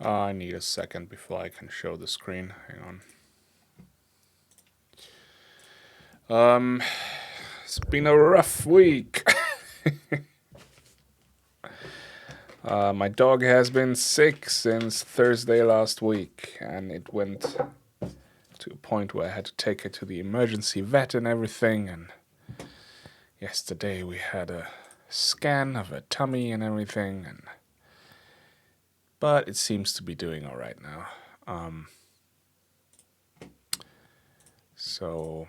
I need a second before I can show the screen. Hang on. It's been a rough week. My dog has been sick since Thursday last week, and it went to a point where I had to take her to the emergency vet and everything, and yesterday we had a scan of her tummy and everything, but it seems to be doing all right now. So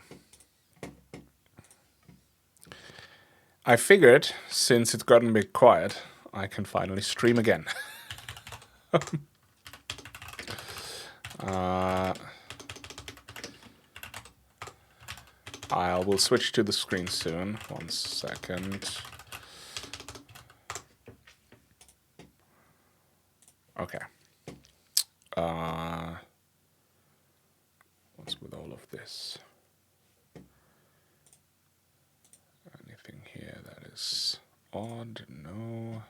I figured, since it's gotten a bit quiet, I can finally stream again. I will switch to the screen soon. 1 second. Okay. What's with all of this? Anything here that is odd? No.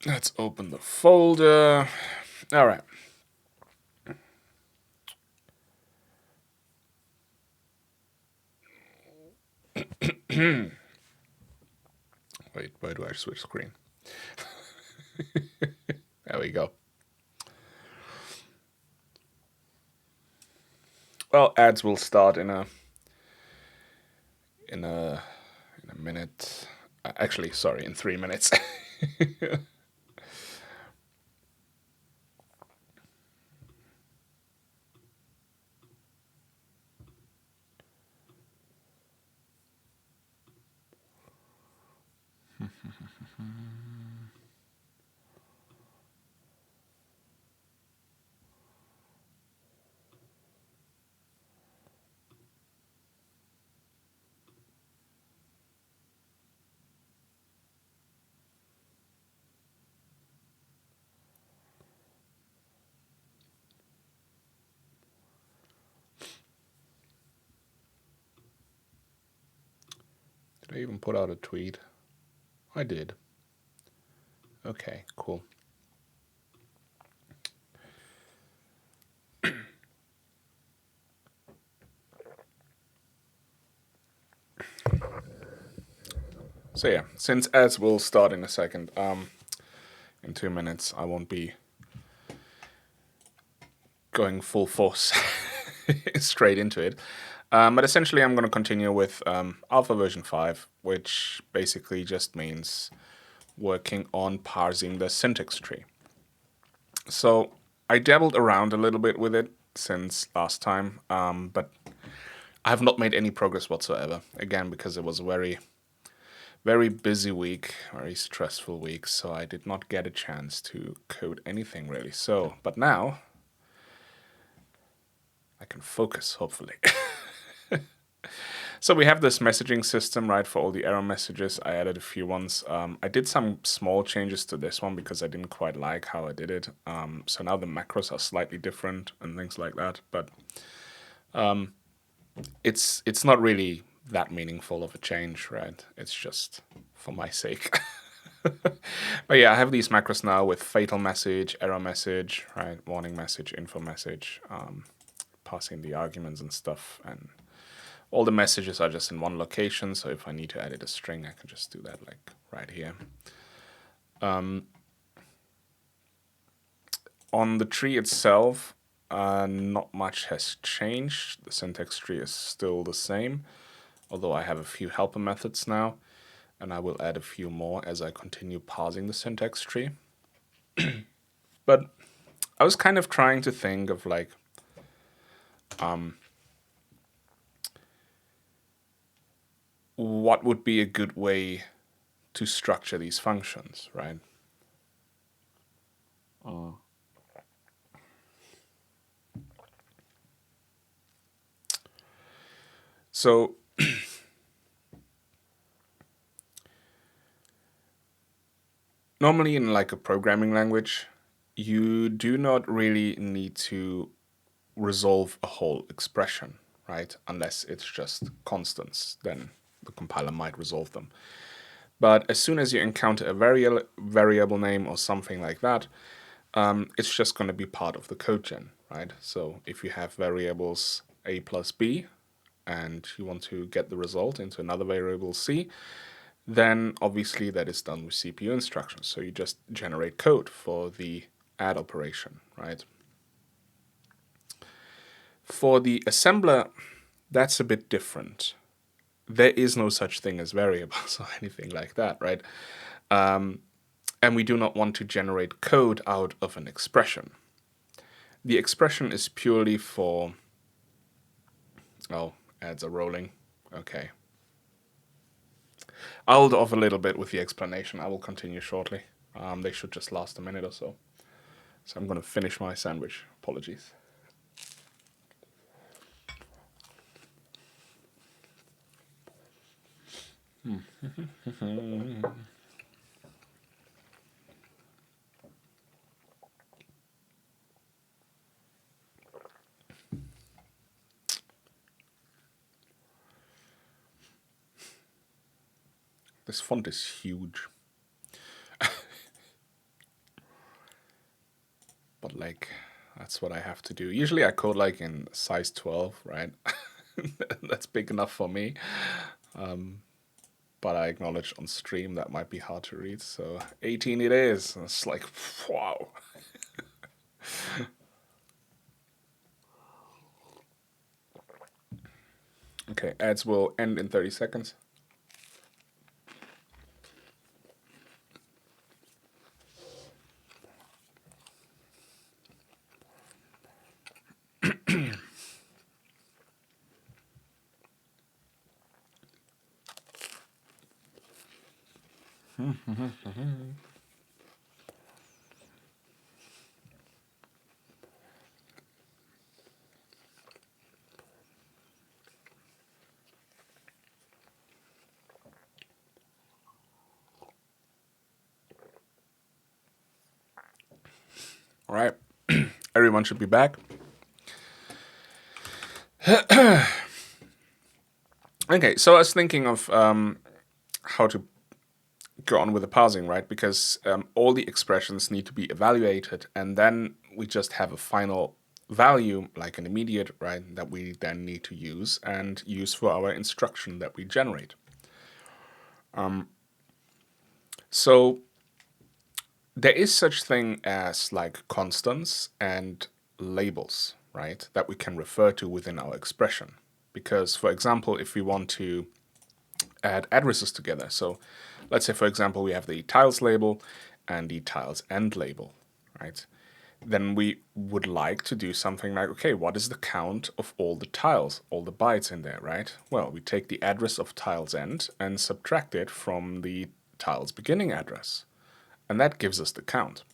Let's open the folder. All right. Wait, where do I switch screen? There we go. Well, ads will start in a minute. Actually, sorry, in 3 minutes. Did I even put out a tweet? I did. Okay, cool. So yeah, since ads will start in a second, in 2 minutes, I won't be going full force straight into it. But essentially, I'm going to continue with alpha version 5, which basically just means working on parsing the syntax tree. So I dabbled around a little bit with it since last time, but I have not made any progress whatsoever. Again, because it was a very, very busy week, very stressful week, so I did not get a chance to code anything really. But now I can focus, hopefully. So we have this messaging system, right, for all the error messages. I added a few ones. I did some small changes to this one because I didn't quite like how I did it. So now the macros are slightly different and things like that. But it's not really that meaningful of a change, right? It's just for my sake. But yeah, I have these macros now with fatal message, error message, right, warning message, info message, passing the arguments and stuff, and all the messages are just in one location, so if I need to edit a string, I can just do that, like, right here. On the tree itself, not much has changed. The syntax tree is still the same, although I have a few helper methods now, and I will add a few more as I continue parsing the syntax tree. But I was kind of trying to think of, like, what would be a good way to structure these functions, right? So normally in like a programming language, you do not really need to resolve a whole expression, right? Unless it's just constants, then the compiler might resolve them. But as soon as you encounter a variable name or something like that, it's just going to be part of the code gen, right? So if you have variables a plus b, and you want to get the result into another variable c, then obviously that is done with CPU instructions. So you just generate code for the add operation, right? For the assembler, that's a bit different. There is no such thing as variables or anything like that, right? And we do not want to generate code out of an expression. The expression is purely for... Oh, ads are rolling. Okay. I'll hold off a little bit with the explanation. I will continue shortly. They should just last a minute or so. So I'm going to finish my sandwich. Apologies. This font is huge. But like, that's what I have to do. Usually I code like in size 12, right? That's big enough for me. But I acknowledge on stream that might be hard to read. So 18 it is. It's like, wow. Okay, ads will end in 30 seconds. All right, everyone should be back. Okay, so I was thinking of how to go on with the parsing, right? Because all the expressions need to be evaluated, and then we just have a final value, like an immediate, right, that we then need to use and use for our instruction that we generate. So there is such thing as like constants and labels, right, that we can refer to within our expression. Because, for example, if we want to add addresses together, so let's say, for example, we have the tiles label and the tiles end label, right? Then we would like to do something like, okay, what is the count of all the tiles, all the bytes in there, right? Well, we take the address of tiles end and subtract it from the tiles beginning address. And that gives us the count.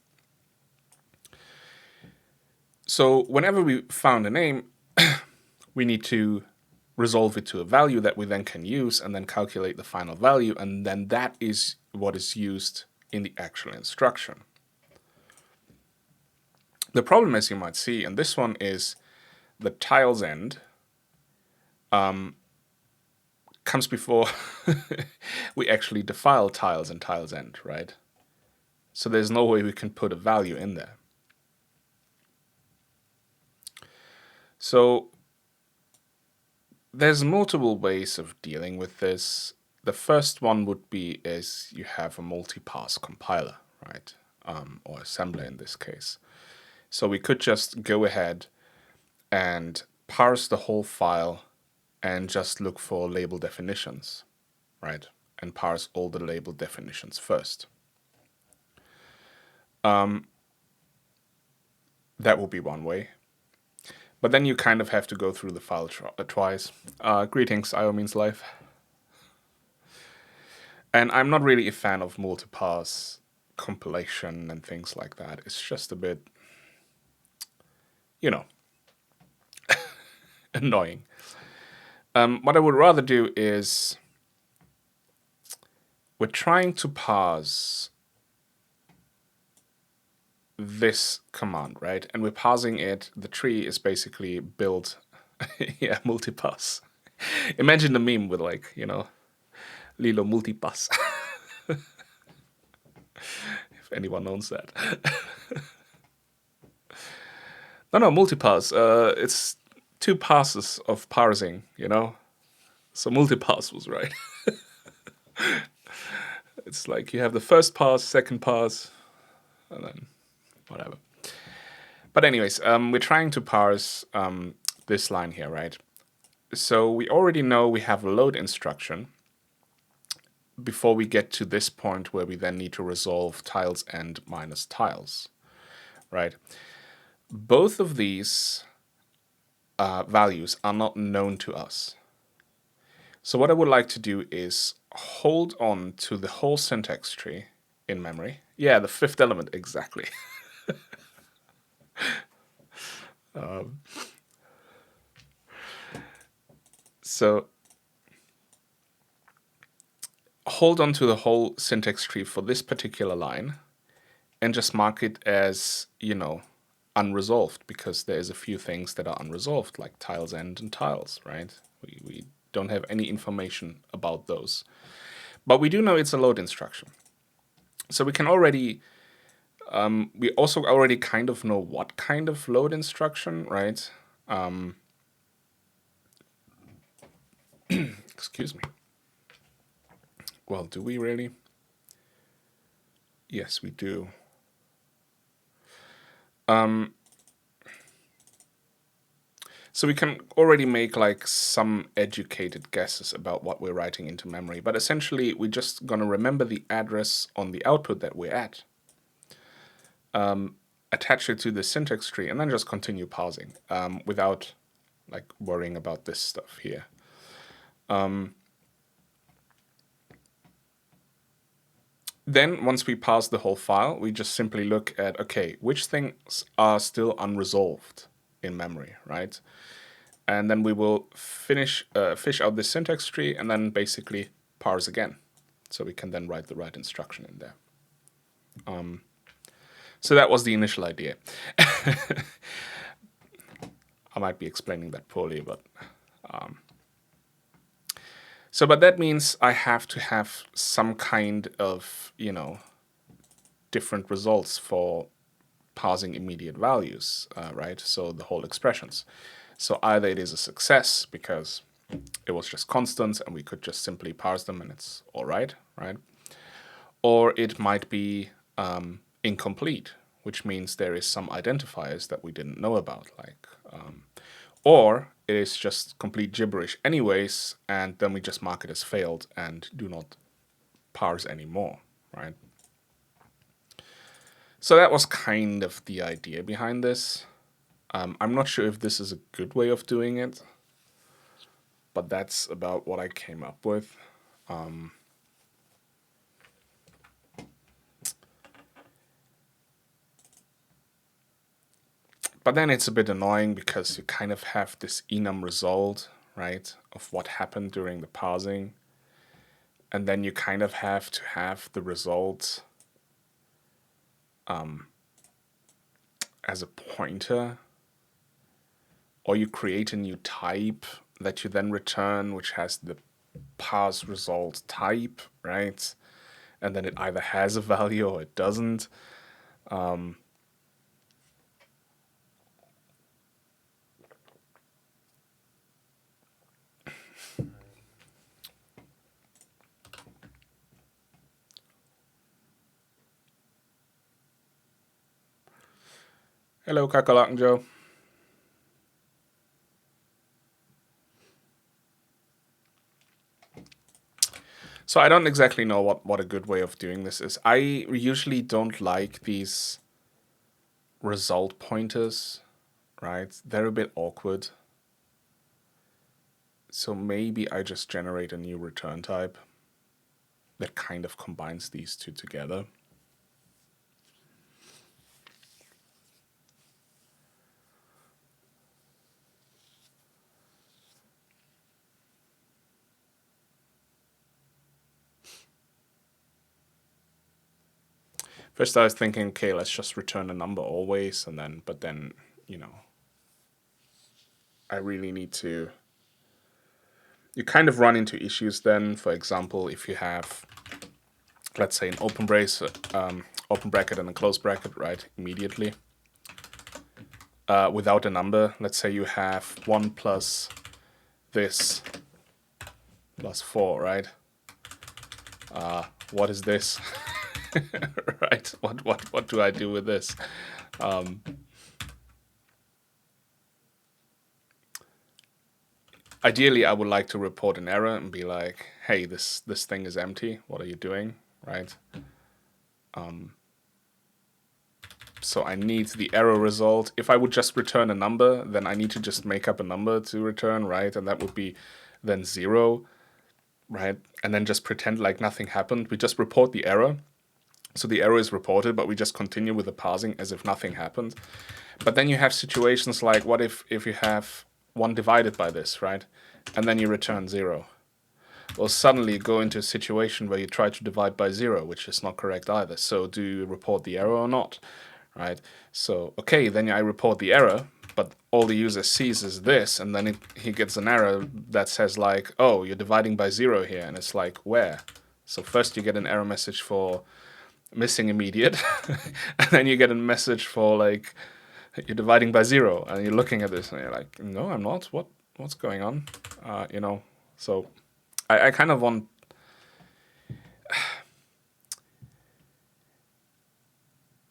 So whenever we found a name, we need to resolve it to a value that we then can use and then calculate the final value. And then that is what is used in the actual instruction. The problem, as you might see, and this one is the tiles end comes before we actually define tiles and tiles end, right? So there's no way we can put a value in there. So there's multiple ways of dealing with this. The first one would be is you have a multi-pass compiler, right? Or assembler in this case. So we could just go ahead and parse the whole file and just look for label definitions, right? And parse all the label definitions first. That will be one way. But then you kind of have to go through the file twice. Greetings, IO means life. And I'm not really a fan of multi-pass compilation and things like that. It's just a bit, annoying. What I would rather do is we're trying to parse this command, right? And we're parsing it. The tree is basically built, yeah, multipass. Imagine the meme with like, Lilo multipass. anyone owns that. No, multiparse. It's 2 passes of parsing, you know? So multiparse was right. It's like you have the first pass, second pass, and then whatever. But anyways, we're trying to parse this line here, right? So we already know we have a load instruction before we get to this point where we then need to resolve tiles end minus tiles, right? Both of these values are not known to us. So what I would like to do is hold on to the whole syntax tree in memory. Yeah, the 5th element, exactly. So hold on to the whole syntax tree for this particular line and just mark it as, you know, unresolved, because there's a few things that are unresolved, like tiles end and tiles, right? We don't have any information about those. But we do know it's a load instruction. So we can already, we also already kind of know what kind of load instruction, right? Excuse me. Well, do we really? Yes, we do. So we can already make like some educated guesses about what we're writing into memory, but essentially we're just gonna remember the address on the output that we're at, attach it to the syntax tree, and then just continue parsing without like worrying about this stuff here. Then once we parse the whole file, we just simply look at, okay, which things are still unresolved in memory, right? And then we will fish out the syntax tree and then basically parse again. So we can then write the right instruction in there. So that was the initial idea. I might be explaining that poorly, but... but that means I have to have some kind of, you know, different results for parsing immediate values, right? So the whole expressions. So either it is a success because it was just constants and we could just simply parse them and it's all right, right? Or it might be incomplete, which means there is some identifiers that we didn't know about, like, or it is just complete gibberish anyways, and then we just mark it as failed and do not parse anymore, right? So that was kind of the idea behind this. I'm not sure if this is a good way of doing it, but that's about what I came up with. But then it's a bit annoying because you kind of have this enum result, right, of what happened during the parsing. And then you kind of have to have the result as a pointer. Or you create a new type that you then return, which has the parse result type, right? And then it either has a value or it doesn't. Hello, Kakalak and Joe. So I don't exactly know what a good way of doing this is. I usually don't like these result pointers, right? They're a bit awkward. So maybe I just generate a new return type that kind of combines these two together. First I was thinking, okay, let's just return a number always, and then, but then, you know, I really need to, you kind of run into issues then. For example, if you have, let's say, an open bracket and a close bracket, right, immediately. Without a number, let's say you have 1 plus this plus 4, right? What is this? Right? What do I do with this? Ideally, I would like to report an error and be like, hey, this thing is empty. What are you doing? Right? So I need the error result. If I would just return a number, then I need to just make up a number to return, right? And that would be then 0, right? And then just pretend like nothing happened. We just report the error. So the error is reported, but we just continue with the parsing as if nothing happened. But then you have situations like, what if you have 1 divided by this, right? And then you return 0. Well, suddenly you go into a situation where you try to divide by 0, which is not correct either. So do you report the error or not? Right? So, okay, then I report the error, but all the user sees is this, and then he gets an error that says like, oh, you're dividing by 0 here, and it's like, where? So first you get an error message for missing immediate, and then you get a message for like, you're dividing by 0, and you're looking at this, and you're like, no, I'm not. What's going on? You know, so I kind of want...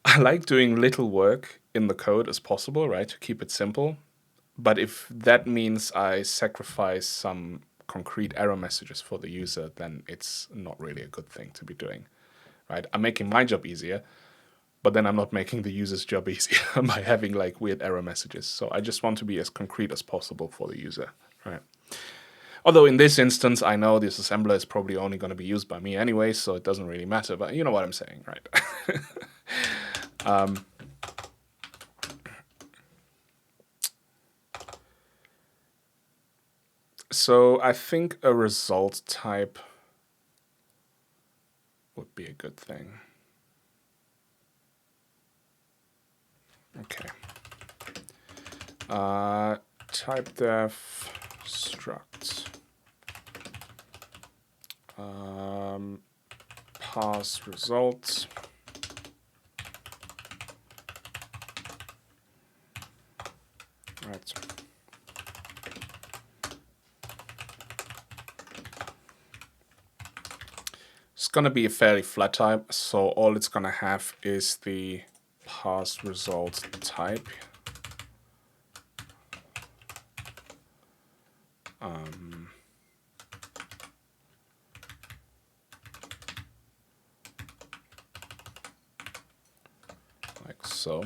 I like doing little work in the code as possible, right, to keep it simple. But if that means I sacrifice some concrete error messages for the user, then it's not really a good thing to be doing, right? I'm making my job easier, but then I'm not making the user's job easier by having like weird error messages. So I just want to be as concrete as possible for the user, right? Although in this instance, I know this assembler is probably only going to be used by me anyway, so it doesn't really matter, but you know what I'm saying, right? So I think a result type would be a good thing. Okay. Type def struct parse result. Right. It's going to be a fairly flat type, so all it's going to have is the parse result type. Like so.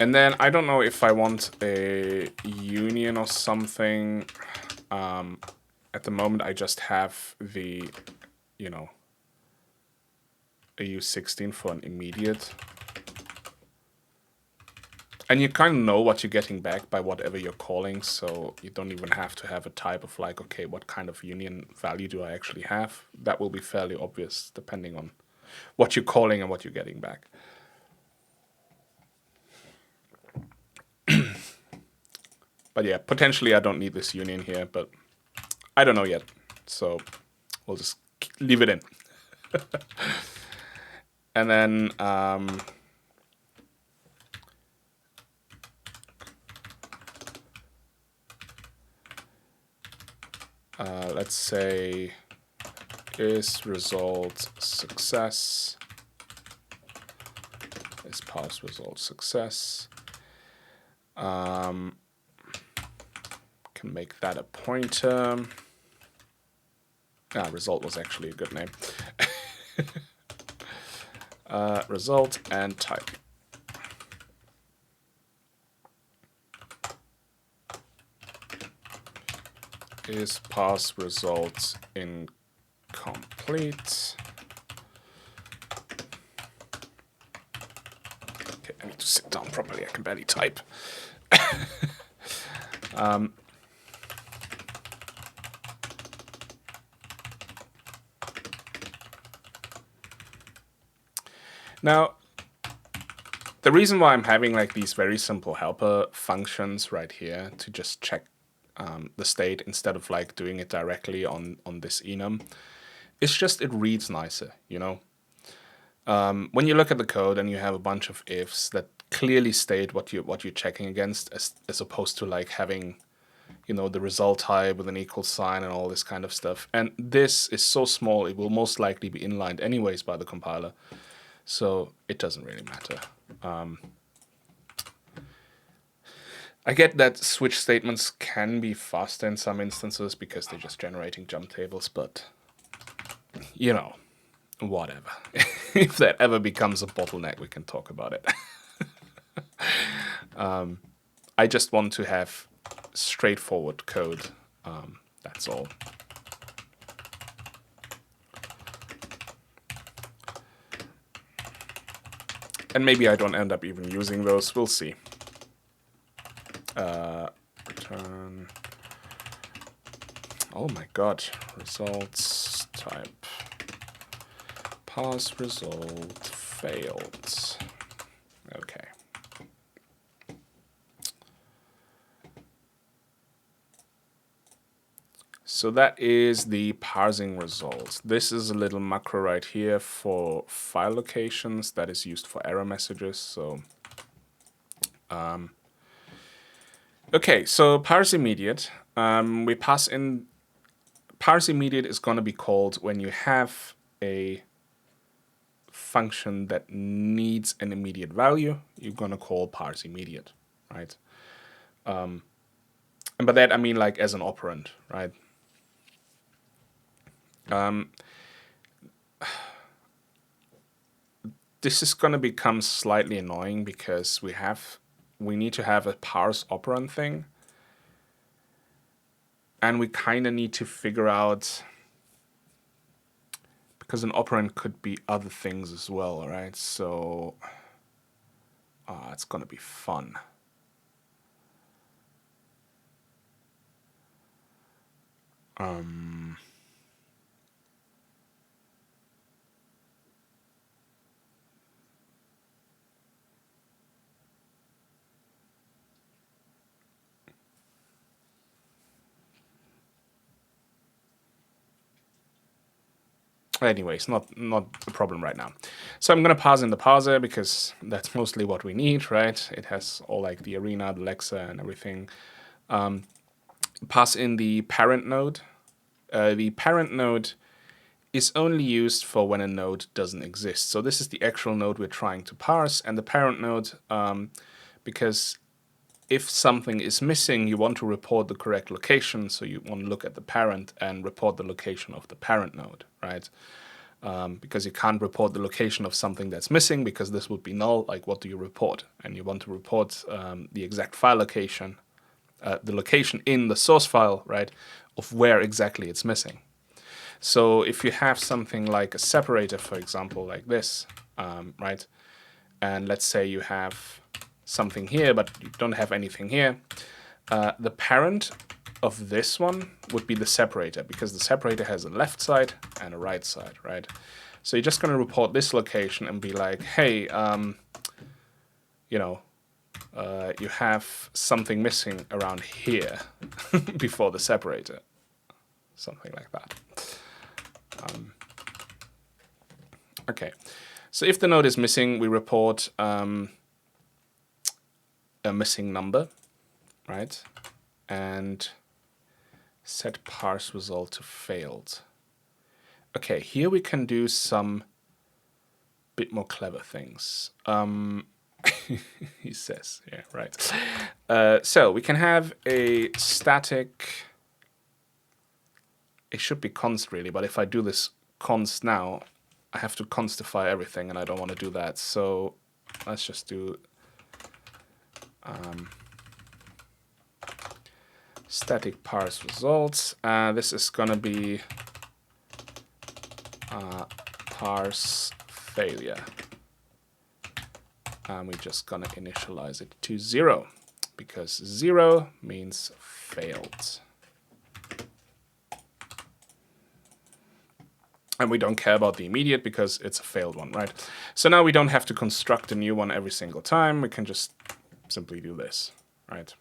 And then I don't know if I want a union or something. At the moment, I just have the, you know, a U16 for an immediate. And you kind of know what you're getting back by whatever you're calling, so you don't even have to have a type of like, okay, what kind of union value do I actually have? That will be fairly obvious depending on what you're calling and what you're getting back. But yeah, potentially I don't need this union here, but I don't know yet. So we'll just leave it in. And then let's say is result success, is parse result success. Can make that a pointer. Result was actually a good name. Result and type. Is parse result incomplete? Okay, I need to sit down properly. I can barely type. Now, The reason why I'm having like these very simple helper functions right here to just check the state instead of like doing it directly on this enum, it's just it reads nicer, you know. When you look at the code and you have a bunch of ifs that clearly state what you're checking against, as opposed to like having, you know, the result type with an equal sign and all this kind of stuff. And this is so small, it will most likely be inlined anyways by the compiler, so it doesn't really matter. I get that switch statements can be faster in some instances because they're just generating jump tables, but, you know, whatever. If that ever becomes a bottleneck, we can talk about it. I just want to have straightforward code. That's all. And maybe I don't end up even using those. We'll see. Return. Oh my god. Results type. Parse result failed. Okay. So that is the parsing results. This is a little macro right here for file locations that is used for error messages. So, okay, so parse immediate. We pass in. Parse immediate is going to be called when you have a function that needs an immediate value. You're going to call parse immediate, right? And by that I mean like as an operand, right? This is going to become slightly annoying because we need to have a parse operand thing, and we kind of need to figure out, because an operand could be other things as well, right? So it's going to be fun. Anyways, not a problem right now. So I'm going to parse in the parser because that's mostly what we need, right? It has all like the arena, the Lexa, and everything. Pass in the parent node. The parent node is only used for when a node doesn't exist. So this is the actual node we're trying to parse, and the parent node, because if something is missing, you want to report the correct location, so you want to look at the parent and report the location of the parent node, right? Because you can't report the location of something that's missing because this would be null. Like, what do you report? And you want to report the exact file location, the location in the source file, right, of where exactly it's missing. So if you have something like a separator, for example, like this, right, and let's say you have something here, but you don't have anything here, the parent of this one would be the separator, because the separator has a left side and a right side, right? So you're just going to report this location and be like, hey, you know, you have something missing around here before the separator, something like that. Okay, so if the node is missing, we report a missing number, right? And set parse result to failed. Okay, here we can do some bit more clever things. He says, yeah, right. So we can have a static. It should be const really, but if I do this const now, I have to constify everything, and I don't want to do that. So let's just do static parse results. This is going to be parse failure. And we're just going to initialize it to 0, because 0 means failed. And we don't care about the immediate because it's a failed one, right? So now we don't have to construct a new one every single time. We can just simply do this, right?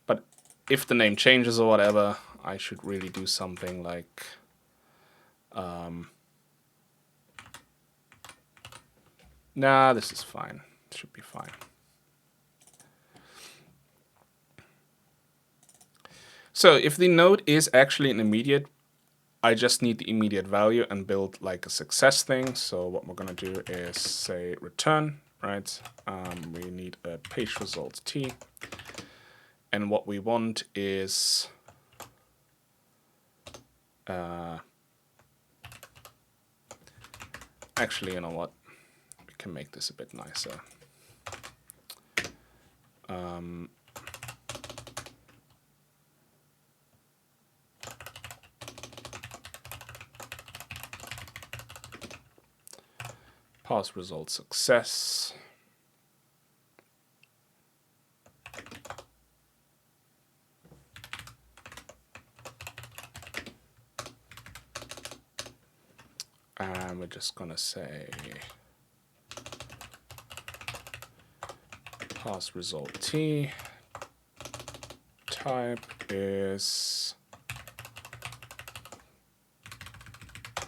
But if the name changes or whatever, I should really do something like... nah, this is fine. It should be fine. So if the node is actually an immediate, I just need the immediate value and build like a success thing. So what we're going to do is say return, right? We need a page result t. And what we want is actually, you know what? We can make this a bit nicer. Parse result success. And we're just going to say parse result t. Type is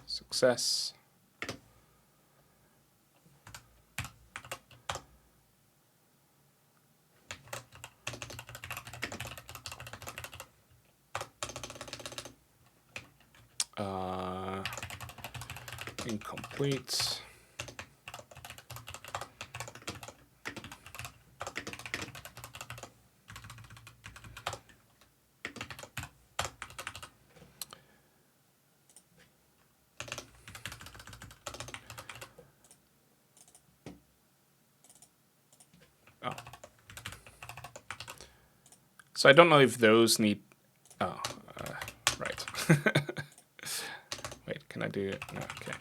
success. Incomplete. Oh. So I don't know if those need... oh, right. Wait, can I do it? No, okay.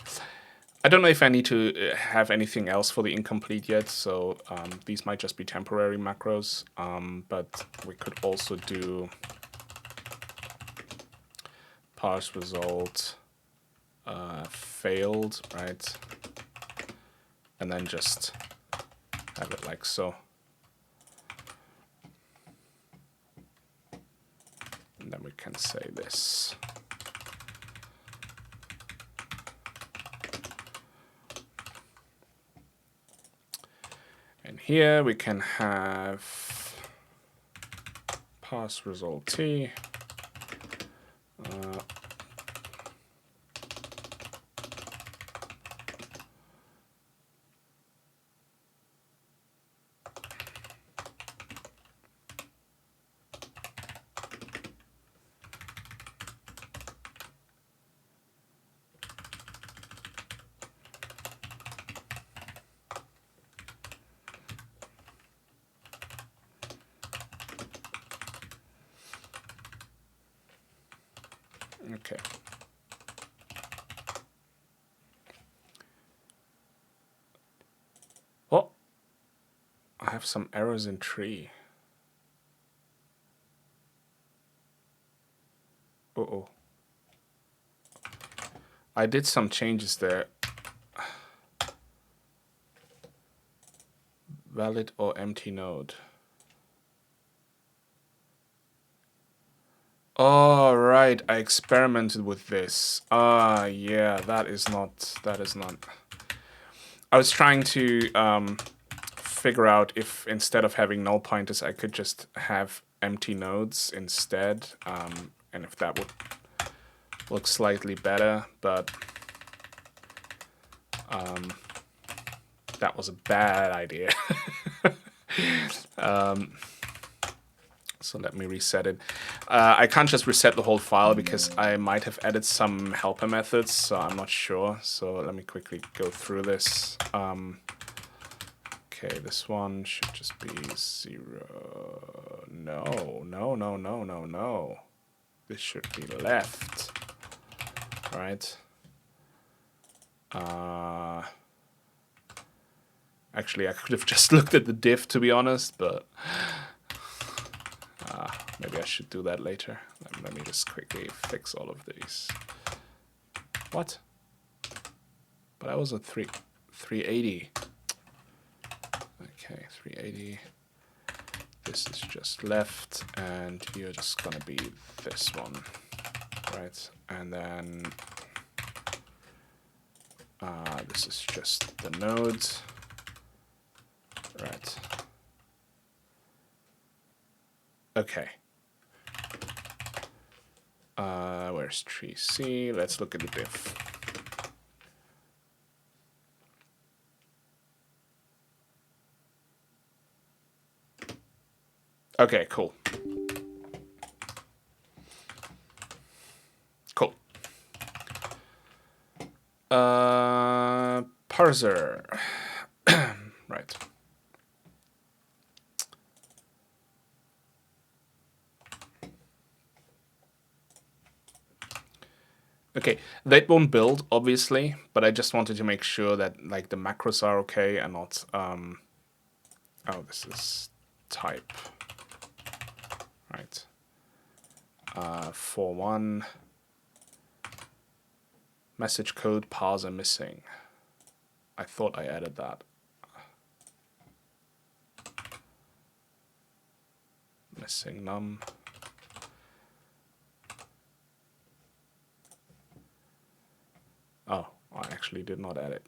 I don't know if I need to have anything else for the incomplete yet, so these might just be temporary macros, but we could also do parse result failed, right? And then just have it like so. And then we can say this. And here we can have parse result t. Okay. Oh, I have some errors in tree. Uh-oh. I did some changes there. Valid or empty node. Oh, right, I experimented with this. Yeah, that is not... I was trying to figure out if instead of having null pointers, I could just have empty nodes instead, and if that would look slightly better, but that was a bad idea. So let me reset it. I can't just reset the whole file because I might have added some helper methods, so I'm not sure. So let me quickly go through this. Okay, this one should just be 0. No. This should be left, right? Actually, I could have just looked at the diff, to be honest, but maybe I should do that later. Let me just quickly fix all of these. What? But I was at 380. Okay, 380. This is just left, and you're just gonna be this one, right? And then this is just the nodes, right? Okay. Where's tree C? Let's look at the diff. Okay, cool. Cool. Parser. Right. Okay, that won't build, obviously, but I just wanted to make sure that like the macros are okay and not, oh, this is type, right, 4.1, message code parser missing. I thought I added that. Missing num. Oh, I actually did not add it.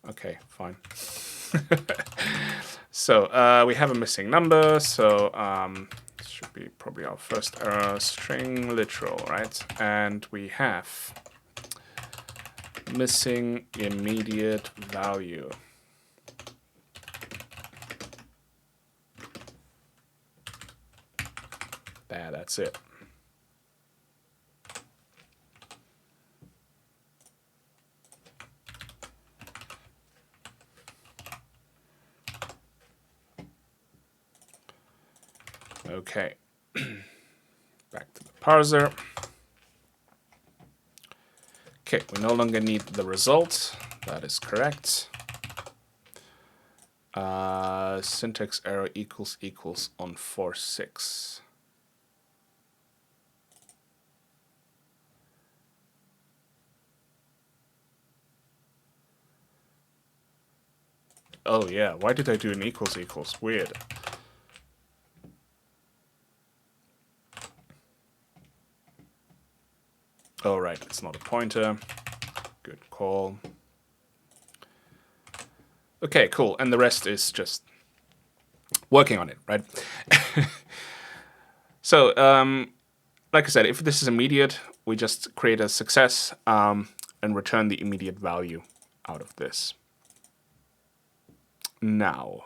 Okay, fine. So we have a missing number, so this should be probably our first error, string literal, right? And we have missing immediate value. There, that's it. Okay, back to the parser. Okay, we no longer need the result. That is correct. Syntax error equals on 4.6. Oh yeah, why did I do an equals? Weird. Oh right, it's not a pointer. Good call. Okay, cool. And the rest is just working on it, right? So, like I said, if this is immediate, we just create a success and return the immediate value out of this. Now,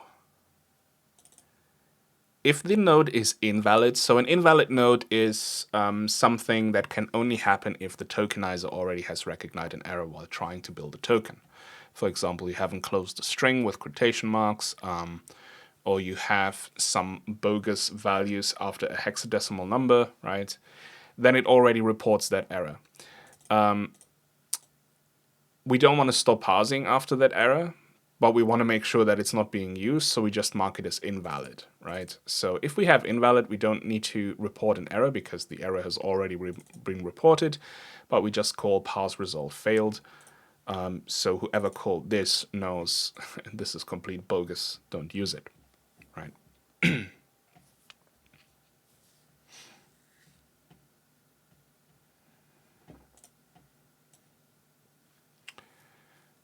if the node is invalid, so an invalid node is something that can only happen if the tokenizer already has recognized an error while trying to build a token. For example, you haven't closed a string with quotation marks, or you have some bogus values after a hexadecimal number, right? Then it already reports that error. We don't want to stop parsing after that error, but we want to make sure that it's not being used, so we just mark it as invalid, right? So if we have invalid, we don't need to report an error because the error has already been reported, but we just call parse result failed. So whoever called this knows this is complete bogus, don't use it, right?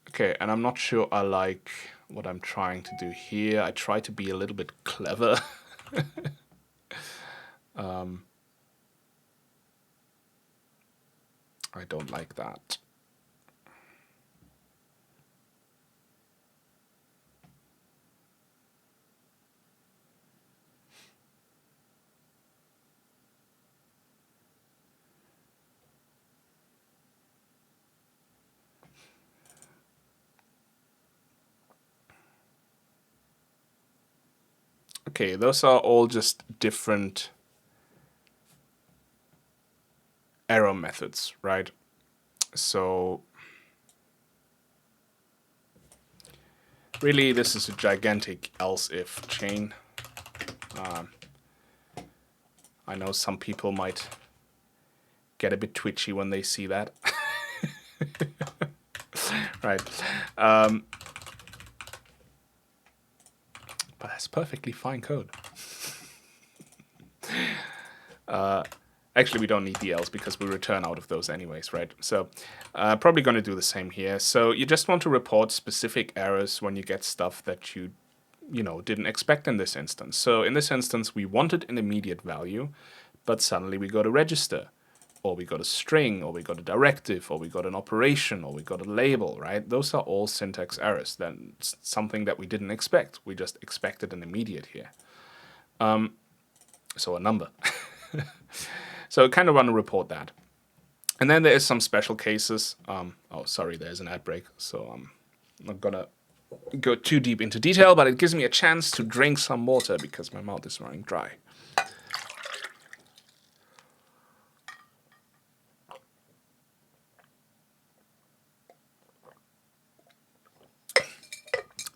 Okay, and I'm not sure I like what I'm trying to do here. I try to be a little bit clever. I don't like that. Okay, those are all just different error methods, right? So really, this is a gigantic else-if chain. I know some people might get a bit twitchy when they see that. Right. But that's perfectly fine code. Actually, we don't need DLs because we return out of those anyways, right? So probably going to do the same here. So you just want to report specific errors when you get stuff that you didn't expect in this instance. So in this instance, we wanted an immediate value, but suddenly we got a register, or we got a string, or we got a directive, or we got an operation, or we got a label, right? Those are all syntax errors. That's something that we didn't expect. We just expected an immediate here. So a number. So I kind of want to report that. And then there is some special cases. Oh, sorry, there's an ad break. So I'm not going to go too deep into detail, but it gives me a chance to drink some water because my mouth is running dry.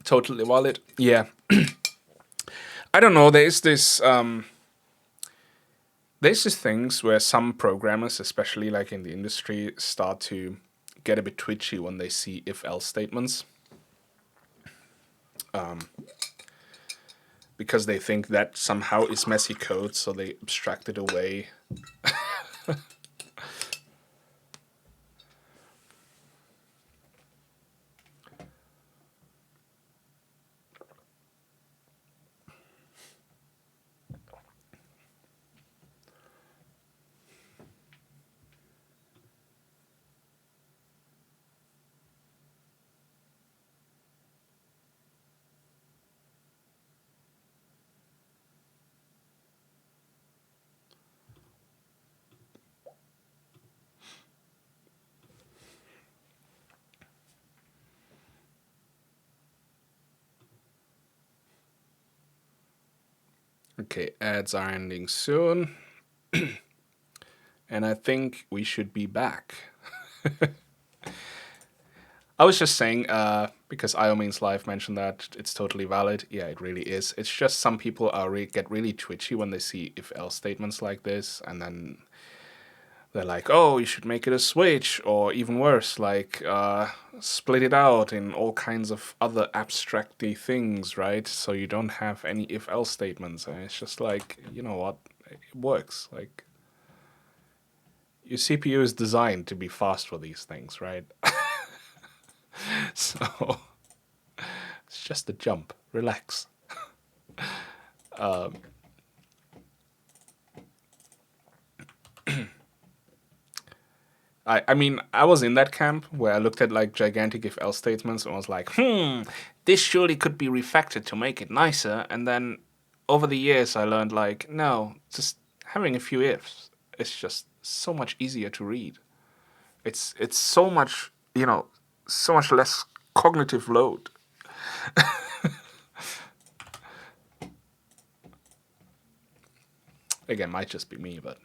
Totally valid. Yeah. I don't know. There's this things where some programmers, especially like in the industry, start to get a bit twitchy when they see if-else statements. Because they think that somehow is messy code, so they abstract it away. Okay, ads are ending soon. And I think we should be back. I was just saying, because IO means live mentioned that it's totally valid. Yeah, it really is. It's just some people get really twitchy when they see if-else statements like this, and then they're like, oh, you should make it a switch, or even worse, like split it out in all kinds of other abstracty things, right? So you don't have any if-else statements. And it's just like, you know what? It works. Like, your CPU is designed to be fast for these things, right? So it's just a jump. Relax. I mean, I was in that camp where I looked at like gigantic if-else statements and was like, this surely could be refactored to make it nicer. And then over the years, I learned like, no, just having a few ifs is just so much easier to read. It's so much, so much less cognitive load. Again, might just be me, but...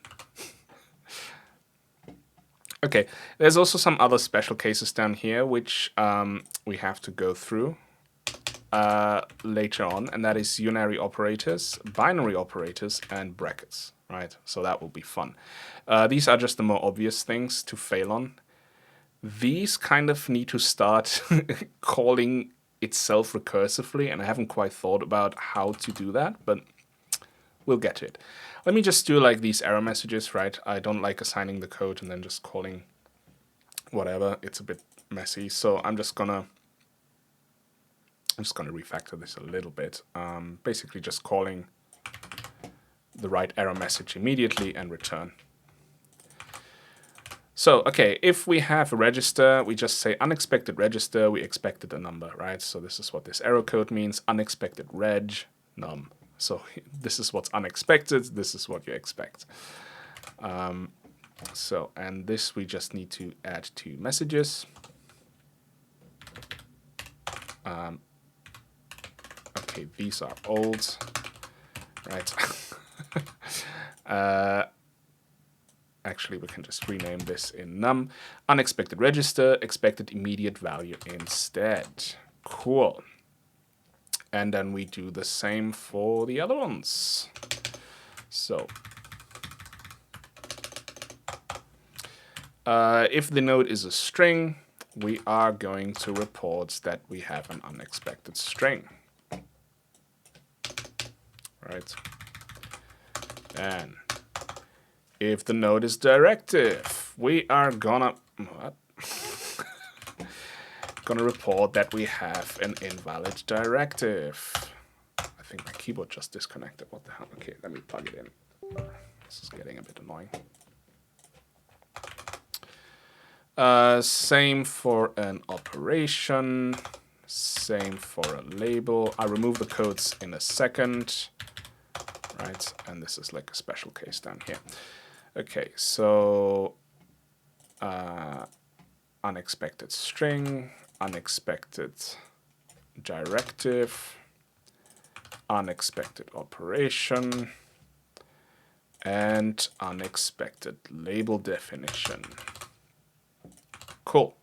Okay, there's also some other special cases down here, which we have to go through later on, and that is unary operators, binary operators, and brackets, right? So that will be fun. These are just the more obvious things to fail on. These kind of need to start calling itself recursively, and I haven't quite thought about how to do that, but we'll get to it. Let me just do like these error messages, right? I don't like assigning the code and then just calling whatever. It's a bit messy, so I'm just gonna refactor this a little bit. Basically just calling the right error message immediately and return. So, okay, if we have a register, we just say unexpected register, we expected a number, right? So this is what this error code means, unexpected reg, num. So this is what's unexpected, this is what you expect. And this we just need to add to messages. Okay, these are old, right? Actually, we can just rename this in num. Unexpected register, expected immediate value instead. Cool. And then we do the same for the other ones. So If the node is a string, we are going to report that we have an unexpected string. Right. And if the node is directive, we are gonna gonna report that we have an invalid directive. I think my keyboard just disconnected. What the hell? Okay, let me plug it in. This is getting a bit annoying. Same for an operation. Same for a label. I'll remove the codes in a second. Right, and this is like a special case down here. Okay, so unexpected string, unexpected directive, unexpected operation, and unexpected label definition. Cool.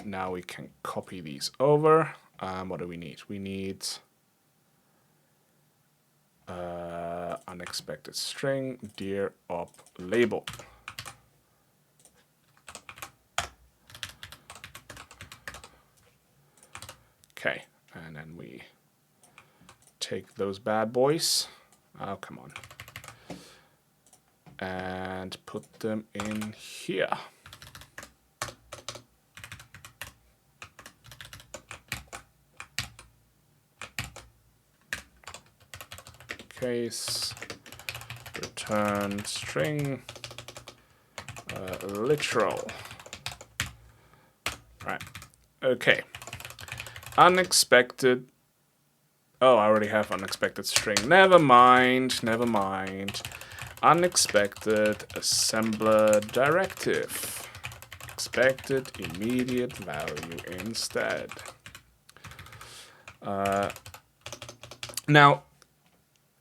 Now we can copy these over. What do we need? We need unexpected string, dir op label. Okay, and then we take those bad boys. Oh, come on. And put them in here. Case, return string, literal. Right. Okay. Unexpected. Oh, I already have unexpected string. Never mind. Never mind. Unexpected assembler directive. Expected immediate value instead. Now,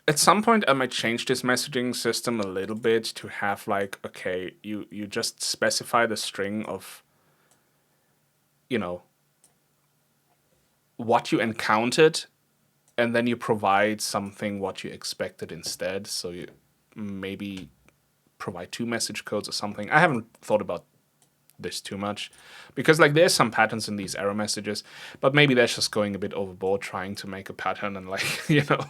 at some point, I might change this messaging system a little bit to have like, okay, you just specify the string of, you know, what you encountered, and then you provide something what you expected instead. So you maybe provide 2 message codes or something. I haven't thought about this too much because like there's some patterns in these error messages, but maybe that's just going a bit overboard trying to make a pattern and like, you know,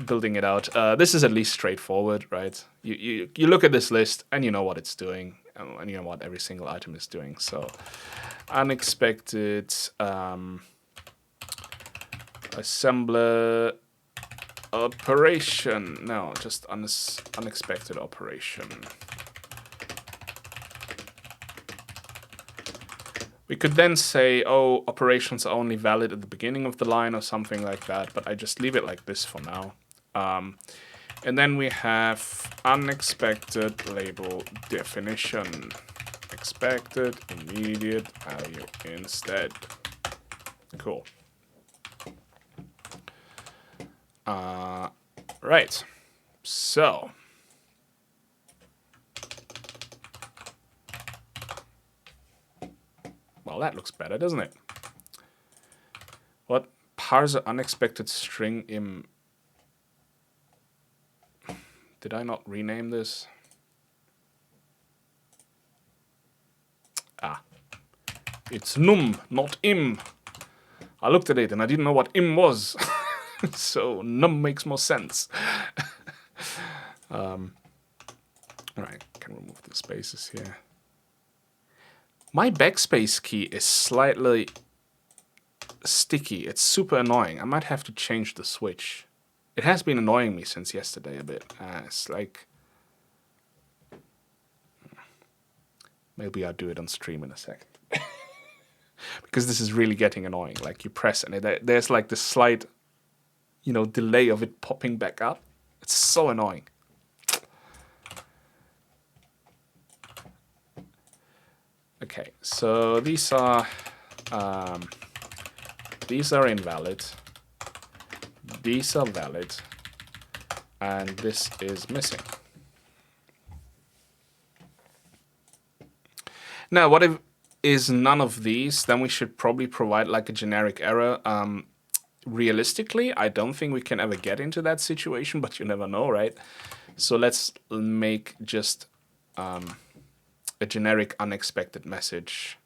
building it out. This is at least straightforward, right? You look at this list and you know what it's doing, and you know what every single item is doing. So unexpected assembler operation. No, just unexpected operation. We could then say, oh, operations are only valid at the beginning of the line or something like that, but I just leave it like this for now. And then we have unexpected label definition. Expected immediate value instead. Cool. Right. So. Well, that looks better, doesn't it? What? Parser unexpected string im. Did I not rename this? Ah. It's num, not im. I looked at it and I didn't know what im was. So num makes more sense. Alright, can remove the spaces here. My backspace key is slightly sticky. It's super annoying. I might have to change the switch. It has been annoying me since yesterday a bit. It's like... Maybe I'll do it on stream in a second. Because this is really getting annoying. Like you press and there's like this slight, you know, delay of it popping back up. It's so annoying. Okay, so these are invalid. These are valid, and this is missing. Now, what if is none of these? Then we should probably provide like a generic error. Realistically, I don't think we can ever get into that situation, but you never know, right? So let's make just a a generic unexpected message.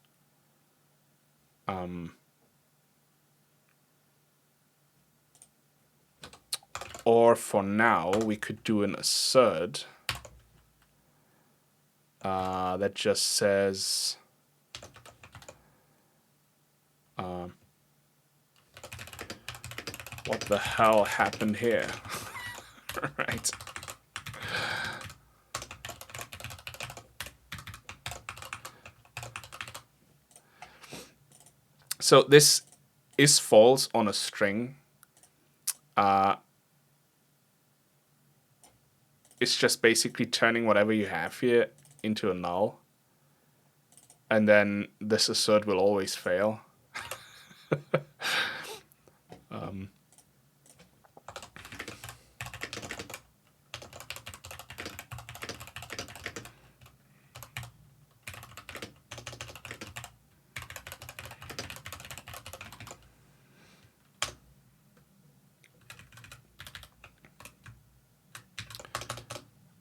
Or for now, we could do an assert that just says what the hell happened here? Right. So this is false on a string. It's just basically turning whatever you have here into a null. And then this assert will always fail.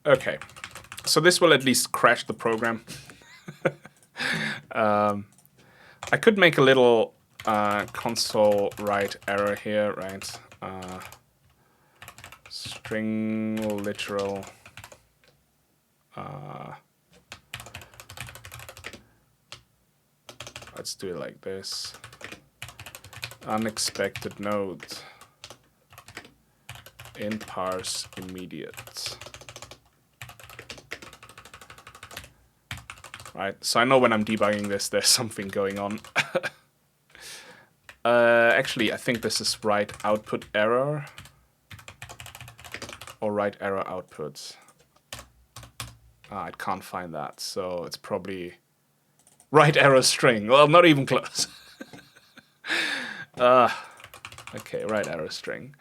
Okay, so this will at least crash the program. I could make a little console write error here, right? String literal. Let's do it like this. Unexpected node in parse immediate. Right, so I know when I'm debugging this, there's something going on. Actually, I think this is write output error or write error output. I can't find that, so it's probably write error string. Well, not even close. Okay, write error string.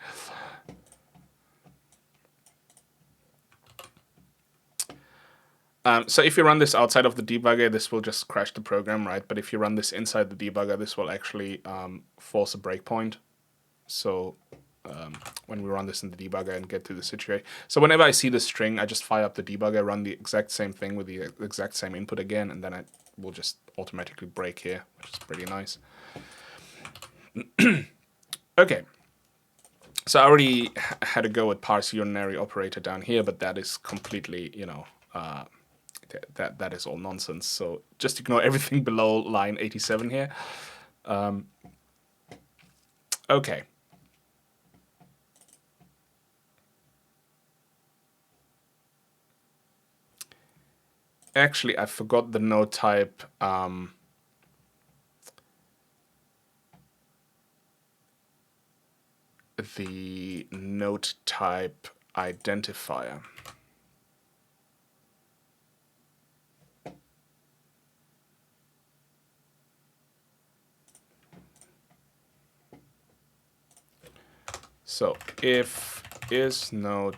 So if you run this outside of the debugger, this will just crash the program, right? But if you run this inside the debugger, this will actually force a breakpoint. So when we run this in the debugger and get to the situation. So whenever I see the string, I just fire up the debugger, run the exact same thing with the exact same input again, and then it will just automatically break here, which is pretty nice. Okay. So I already had a go at parse urinary operator down here, but that is completely, you know, that is all nonsense. So just ignore everything below line 87 here. Okay. Actually, I forgot the node type. The node type identifier. So if is node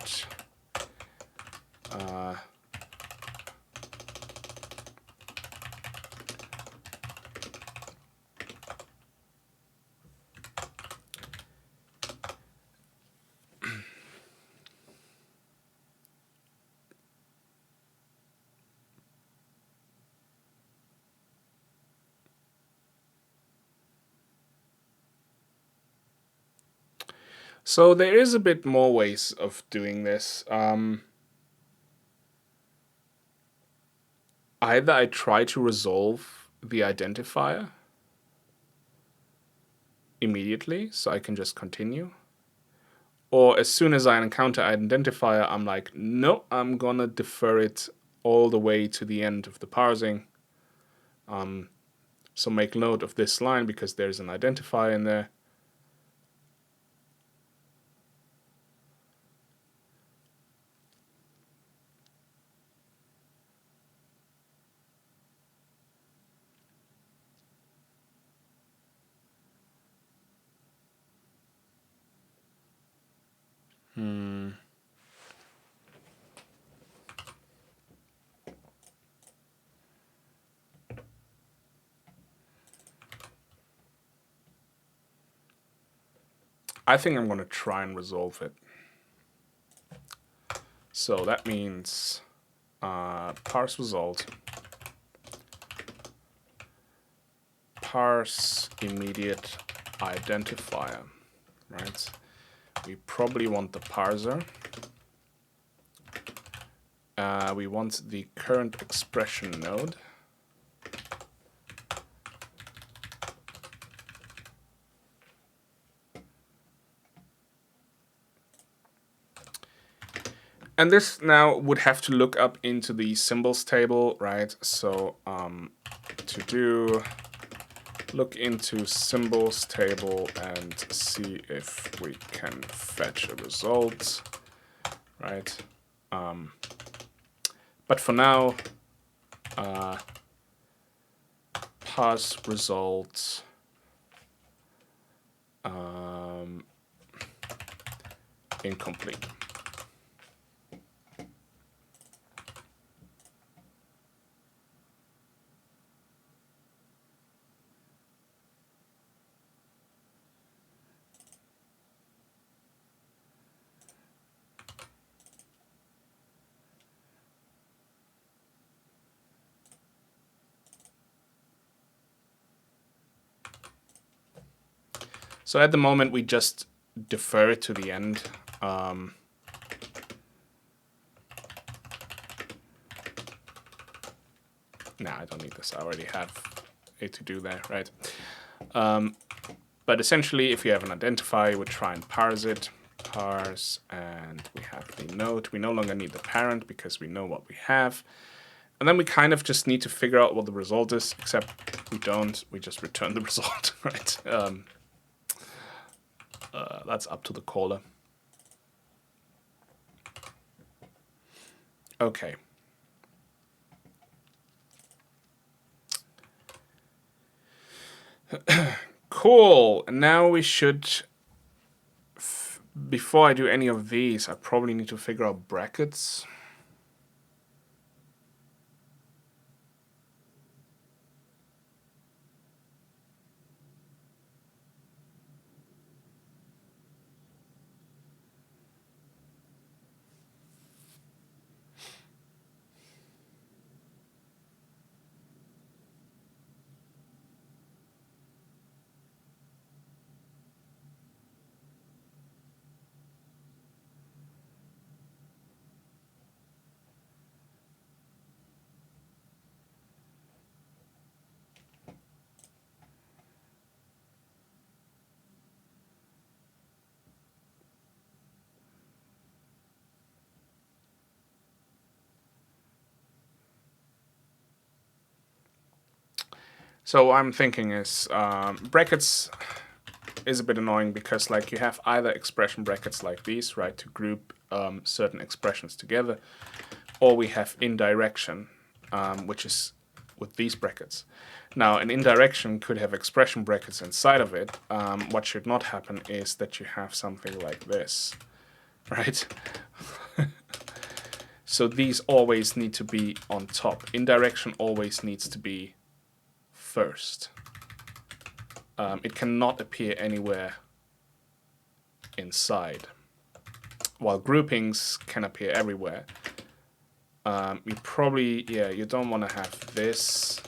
so there is a bit more ways of doing this. Either I try to resolve the identifier immediately, so I can just continue. Or as soon as I encounter identifier, I'm like, no, I'm gonna defer it all the way to the end of the parsing. So make note of this line because there's an identifier in there. I think I'm going to try and resolve it. So that means parse result parse immediate identifier, right? We probably want the parser. We want the current expression node. And this now would have to look up into the symbols table, right? So to do, look into symbols table and see if we can fetch a result, right? But for now, parse results incomplete. So at the moment, we just defer it to the end. Nah, I don't need this. I already have a to-do there, right? But essentially, if you have an identifier, you would try and parse it. Parse, and we have the node. We no longer need the parent because we know what we have. And then we kind of just need to figure out what the result is, except we don't. We just return the result, right? That's up to the caller. Okay. Cool. Now we should, before I do any of these, I probably need to figure out brackets. So what I'm thinking is brackets is a bit annoying because like you have either expression brackets like these, right, to group certain expressions together, or we have indirection, which is with these brackets. Now, an indirection could have expression brackets inside of it. What should not happen is that you have something like this, right? So these always need to be on top. Indirection always needs to be first. It cannot appear anywhere inside, while groupings can appear everywhere. You probably, yeah, you don't want to have this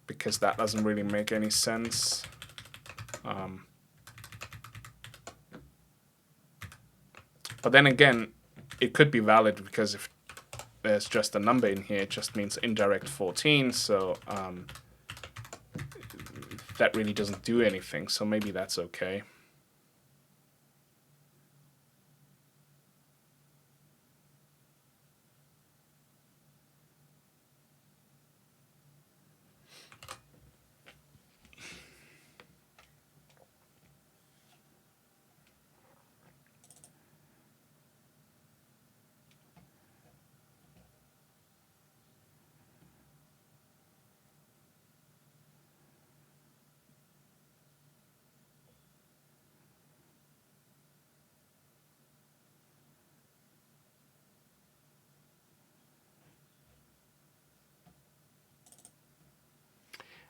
because that doesn't really make any sense. But then again, it could be valid because if there's just a number in here, it just means indirect 14, so that really doesn't do anything, so maybe that's okay.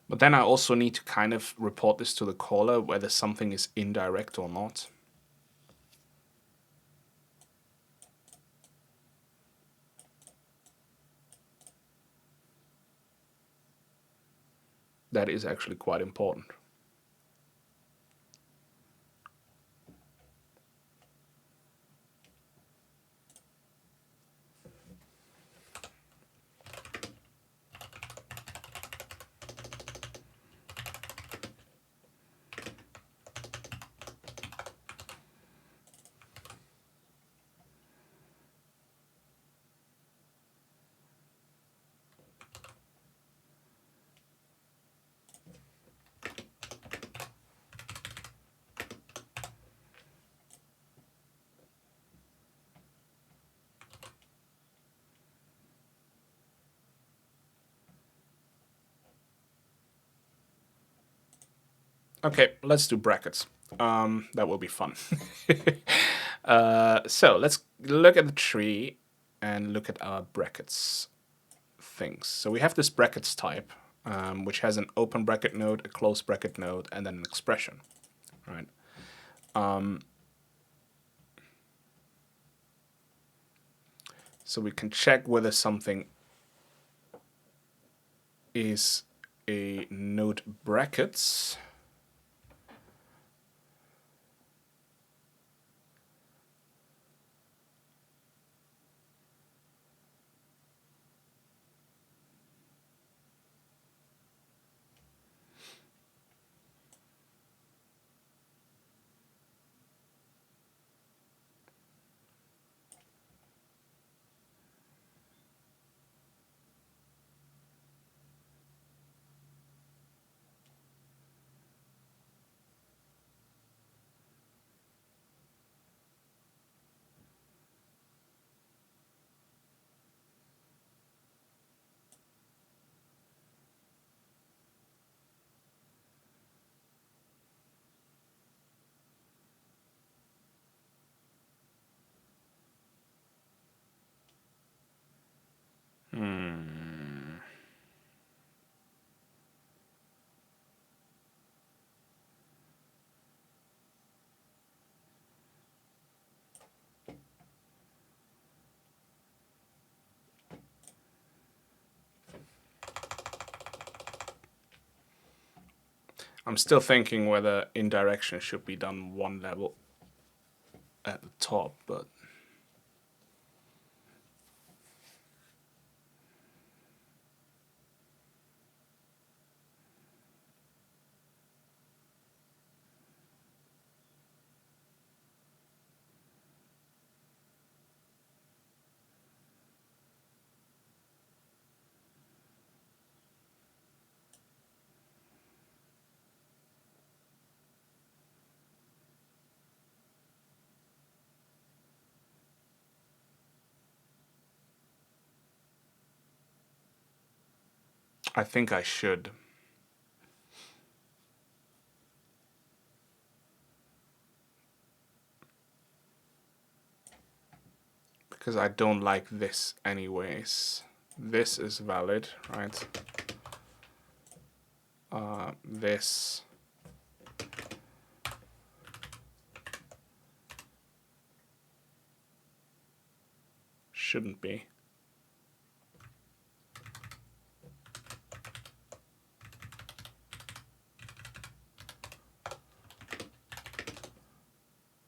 But then I also need to kind of report this to the caller, whether something is indirect or not. that is actually quite important. Okay, let's do brackets. That will be fun. So let's look at the tree and look at our brackets things. So we have this brackets type, which has an open bracket node, a closed bracket node, and then an expression, right? So we can check whether something is a node brackets. I'm still thinking whether indirection should be done one level at the top, but I think I should. Because I don't like this anyways. This is valid, right? This shouldn't be.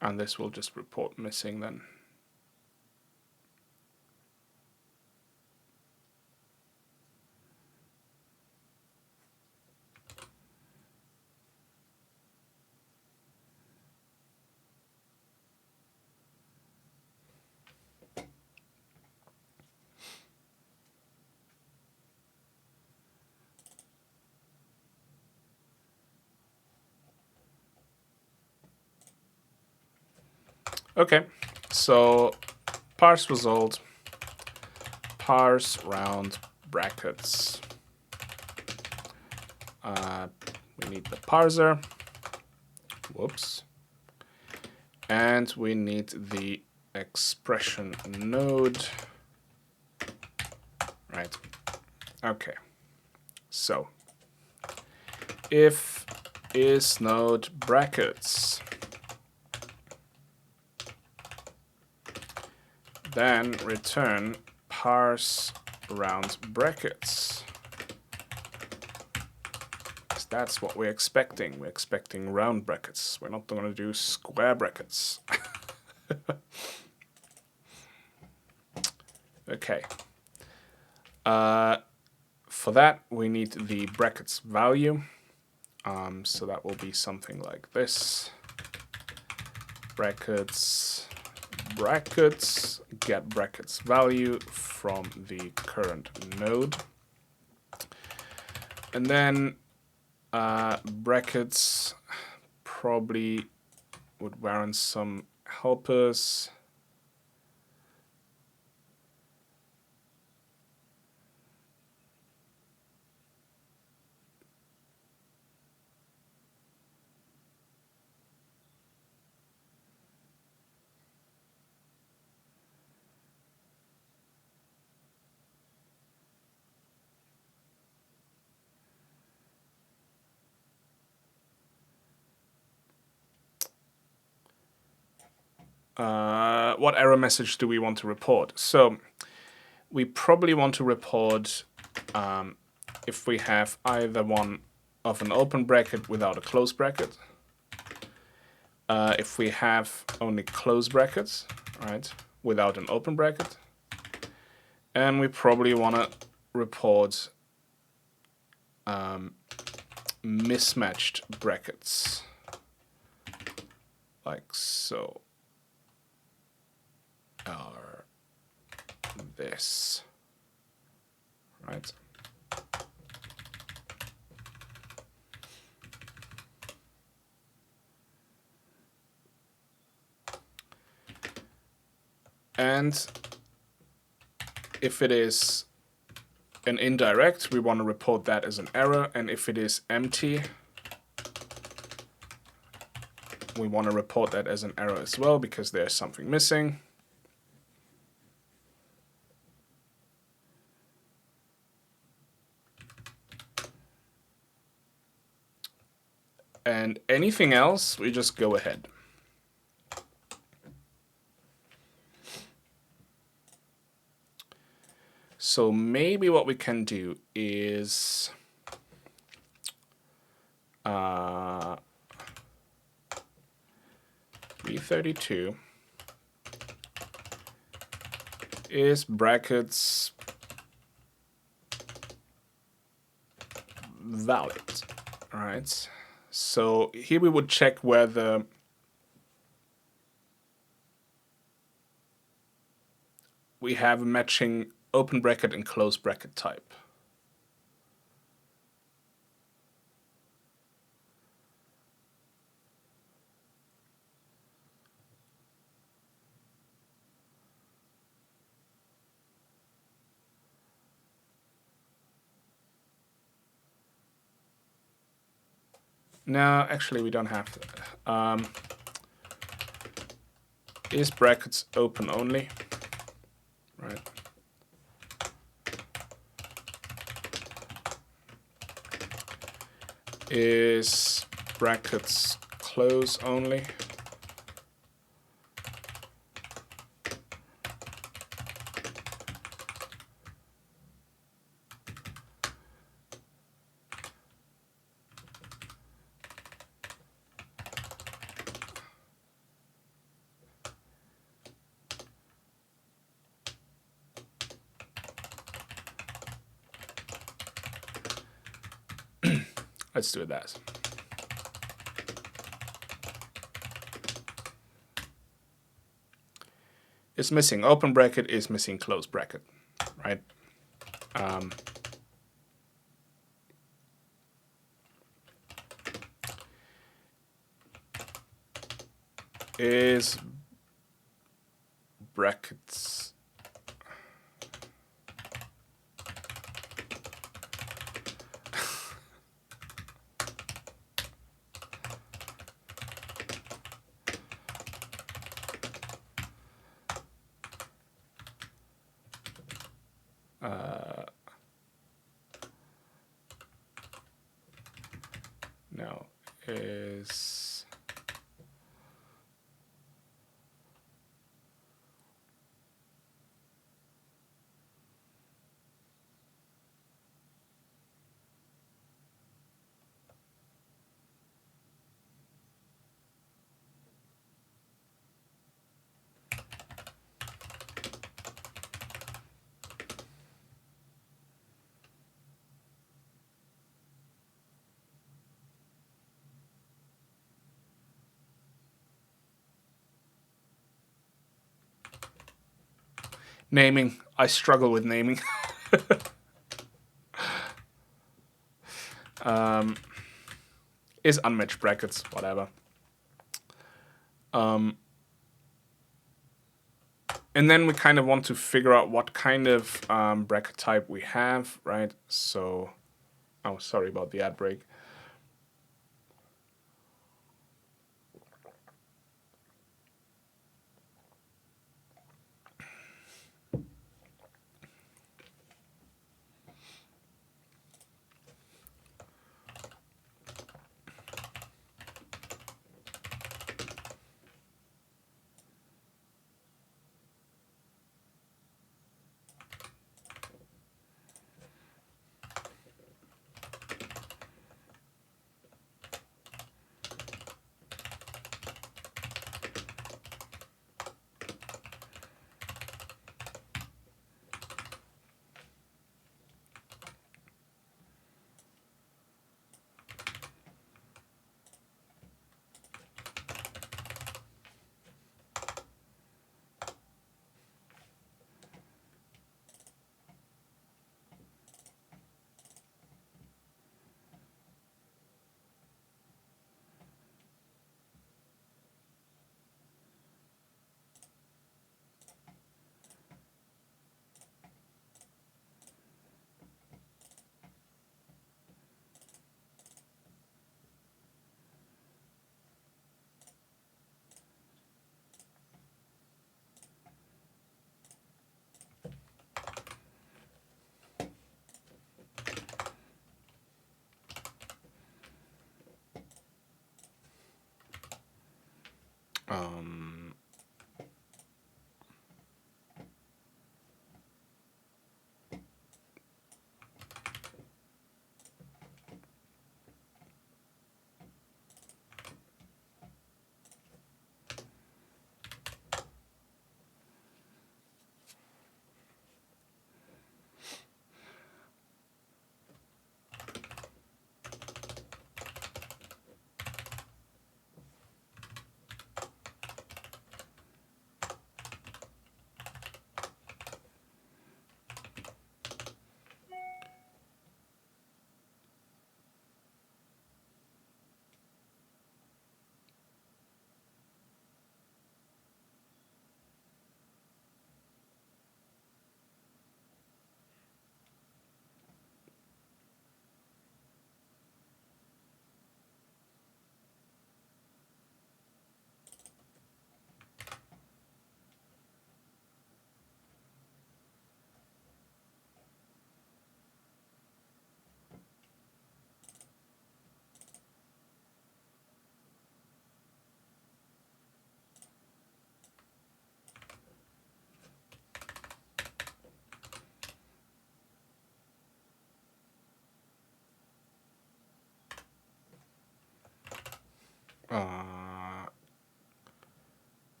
And this will just report missing then. Okay, so parse result, parse round brackets. We need the parser. Whoops. And we need the expression node. Right. Okay. So if is node brackets, then return parse round brackets. that's what we're expecting. We're expecting round brackets. We're not going to do square brackets. Okay. For that, we need the brackets value. So that will be something like this. Brackets, get brackets value from the current node. And then brackets probably would warrant some helpers. What error message do we want to report? So we probably want to report if we have either one of an open bracket without a close bracket, if we have only close brackets, right, without an open bracket, and we probably want to report mismatched brackets, like so. Or this, right? And if it is an indirect, we want to report that as an error. And if it is empty, we want to report that as an error as well, because there's something missing. And anything else, we just go ahead. So maybe what we can do is B32 is brackets valid, all right? So here we would check whether we have a matching open bracket and close bracket type. No, actually we don't have to. Is brackets open only, right? Is brackets close only? Let's do that. It's missing open bracket, is missing close bracket, right? Is brackets no, is Naming. I struggle with naming. Is unmatched brackets, whatever. And then we kind of want to figure out what kind of bracket type we have, right? So, oh, sorry about the ad break.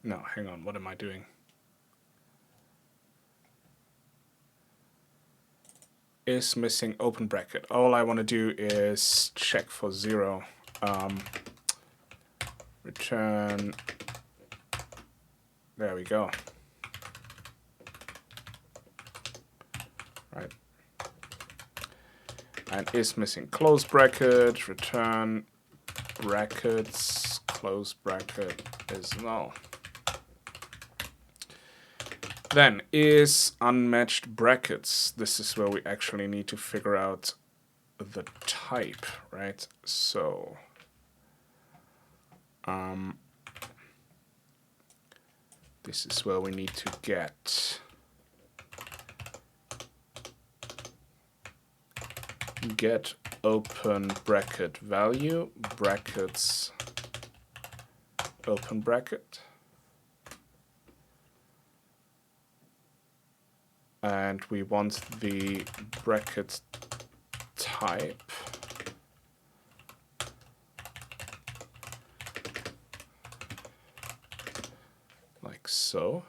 No, hang on. What am I doing? Is missing open bracket. All I want to do is check for 0. Return. There we go. Right. And is missing close bracket. Return brackets. Close bracket is null. Then is unmatched brackets. This is where we actually need to figure out the type, right? So this is where we need to get open bracket value, brackets, open bracket. And we want the bracket type like so.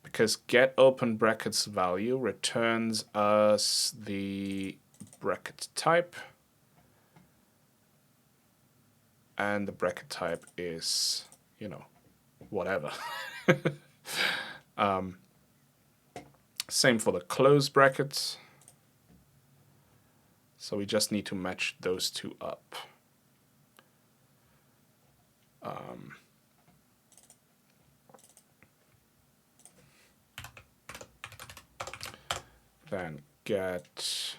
Because get open brackets value returns us the bracket type. And the bracket type is, you know, whatever. Same for the close brackets. So we just need to match those two up. Then get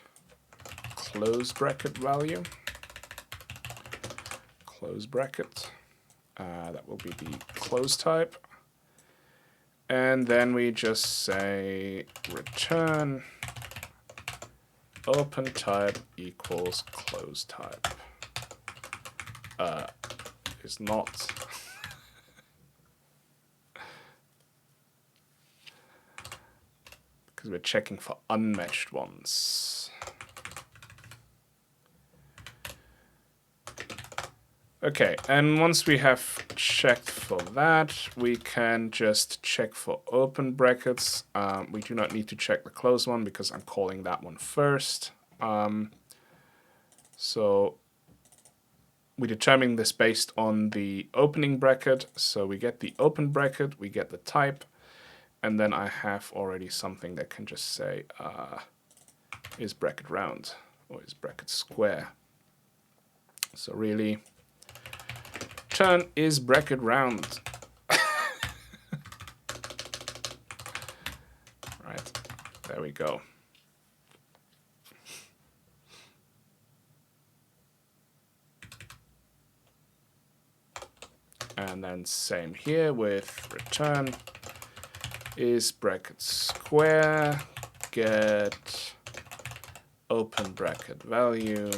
close bracket value. Close bracket. That will be the close type. And then we just say return open type equals close type. Is not. Because we're checking for unmatched ones. Okay, and once we have checked for that, we can just check for open brackets. We do not need to check the close one because I'm calling that one first. So we determine this based on the opening bracket. So we get the open bracket, we get the type, and then I have already something that can just say is bracket round or is bracket square. So really, return is bracket round. Right, there we go. And then same here with return is bracket square, get open bracket value,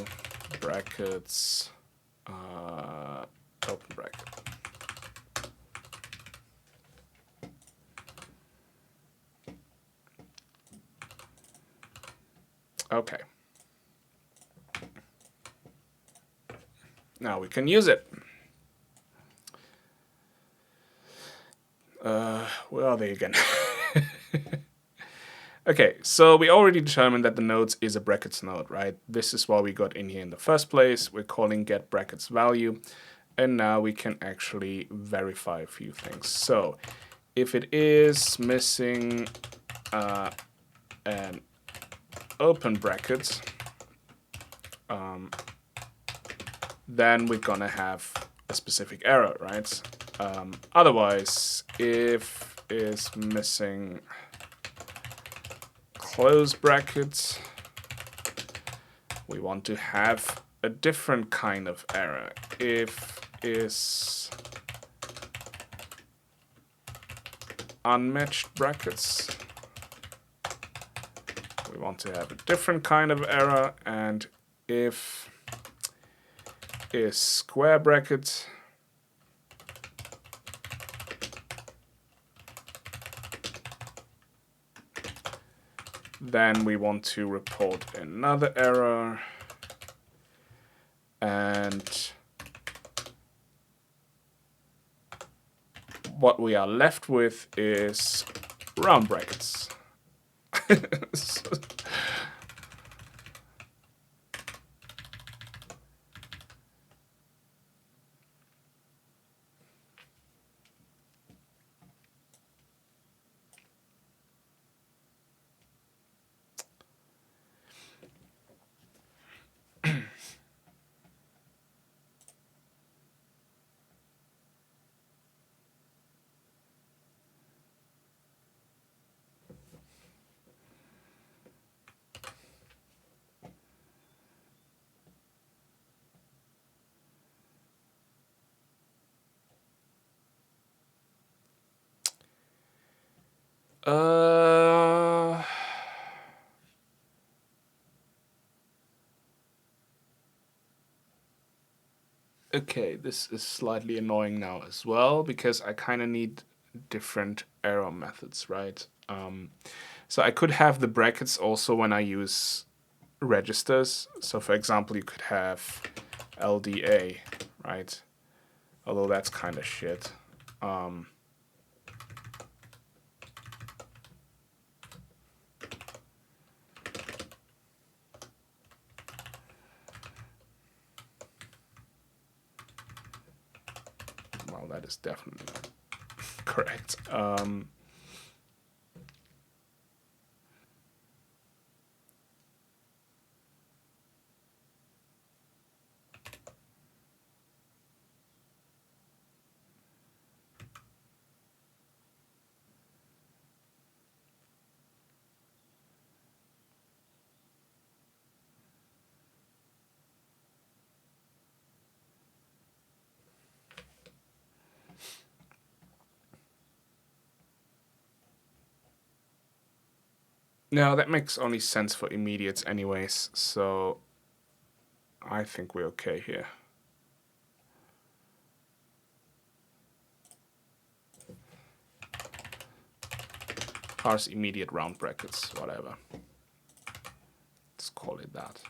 brackets, open bracket. Okay. Now we can use it. Where are they again? Okay, so we already determined that the nodes is a brackets node, right? This is why we got in here in the first place. We're calling get brackets value. And now we can actually verify a few things. So if it is missing an open bracket, then we're gonna have a specific error, right? Otherwise, if is missing close brackets, we want to have a different kind of error. If is unmatched brackets, we want to have a different kind of error. And if is square brackets, then we want to report another error. And what we are left with is round brackets. Okay, this is slightly annoying now as well because I kind of need different error methods, right? So I could have the brackets also when I use registers. So for example, you could have LDA, right? Although that's kind of shit. that is definitely not correct. No, that makes only sense for immediates anyways, so I think we're okay here. Parse immediate round brackets, whatever. Let's call it that.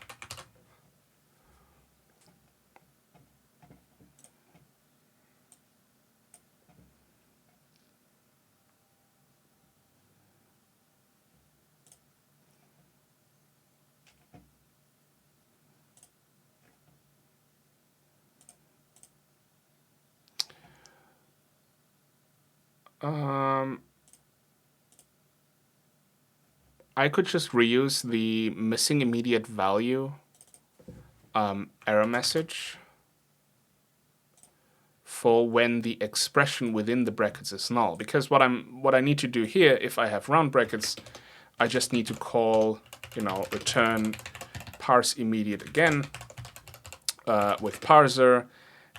I could just reuse the missing immediate value error message for when the expression within the brackets is null. Because what I need to do here, if I have round brackets, I just need to call, return parse immediate again with parser,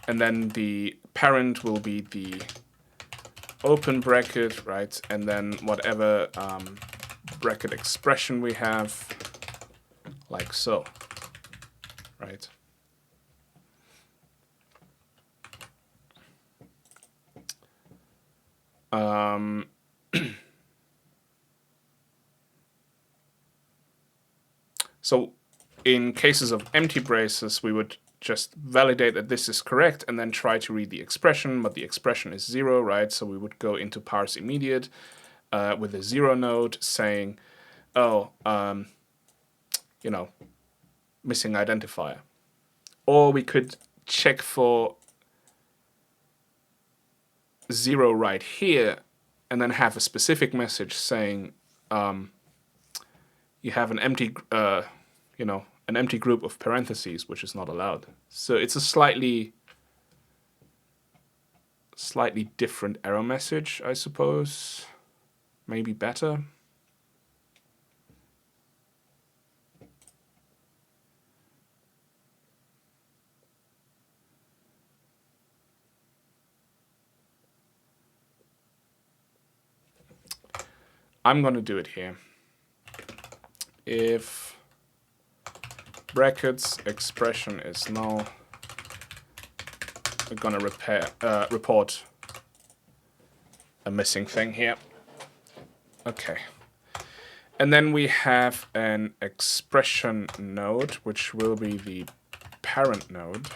and then the parent will be the open bracket, right? And then whatever bracket expression we have, like so, right? So in cases of empty braces, we would just validate that this is correct and then try to read the expression, but the expression is 0, right? So we would go into parse immediate with a 0 node saying, oh, missing identifier. Or we could check for 0 right here and then have a specific message saying you have an empty, an empty group of parentheses, which is not allowed. So it's a slightly different error message, I suppose. Maybe better. I'm going to do it here. If brackets expression is null, we're going to report a missing thing here. Okay. And then we have an expression node, which will be the parent node.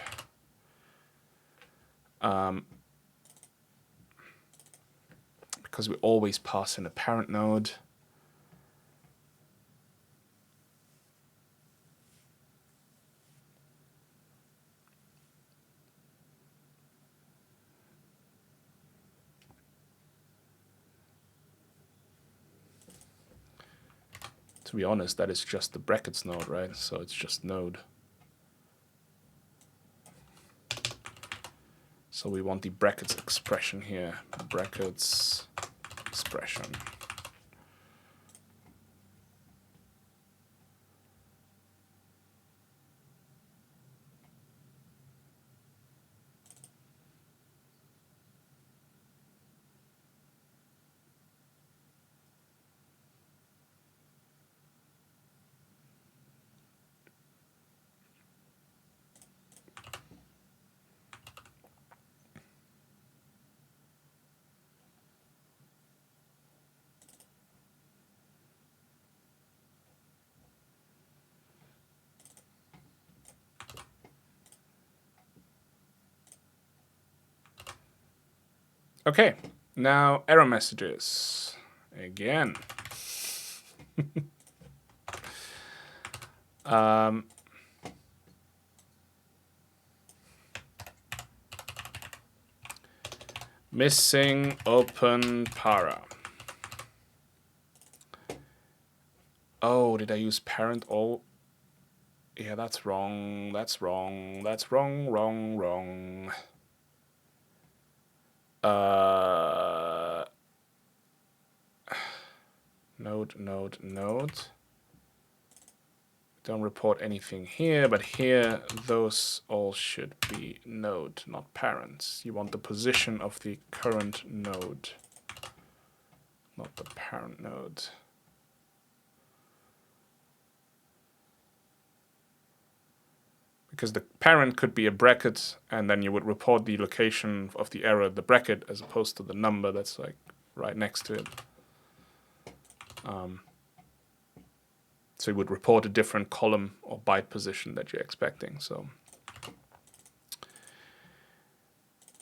Because we always pass in a parent node. To be honest, that is just the brackets node, right? So it's just node. So we want the brackets expression here. Brackets expression. Okay, now error messages again. Missing open para. Oh, did I use parent all? Yeah, that's wrong. That's wrong. That's wrong, wrong, wrong. Node. Don't report anything here, but here those all should be node, not parents. You want the position of the current node, not the parent node. Because the parent could be a bracket, and then you would report the location of the error, the bracket, as opposed to the number that's like right next to it. So you would report a different column or byte position that you're expecting. So,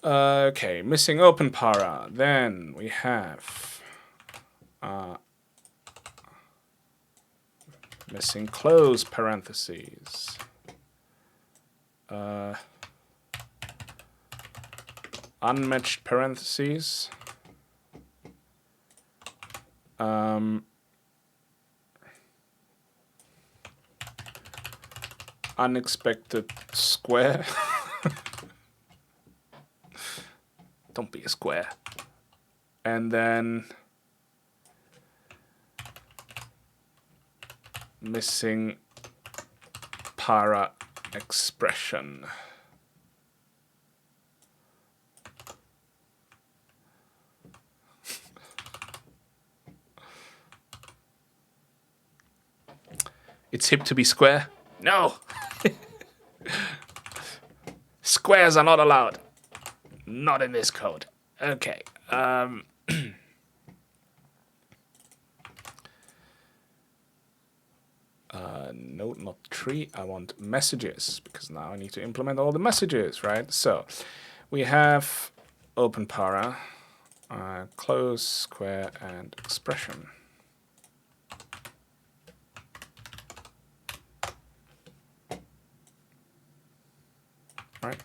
okay, missing open para. Then we have missing close parentheses. Unmatched parentheses. Unexpected square. Don't be a square. And then missing para expression. It's hip to be square? No! Squares are not allowed. Not in this code. Okay. Node, not tree. I want messages, because now I need to implement all the messages, right? So we have open para, close, square, and expression. Right.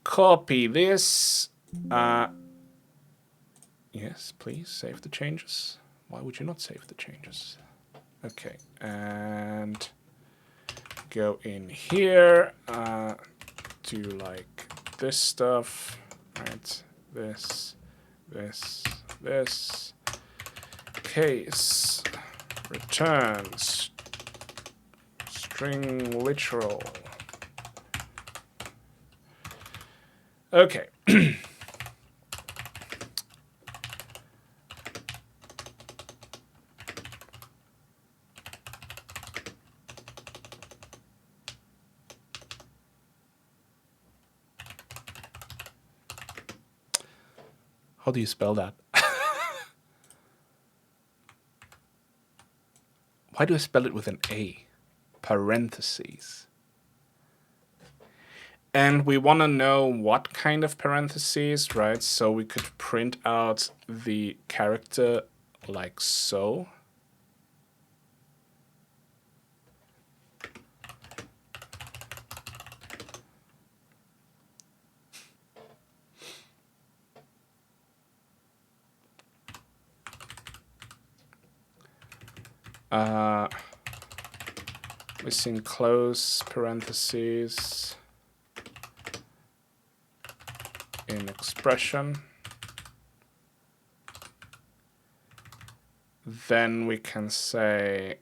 Copy this. Yes, please save the changes. Why would you not save the changes? Okay, and go in here. Do like this stuff, right? This. Case returns string literal. Okay. How do you spell that? Why do I spell it with an A? Parentheses. And we want to know what kind of parentheses, right? So we could print out the character like so. Missing close parentheses in expression. Then we can say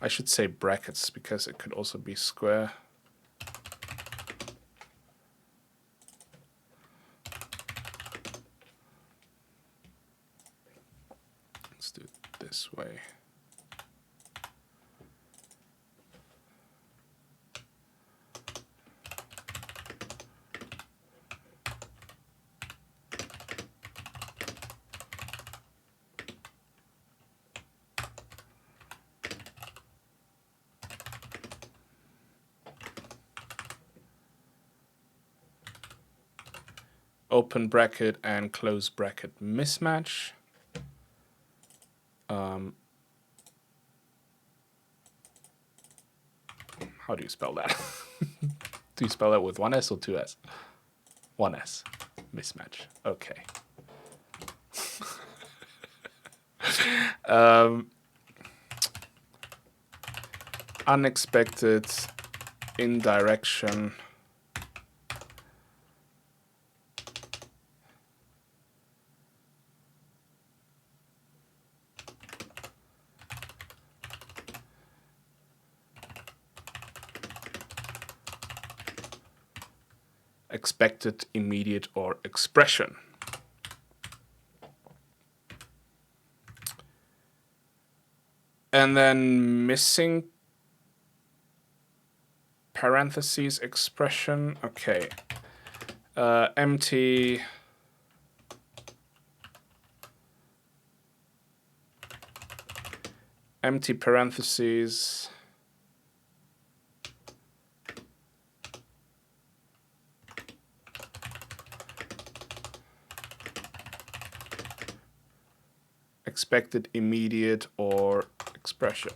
I should say brackets, because it could also be square. Let's do it this way. Open bracket and close bracket mismatch. How do you spell that? Do you spell that with one S or two S? One S. Mismatch. Okay. Unexpected indirection. Expected immediate or expression. And then missing parentheses expression. Okay. Empty parentheses. Expected immediate or expression.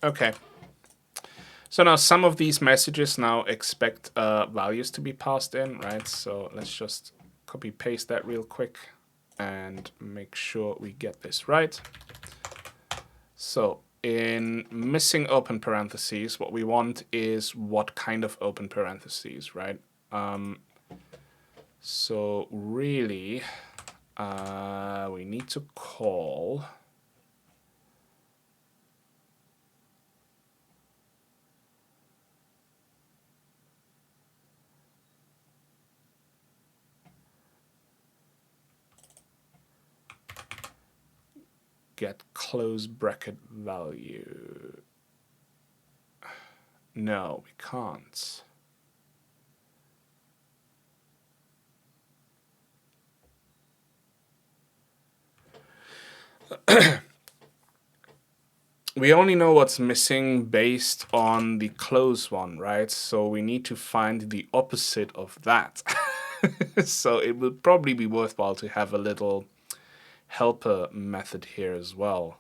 Okay. So now some of these messages now expect values to be passed in, right? So let's just copy paste that real quick and make sure we get this right. So in missing open parentheses, what we want is what kind of open parentheses, right? So really, we need to call get close bracket value. No, we can't. We only know what's missing based on the close one, right? So we need to find the opposite of that. So it would probably be worthwhile to have a little helper method here as well.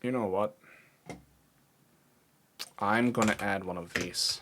You know what? I'm gonna add one of these.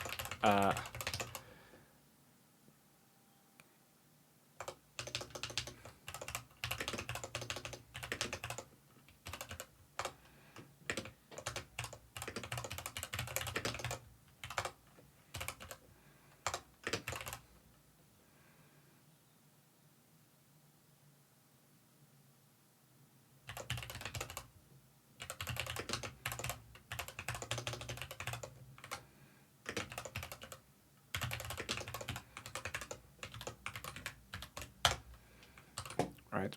Right,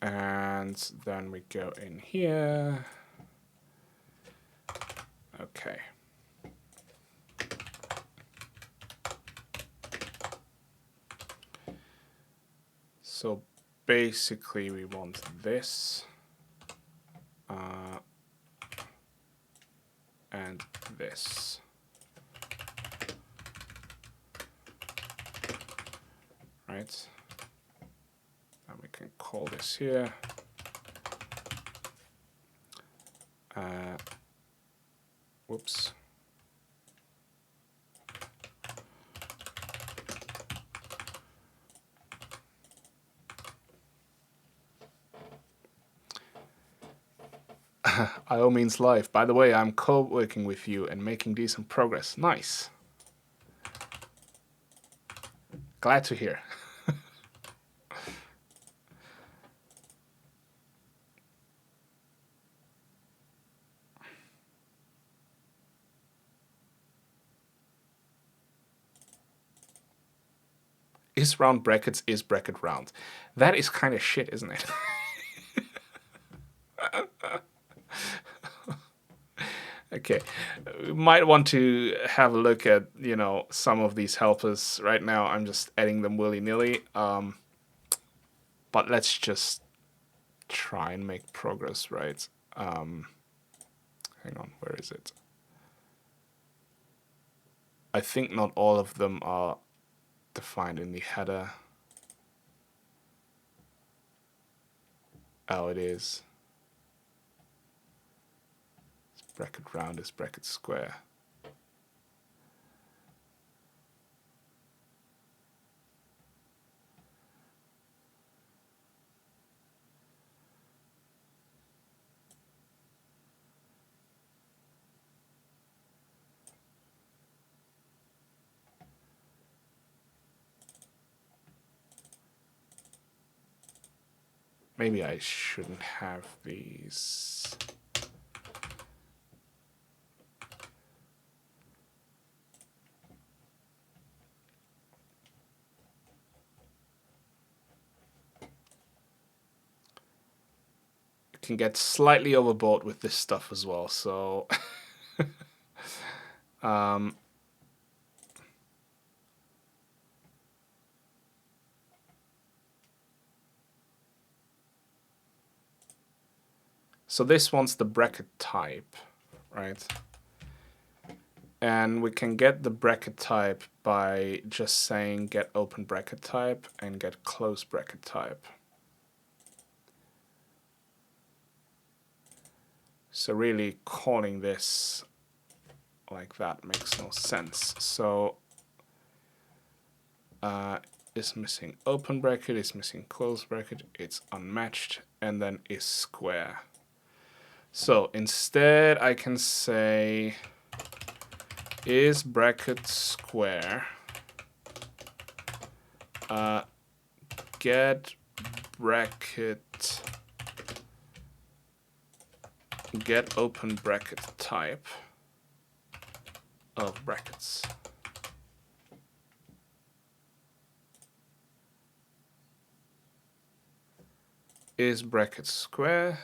and then we go in here. Okay. So basically we want this and this. Right, and we can call this here. Whoops. IO means life. By the way, I'm co-working with you and making decent progress. Nice. Glad to hear. Is round brackets is bracket round. That is kind of shit, isn't it? Okay, we might want to have a look at, you know, some of these helpers. Right now, I'm just adding them willy-nilly. But let's just try and make progress, right? Hang on, where is it? I think not all of them are defined in the header. Oh, it is. It's bracket round is bracket square. Maybe I shouldn't have these. You can get slightly overboard with this stuff as well, so so this one's the bracket type, right? And we can get the bracket type by just saying get open bracket type and get close bracket type. So really calling this like that makes no sense. So is missing open bracket, is missing close bracket, it's unmatched, and then is square. So instead I can say is bracket square get bracket get open bracket type of brackets. Is bracket square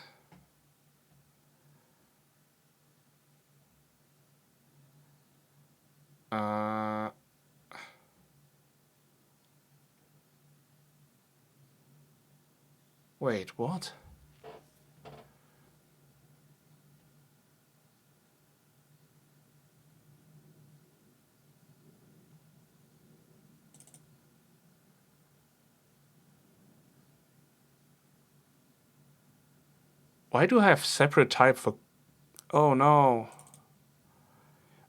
wait, what? Why do I have separate type for... Oh no.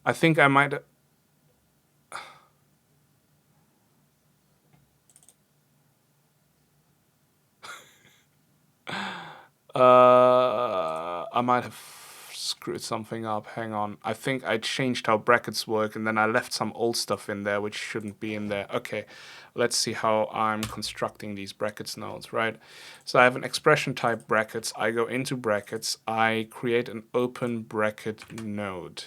I think I might... I might have screwed something up. Hang on. I think I changed how brackets work and then I left some old stuff in there which shouldn't be in there. Okay, let's see how I'm constructing these brackets nodes, right? So I have an expression type brackets. I go into brackets. I create an open bracket node.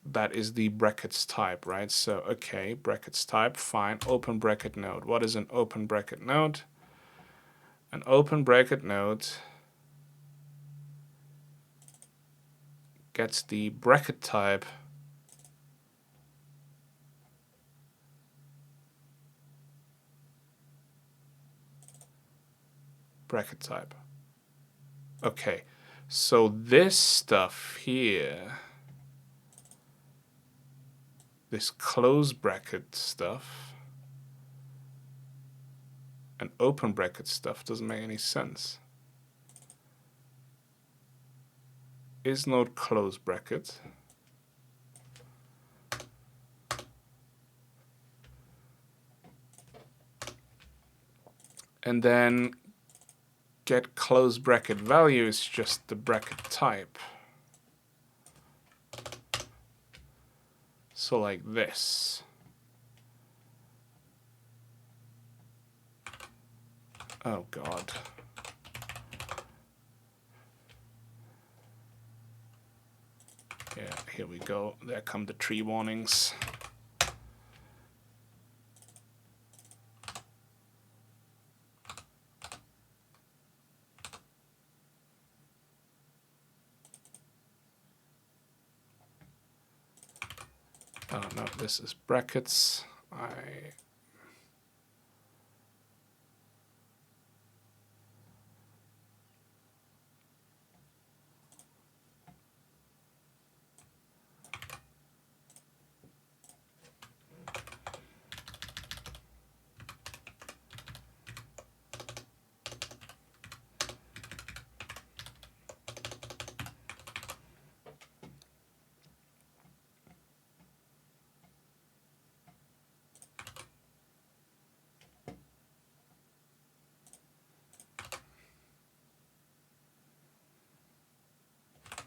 That is the brackets type, right? So, okay, brackets type, fine. Open bracket node. What is an open bracket node? An open bracket node gets the bracket type bracket type. Okay, so this stuff here, this close bracket stuff and open bracket stuff doesn't make any sense. Is node close bracket. And then get close bracket value is just the bracket type. So like this. Oh God. Yeah, here we go. There come the tree warnings. Oh no, this is brackets.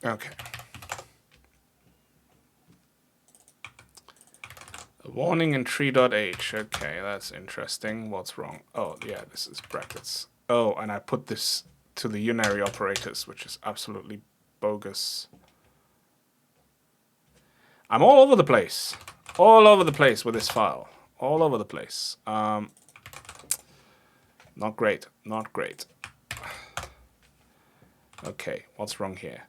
Okay. A warning in tree.h. Okay, that's interesting. What's wrong? Oh, yeah, this is brackets. Oh, and I put this to the unary operators, which is absolutely bogus. I'm all over the place. All over the place with this file. All over the place. Not great. Not great. Okay, what's wrong here?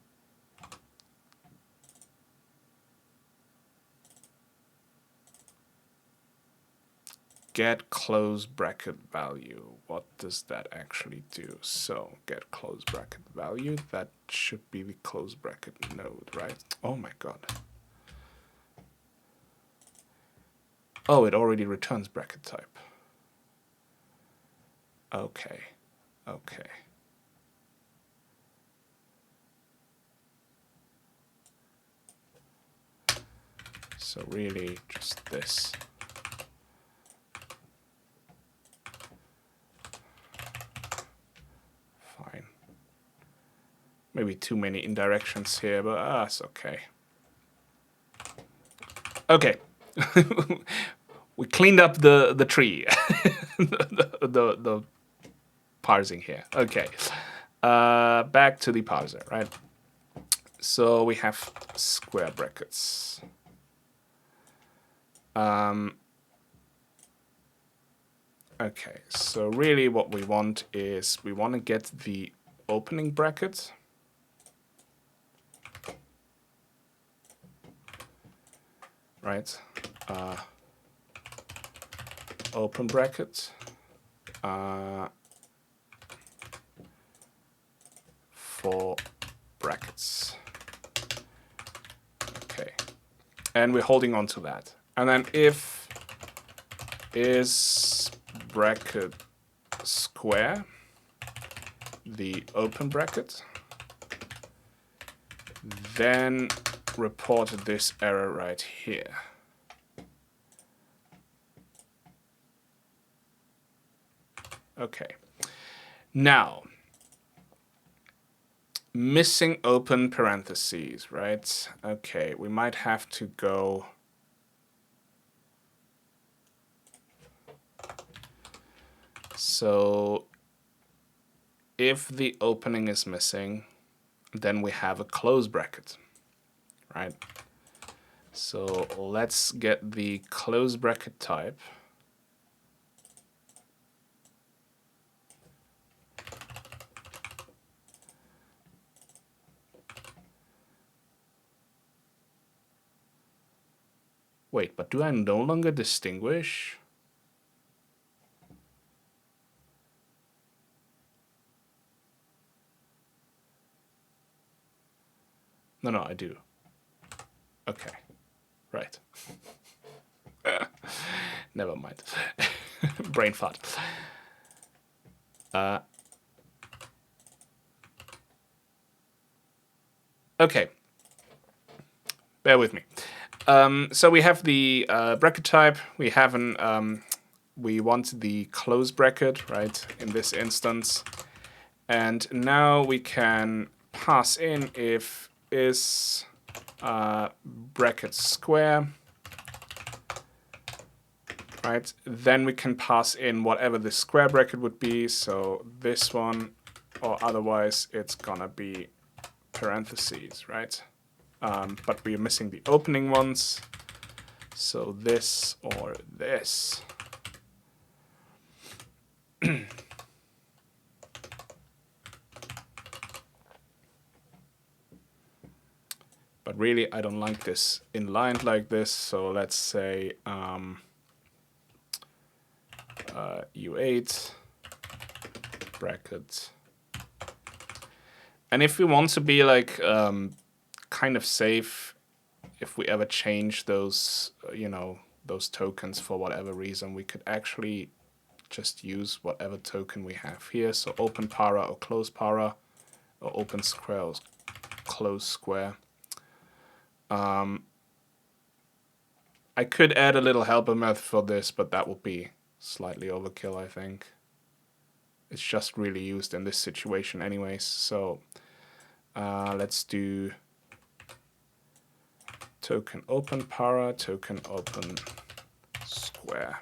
Get close bracket value. What does that actually do? So get close bracket value. That should be the close bracket node, right? Oh my God. Oh, it already returns bracket type. Okay. Okay. So really just this. Fine. Maybe too many indirections here, but that's okay. Okay. We cleaned up the tree. the parsing here. Okay. Back to the parser, right? So we have square brackets. Okay, so really what we want is we want to get the opening bracket. Right? Open bracket. For brackets. Okay. And we're holding on to that. And then if is bracket square the open bracket, then report this error right here. Okay. Now, missing open parentheses, right? Okay, we might have to go. So if the opening is missing, then we have a close bracket, right? So let's get the close bracket type. Wait, but do I no longer distinguish? No, I do. Okay, right. Never mind. Brain fart. Okay. Bear with me. So we have the bracket type. We have an we want the close bracket, right? In this instance, And now we can pass in if is bracket square, right? Then we can pass in whatever the square bracket would be. So this one, or otherwise it's gonna be parentheses, right? But we're missing the opening ones. So this or this. But really, I don't like this inlined like this. So let's say U8 bracket. And if we want to be like kind of safe, if we ever change those, those tokens for whatever reason, we could actually just use whatever token we have here. So open para or close para, or open square or close square. I could add a little helper method for this, but that would be slightly overkill, I think. It's just really used in this situation anyways. So let's do token open para, token open square.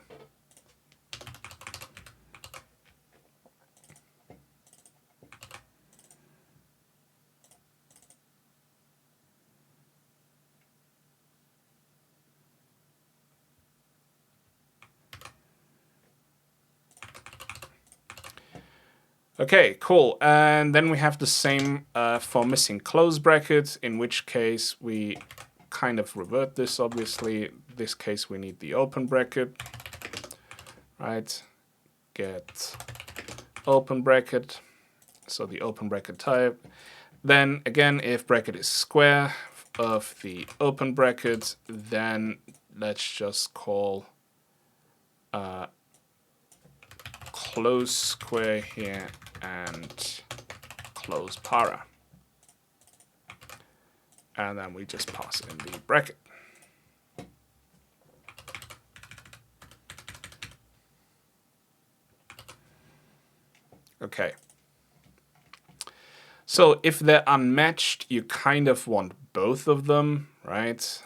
Okay, cool. And then we have the same for missing close brackets, in which case we kind of revert this, obviously. In this case, we need the open bracket, right? Get open bracket, so the open bracket type. Then again, if bracket is square of the open bracket, then let's just call close square here and close para. And then we just pass in the bracket. Okay. So if they're unmatched, you kind of want both of them, right?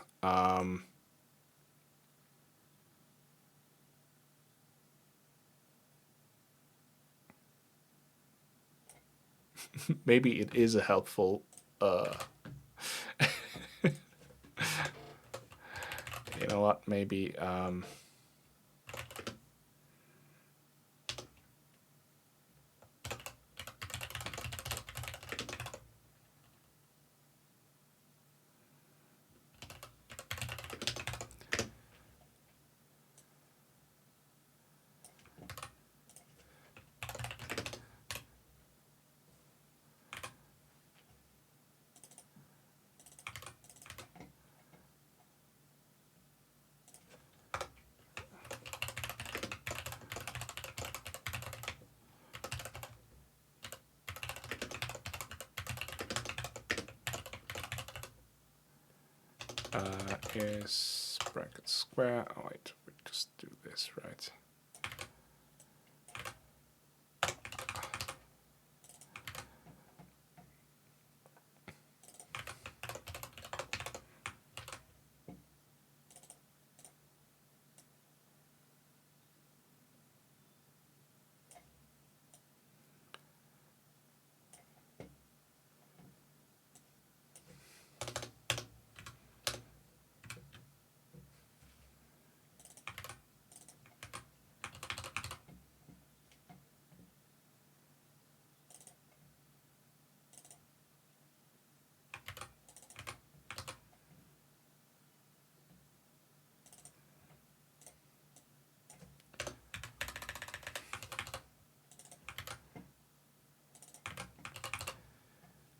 Maybe it is a helpful you know what, maybe is bracket square. Oh wait, we just do this, right?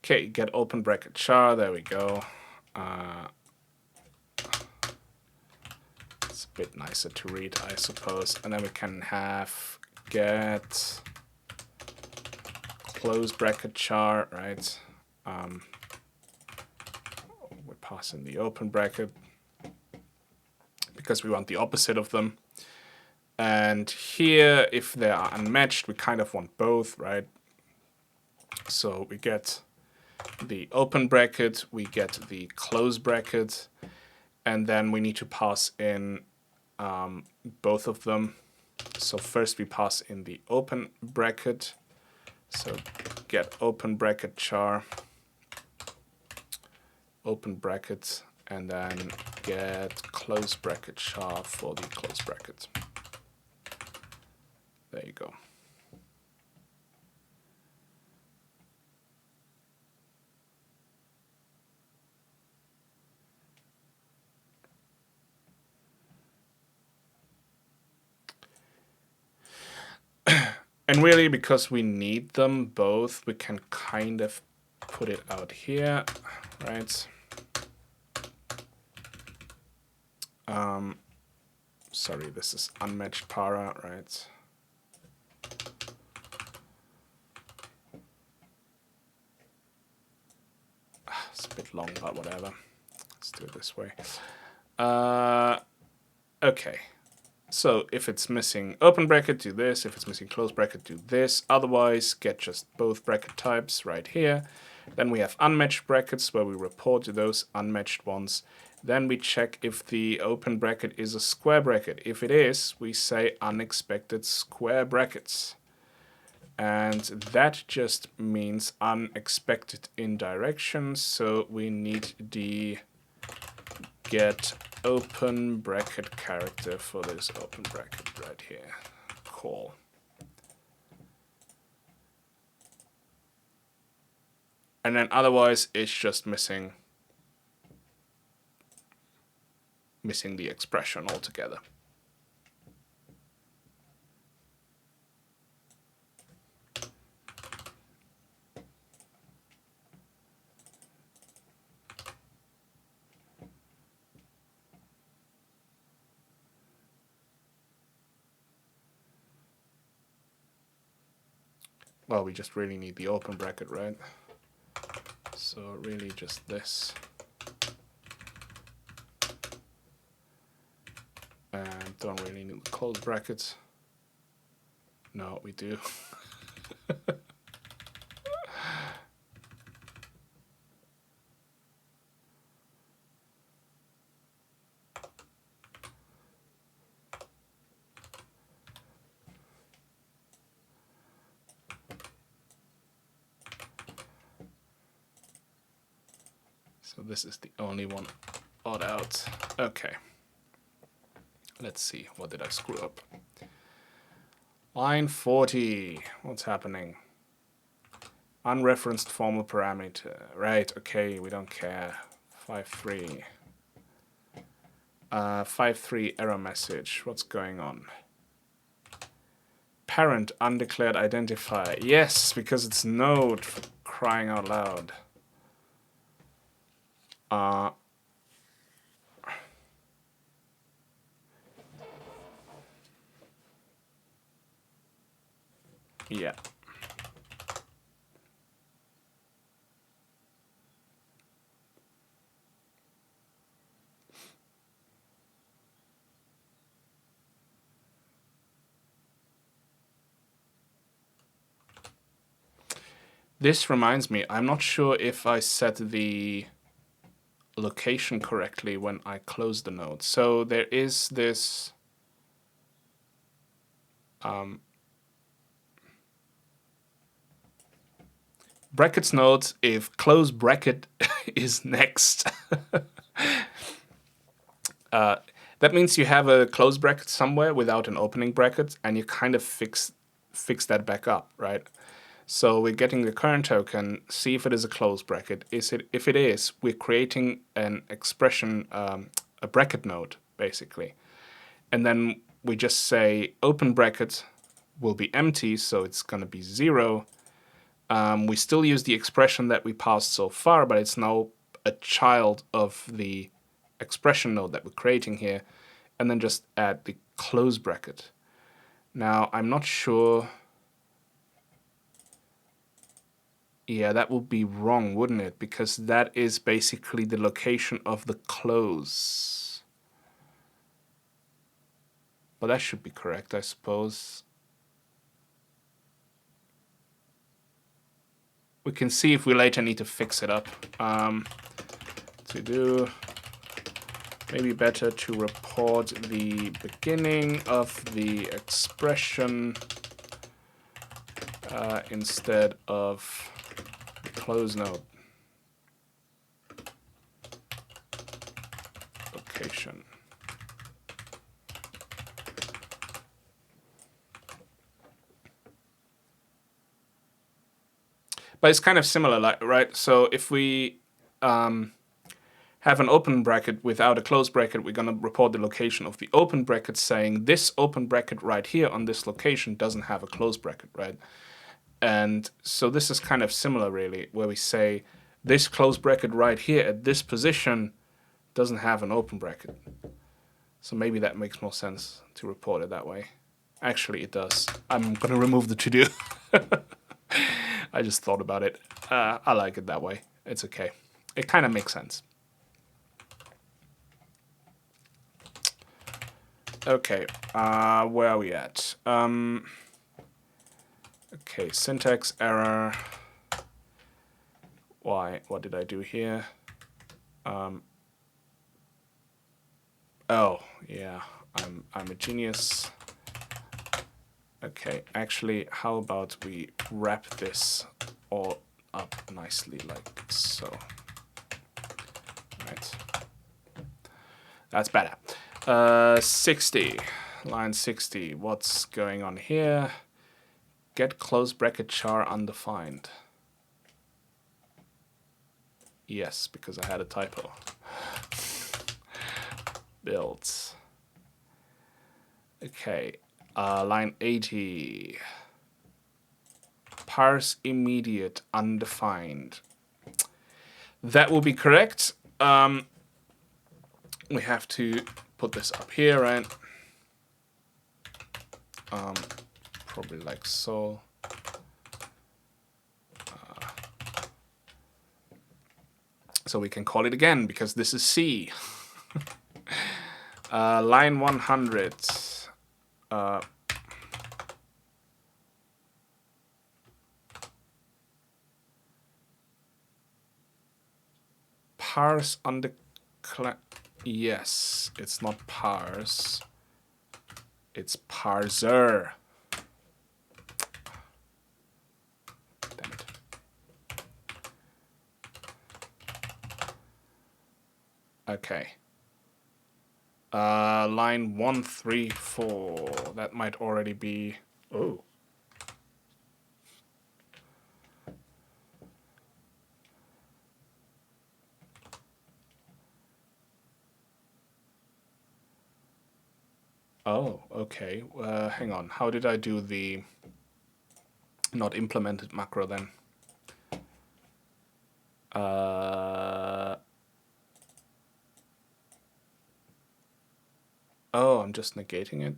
Okay, get open bracket char, there we go. It's a bit nicer to read, I suppose. And then we can have get close bracket char, right? We pass in the open bracket because we want the opposite of them. And here, if they are unmatched, we kind of want both, right? So we get the open bracket, we get the close bracket, and then we need to pass in both of them. So first we pass in the open bracket. So get open bracket char, open bracket, and then get close bracket char for the close bracket. There you go. And really, because we need them both, we can kind of put it out here, right? Sorry, this is unmatched para, right? It's a bit long, but whatever. Let's do it this way. Okay. So if it's missing open bracket, do this. If it's missing close bracket, do this. Otherwise, get just both bracket types right here. Then we have unmatched brackets where we report to those unmatched ones. Then we check if the open bracket is a square bracket. If it is, we say unexpected square brackets. And that just means unexpected indirection. So we need the get open bracket character for this open bracket right here. Call. And then otherwise it's just missing the expression altogether. Well, we just really need the open bracket, right? So really just this. And don't really need the close brackets. No, we do. So this is the only one odd out. Okay. Let's see, what did I screw up? Line 40, what's happening? Unreferenced formal parameter. Right, okay, we don't care. 5.3. 5.3 error message. What's going on? Parent undeclared identifier. Yes, because it's node, for crying out loud. Yeah. This reminds me, I'm not sure if I set the location correctly when I close the node. So there is this brackets node if close bracket is next. That means you have a close bracket somewhere without an opening bracket, and you kind of fix that back up, right? So we're getting the current token, see if it is a close bracket. If it is, we're creating an expression, a bracket node, basically. And then we just say open bracket will be empty, so it's going to be 0. We still use the expression that we passed so far, but it's now a child of the expression node that we're creating here, and then just add the close bracket. Now, I'm not sure. Yeah, that would be wrong, wouldn't it? Because that is basically the location of the close. Well, that should be correct, I suppose. we can see if we later need to fix it up. To do, maybe better to report the beginning of the expression instead of the close node location. But it's kind of similar, like, right? So if we have an open bracket without a close bracket, we're going to report the location of the open bracket saying this open bracket right here on this location doesn't have a close bracket, right? And so this is kind of similar, really, where we say this close bracket right here at this position doesn't have an open bracket. So maybe that makes more sense to report it that way. Actually, it does. I'm going to remove the to-do. I just thought about it. I like it that way. It's okay. It kind of makes sense. Okay, where are we at? Okay, syntax error. Why? What did I do here? Oh, yeah, I'm a genius. Okay, actually, how about we wrap this all up nicely like so. Right. That's better. 60, line 60. What's going on here? Get close bracket char undefined. Yes, because I had a typo. Builds. Okay, line 80. Parse immediate undefined. That will be correct. We have to put this up here, right? Probably like so. So we can call it again because this is C. Line 100. Parse under. Yes, it's not parse. It's parser. Damn it. Okay. Line 134. That might already be. Oh. Oh, okay. Hang on. How did I do the not implemented macro then? Oh, I'm just negating it.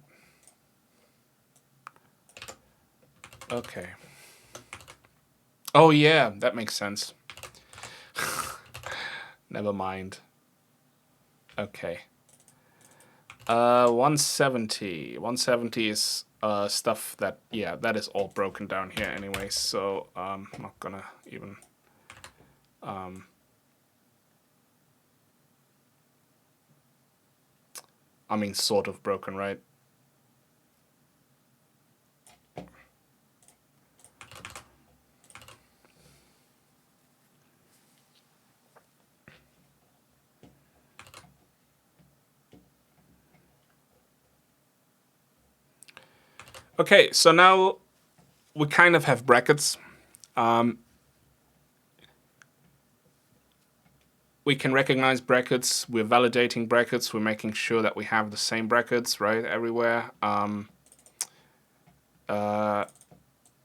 Okay. Oh yeah, that makes sense. Never mind. Okay. 170. 170 is stuff that, yeah, that is all broken down here anyway, so I'm not gonna even I mean, sort of broken, right? Okay, so now we kind of have brackets. We can recognize brackets. We're validating brackets. We're making sure that we have the same brackets, right, everywhere.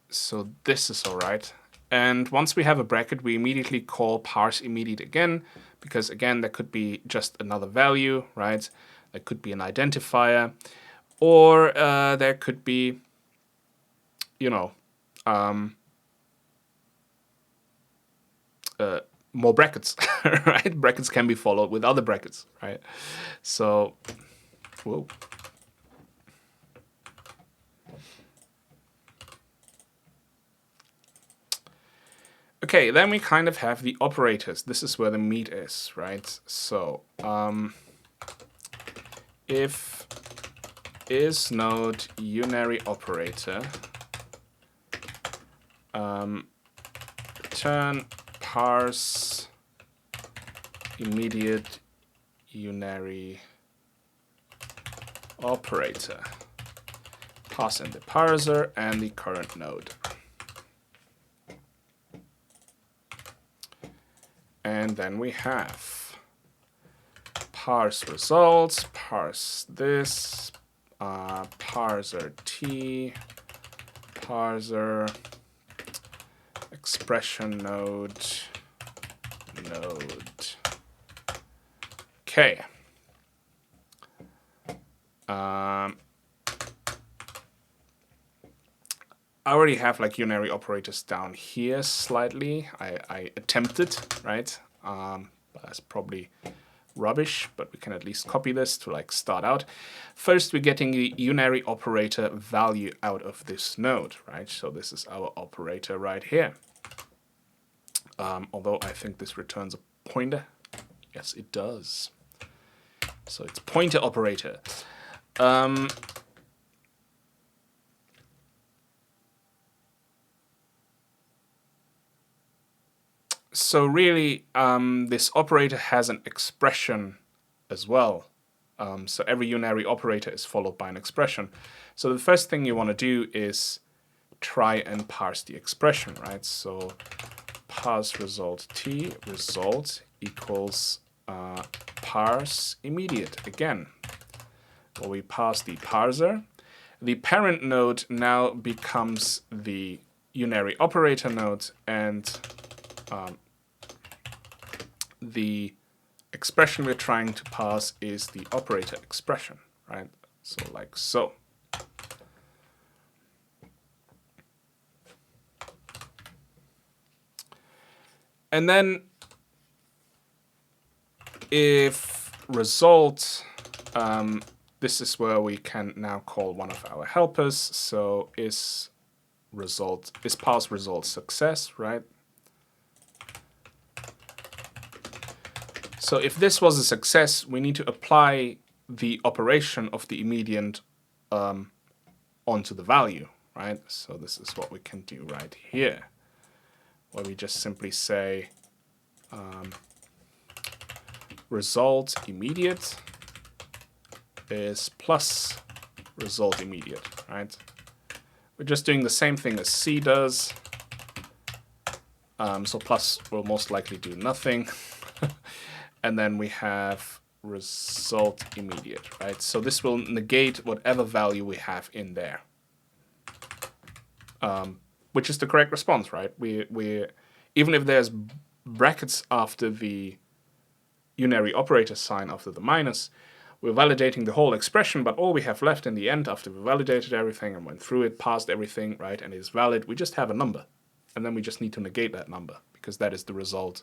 So this is all right. And once we have a bracket, we immediately call parse immediate again, because again, there could be just another value, right? There could be an identifier, or there could be, you know, more brackets, right? Brackets can be followed with other brackets, right? So, whoa. Okay, then we kind of have the operators. This is where the meat is, right? So if is node unary operator return parse immediate unary operator. Pass in the parser and the current node. And then we have parse results, parse this, parser t, parser, expression node, node. Okay. I already have like unary operators down here slightly. I attempted, right? But that's probably rubbish, but we can at least copy this to like start out. First, we're getting the unary operator value out of this node, right? So this is our operator right here. Although I think this returns a pointer. Yes, it does. So it's pointer operator. So really, this operator has an expression as well. So every unary operator is followed by an expression. So the first thing you want to do is try and parse the expression, right? So parse result t result equals parse immediate again. Well, we pass the parser. The parent node now becomes the unary operator node, and the expression we're trying to pass is the operator expression, right? So like so. And then if result, this is where we can now call one of our helpers. So is parse result success, right? So if this was a success, we need to apply the operation of the immediate onto the value, right? So this is what we can do right here, where we just simply say result immediate is plus result immediate, right? We're just doing the same thing as C does. So plus will most likely do nothing. And then we have result immediate, right? So this will negate whatever value we have in there, which is the correct response, right? We even if there's brackets after the unary operator sign after the minus, we're validating the whole expression, but all we have left in the end after we validated everything and went through it, passed everything, right, and it's valid, we just have a number. And then we just need to negate that number, because that is the result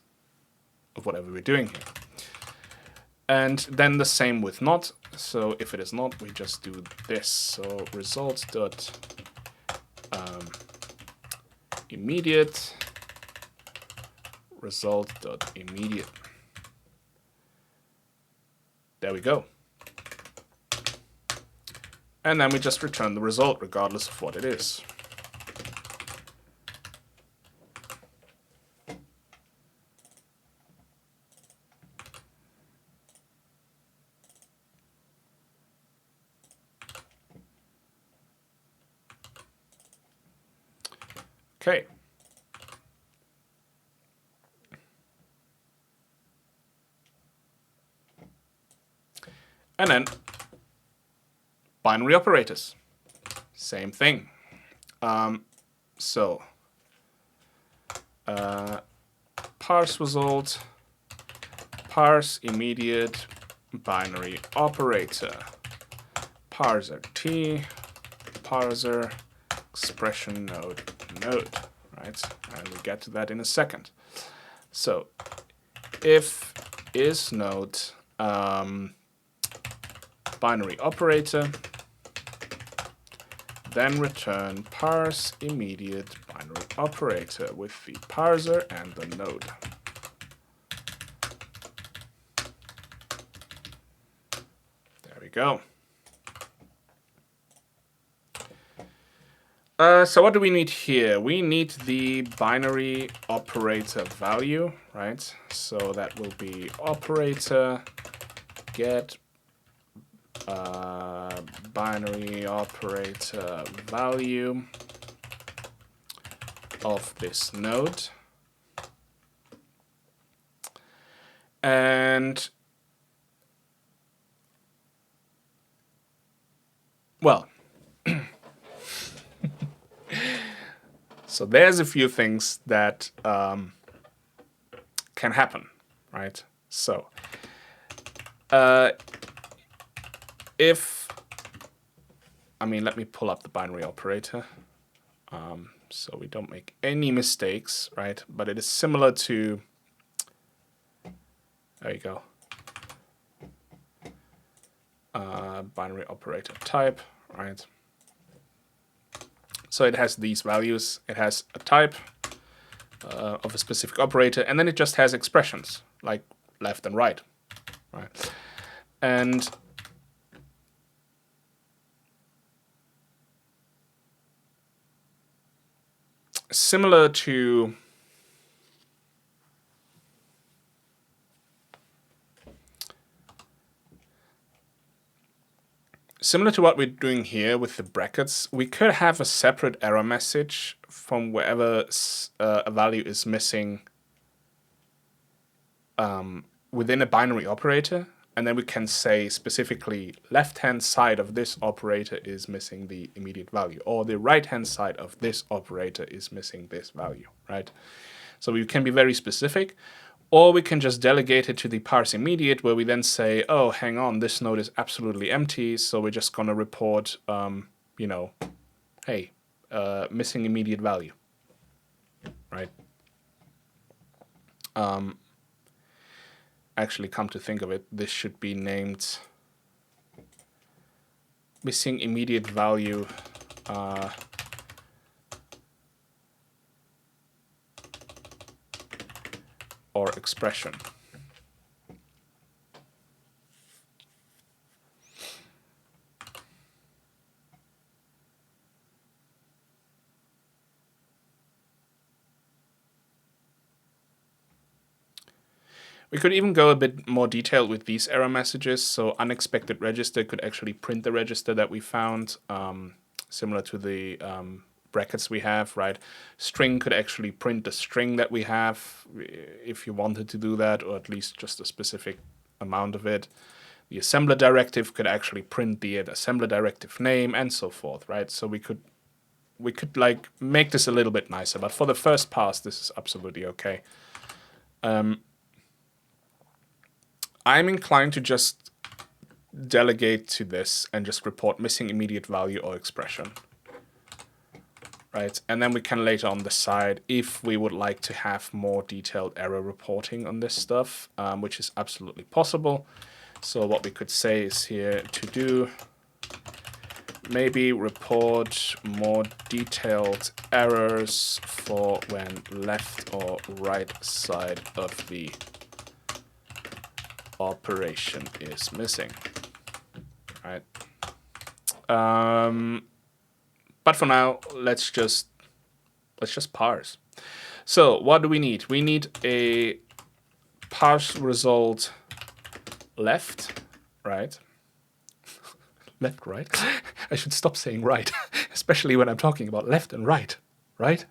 of whatever we're doing here. And then the same with not. So if it is not, we just do this. So results dot immediate result dot immediate. There we go. And then we just return the result regardless of what it is. Okay. And then binary operators. Same thing. So parse result, parse immediate binary operator, parser t, parser expression node, right? And we'll get to that in a second. So if is node binary operator, then return parse immediate binary operator with the parser and the node. There we go. So what do we need here? We need the binary operator value, right? So that will be operator get binary operator value of this node. And well, so there's a few things that can happen, right? So let me pull up the binary operator so we don't make any mistakes, right? But it is similar to, there you go, binary operator type, right? So it has these values. It has a type of a specific operator, and then it just has expressions like left and right, right? And similar to what we're doing here with the brackets, we could have a separate error message from wherever a value is missing within a binary operator, and then we can say specifically left-hand side of this operator is missing the immediate value, or the right-hand side of this operator is missing this value, right? So we can be very specific. Or we can just delegate it to the parse immediate, where we then say, oh, hang on, this node is absolutely empty, so we're just going to report, hey, missing immediate value, right? Actually, come to think of it, this should be named missing immediate value or expression. We could even go a bit more detailed with these error messages. So unexpected register could actually print the register that we found, similar to the brackets we have, right? String could actually print the string that we have if you wanted to do that, or at least just a specific amount of it. The assembler directive could actually print the assembler directive name and so forth, right? So we could like make this a little bit nicer, but for the first pass, this is absolutely okay. I'm inclined to just delegate to this and just report missing immediate value or expression, right? And then we can later on decide if we would like to have more detailed error reporting on this stuff, which is absolutely possible. So what we could say is here to do, maybe report more detailed errors for when left or right side of the operation is missing, right? But for now, let's just parse. So what do we need? We need a parse result left, right? Left, right? I should stop saying right, especially when I'm talking about left and right, right?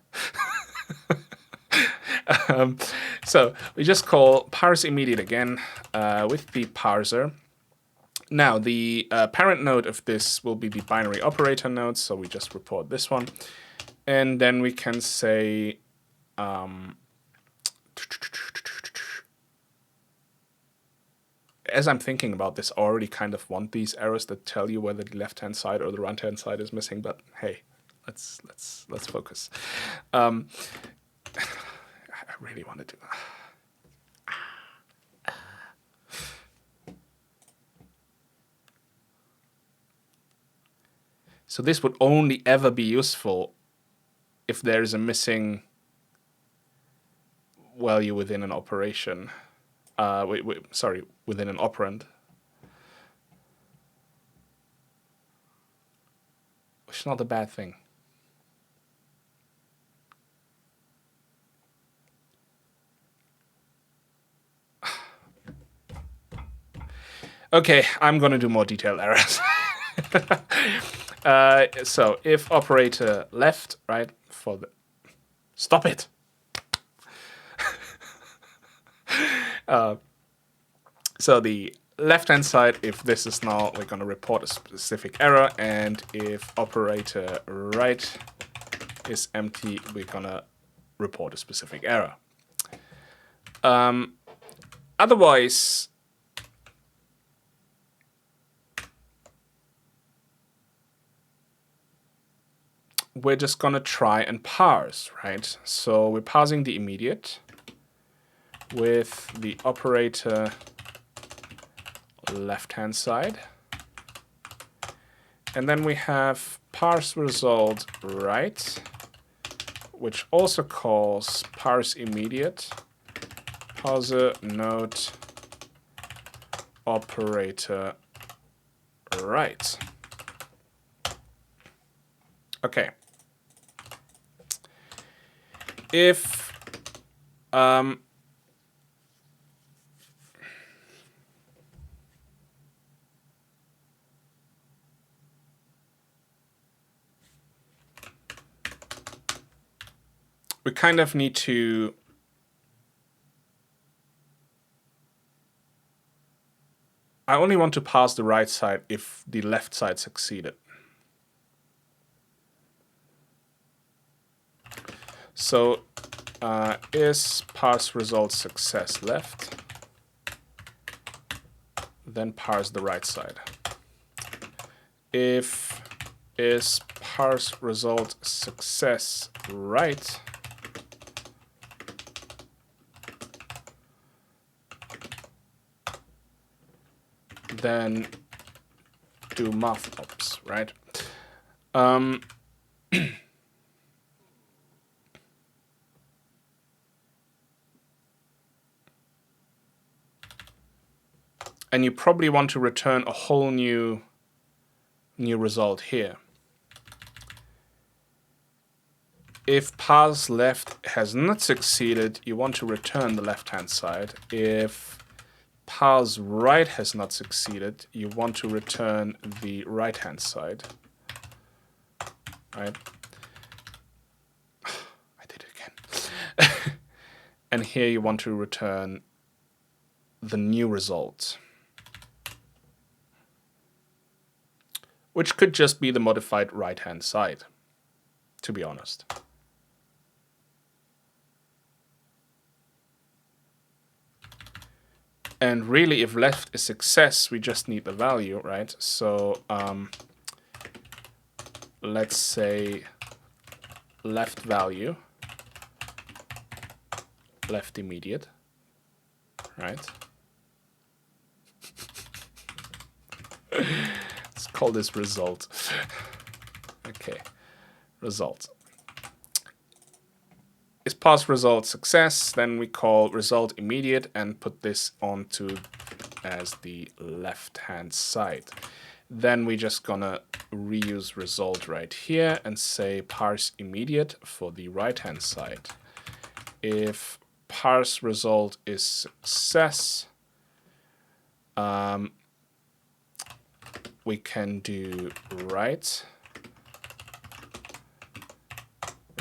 So we just call parse immediate again with the parser. Now the parent node of this will be the binary operator node, so we just report this one. And then we can say as I'm thinking about this, I already kind of want these errors that tell you whether the left-hand side or the right-hand side is missing, but hey, let's focus. I really want to do that. So this would only ever be useful if there is a missing value within an operation. Within an operand. Which is not a bad thing. Okay, I'm going to do more detailed errors. So if operator left, right, for the... Stop it! So the left-hand side, if this is null, we're going to report a specific error, and if operator right is empty, we're going to report a specific error. Otherwise, we're just going to try and parse, right? So we're parsing the immediate with the operator left-hand side. And then we have parse result right, which also calls parse immediate, parser node operator right. Okay. If we kind of need to I only want to pass the right side if the left side succeeded. So is parse result success left, then parse the right side. If is parse result success right, then do math ops, right? And you probably want to return a whole new result here. If parse left has not succeeded, you want to return the left-hand side. If parse right has not succeeded, you want to return the right-hand side. Right? I did it again. And here you want to return the new result, which could just be the modified right-hand side, to be honest. And really, if left is success, we just need the value, right? So let's say left value, left immediate, right? Let's call this result. Okay, result. Is parse result success, then we call result immediate and put this onto as the left-hand side. Then we're just gonna reuse result right here and say parse immediate for the right-hand side. If parse result is success, we can do right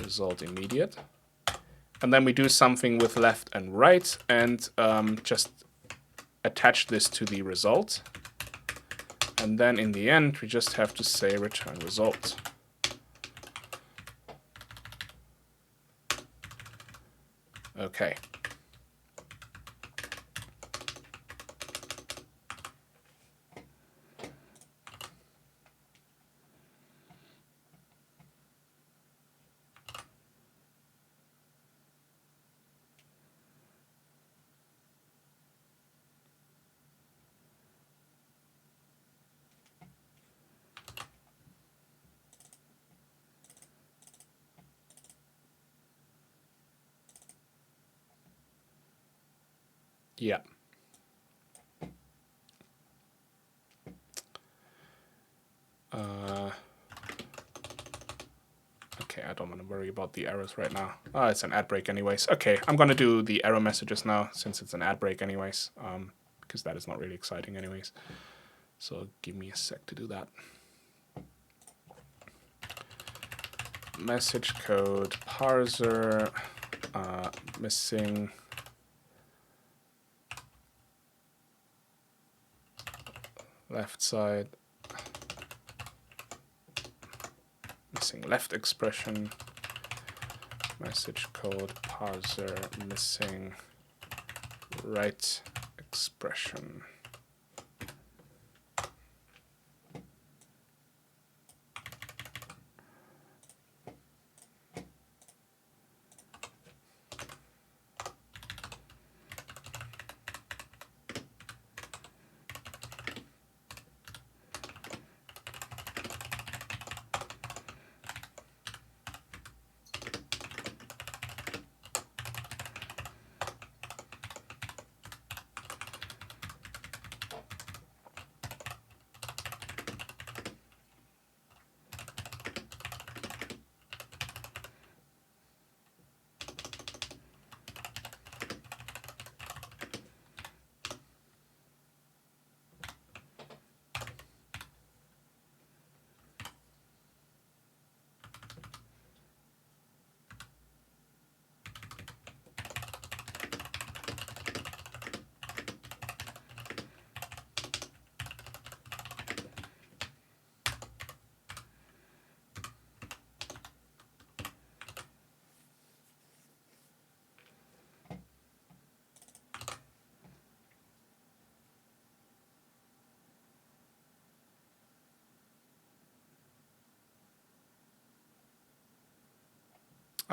result immediate. And then we do something with left and right and just attach this to the result. And then in the end, we just have to say return result. Okay. Yeah. Okay, I don't want to worry about the errors right now. Oh, it's an ad break anyways. Okay, I'm going to do the error messages now, since it's an ad break anyways, because that is not really exciting anyways. So give me a sec to do that. Message code parser, missing left side, missing left expression, message code parser, missing right expression.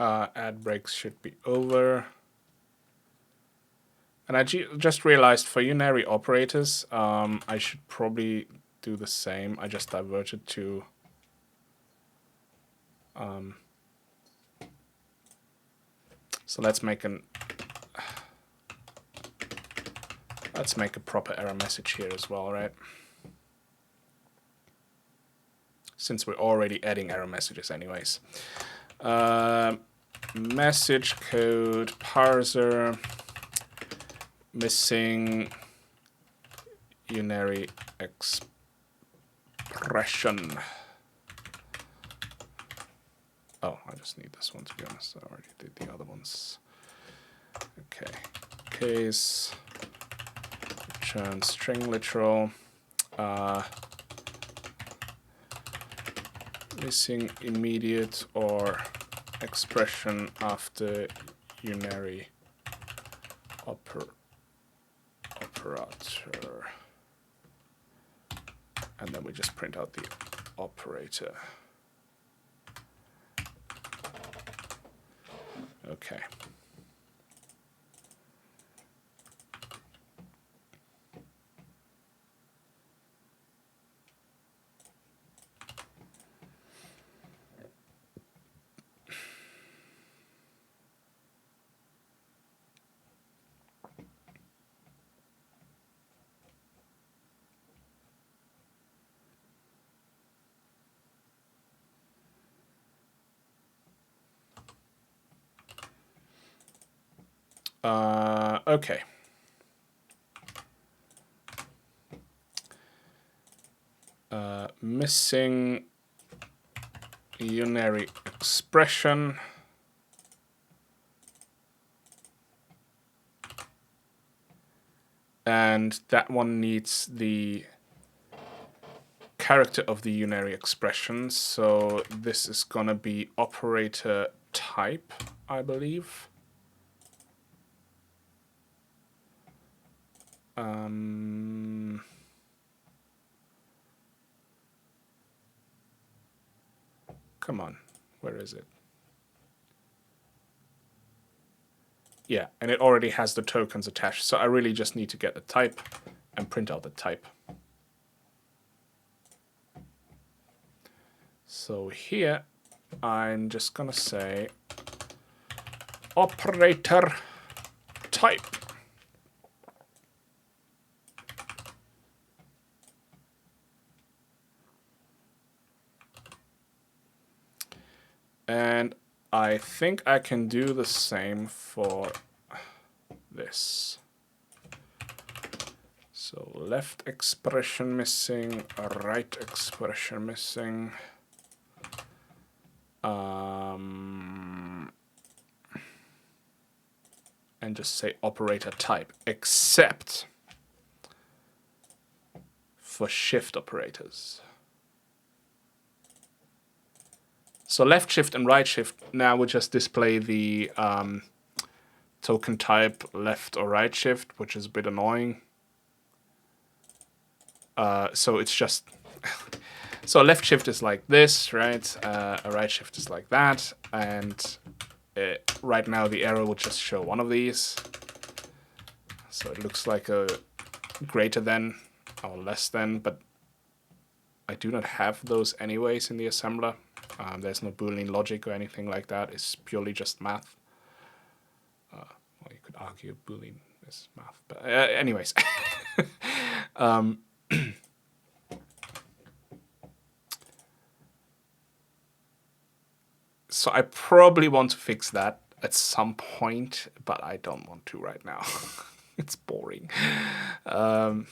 Ad breaks should be over. And I just realized for unary operators, I should probably do the same. I just diverted to so let's make a proper error message here as well, right? Since we're already adding error messages anyways. Message code parser, missing unary expression. Oh, I just need this one, to be honest. I already did the other ones. Okay. Case return string literal. Missing immediate or expression after unary operator. And then we just print out the operator. Okay. Okay. Missing unary expression. And that one needs the character of the unary expression. So this is gonna be operator type, I believe. Come on, where is it? Yeah, and it already has the tokens attached, so I really just need to get the type and print out the type. So here, I'm just gonna say operator type. And I think I can do the same for this. So left expression missing, right expression missing. And just say operator type, except for shift operators. So left shift and right shift now will just display the token type left or right shift, which is a bit annoying. So it's just... so a left shift is like this, right? A right shift is like that. And right now the arrow will just show one of these. So it looks like a greater than or less than, but I do not have those anyways in the assembler. There's no Boolean logic or anything like that. It's purely just math. Well, you could argue Boolean is math, but anyways. So I probably want to fix that at some point, but I don't want to right now. It's boring. To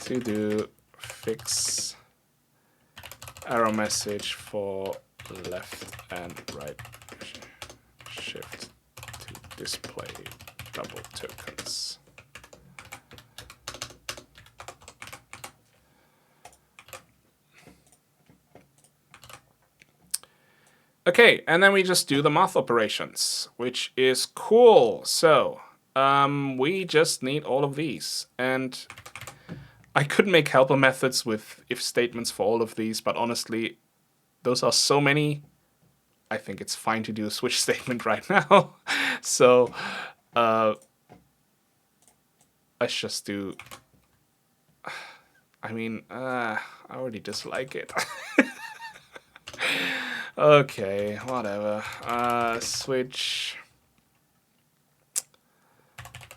do fix error message for left and right shift to display double tokens. Okay, and then we just do the math operations, which is cool. So we just need all of these. And I could make helper methods with if statements for all of these, but honestly, those are so many. I think it's fine to do a switch statement right now. So let's just do... I mean, I already dislike it. Okay, whatever. Switch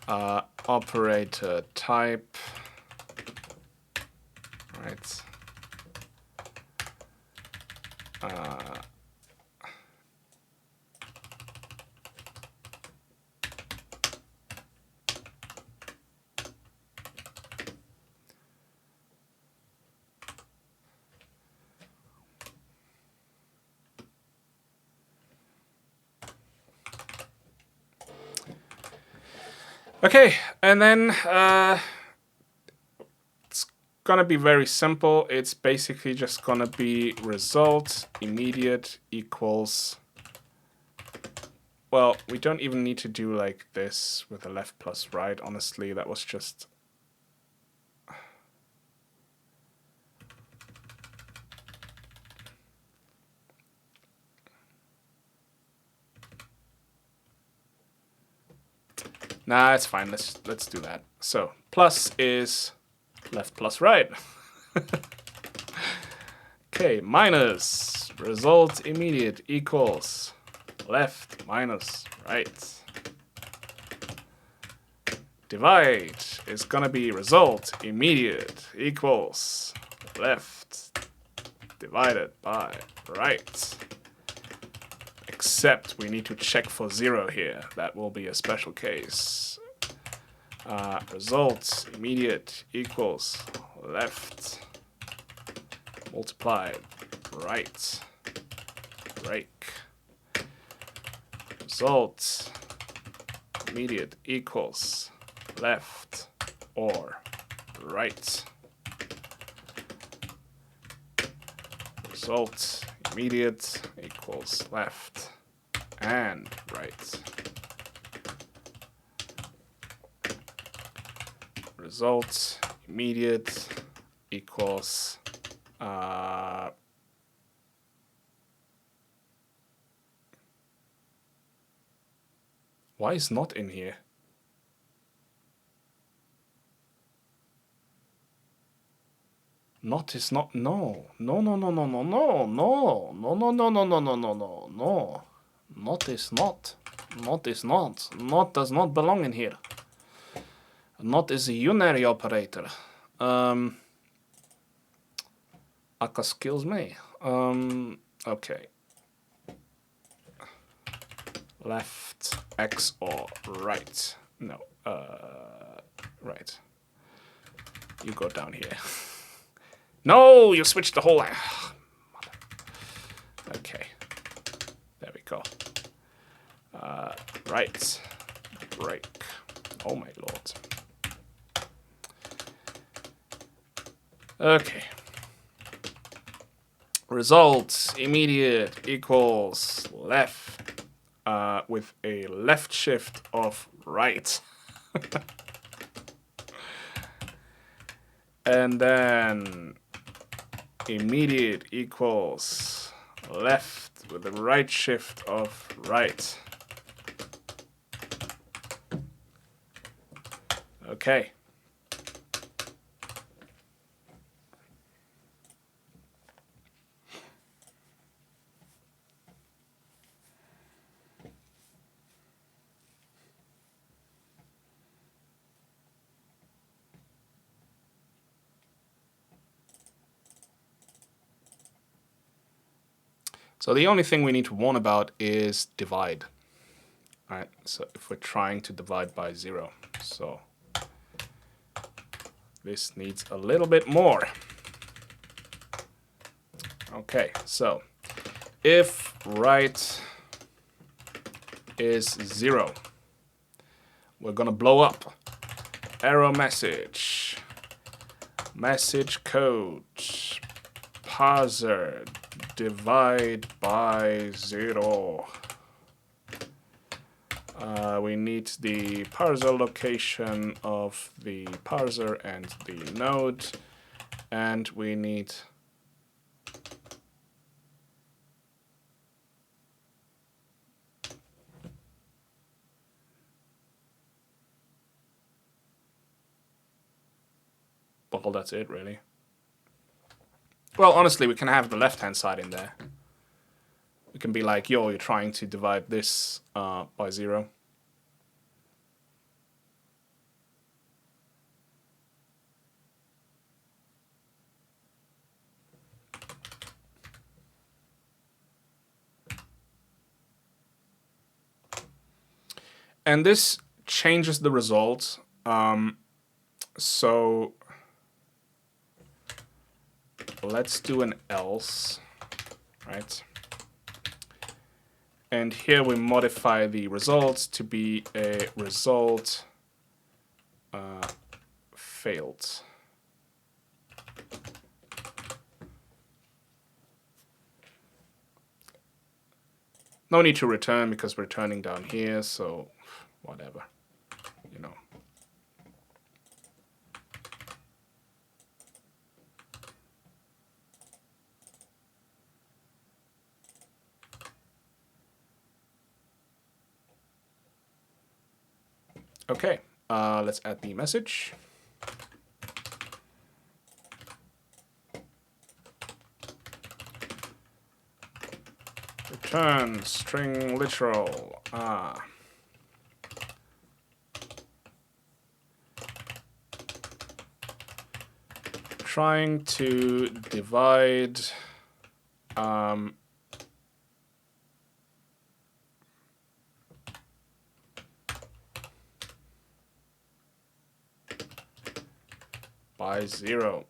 operator type. Right. Okay, and then it's gonna be very simple. It's basically just gonna be result immediate equals... Well, we don't even need to do like this with the left plus right. Honestly, that was just... Nah, it's fine. Let's do that. So plus is left plus right. Okay, minus result immediate equals left minus right. Divide is gonna be result immediate equals left divided by right. Except we need to check for 0 here. That will be a special case. Result immediate equals left multiplied right break. Result immediate equals left or right. Result immediate equals left and right. Result immediate equals why is not in here? Not is not, no. No, no, no, no, no, no, no. No, no, no, no, no, no, no, no, no. Not is not. Not is not. Not does not belong in here. Not is a unary operator. Aka skills me. Okay. left X or right. No, right. You go down here. No, you switched the whole line. Okay, there we go. Right, break. Oh my lord. Okay. Results immediate equals left with a left shift of right. And then immediate equals left with the right shift of right. Okay. So the only thing we need to warn about is divide. All right, so if we're trying to divide by 0, so this needs a little bit more. Okay, so if right is 0, we're gonna blow up. Error message, message code, parser, divide by 0. We need the parser location of the parser and the node, and we need well, that's it really. Well, honestly, we can have the left-hand side in there. We can be like, yo, you're trying to divide this by 0. And this changes the result. So let's do an else, right? And here we modify the results to be a result failed. No need to return because we're turning down here, so whatever, you know. Okay, let's add the message. Return string literal. Trying to divide by 0.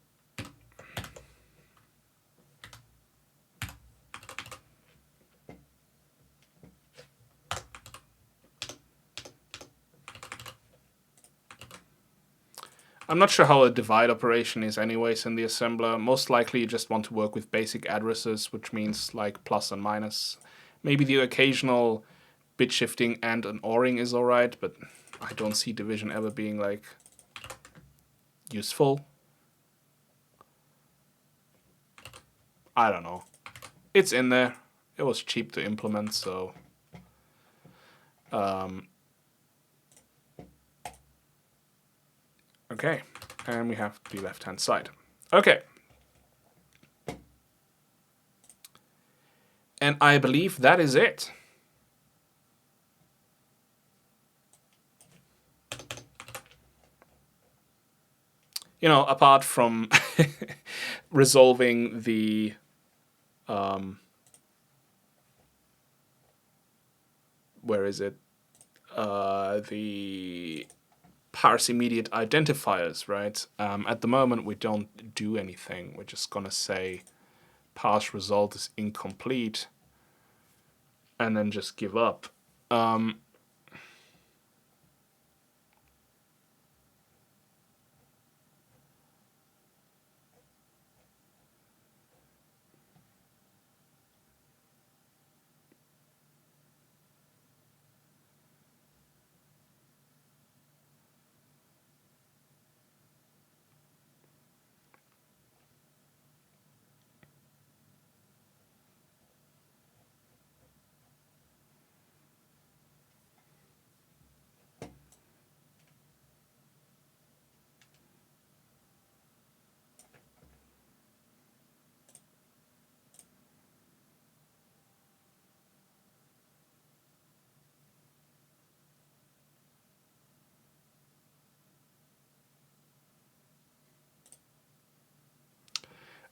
I'm not sure how a divide operation is anyways in the assembler. Most likely you just want to work with basic addresses, which means like plus and minus. Maybe the occasional bit shifting and an ORing is alright, but I don't see division ever being like useful. I don't know. It's in there. It was cheap to implement, so okay, and we have the left-hand side. Okay. And I believe that is it. You know, apart from resolving the where is it? The parse immediate identifiers, right? At the moment, we don't do anything. We're just gonna say parse result is incomplete, and then just give up.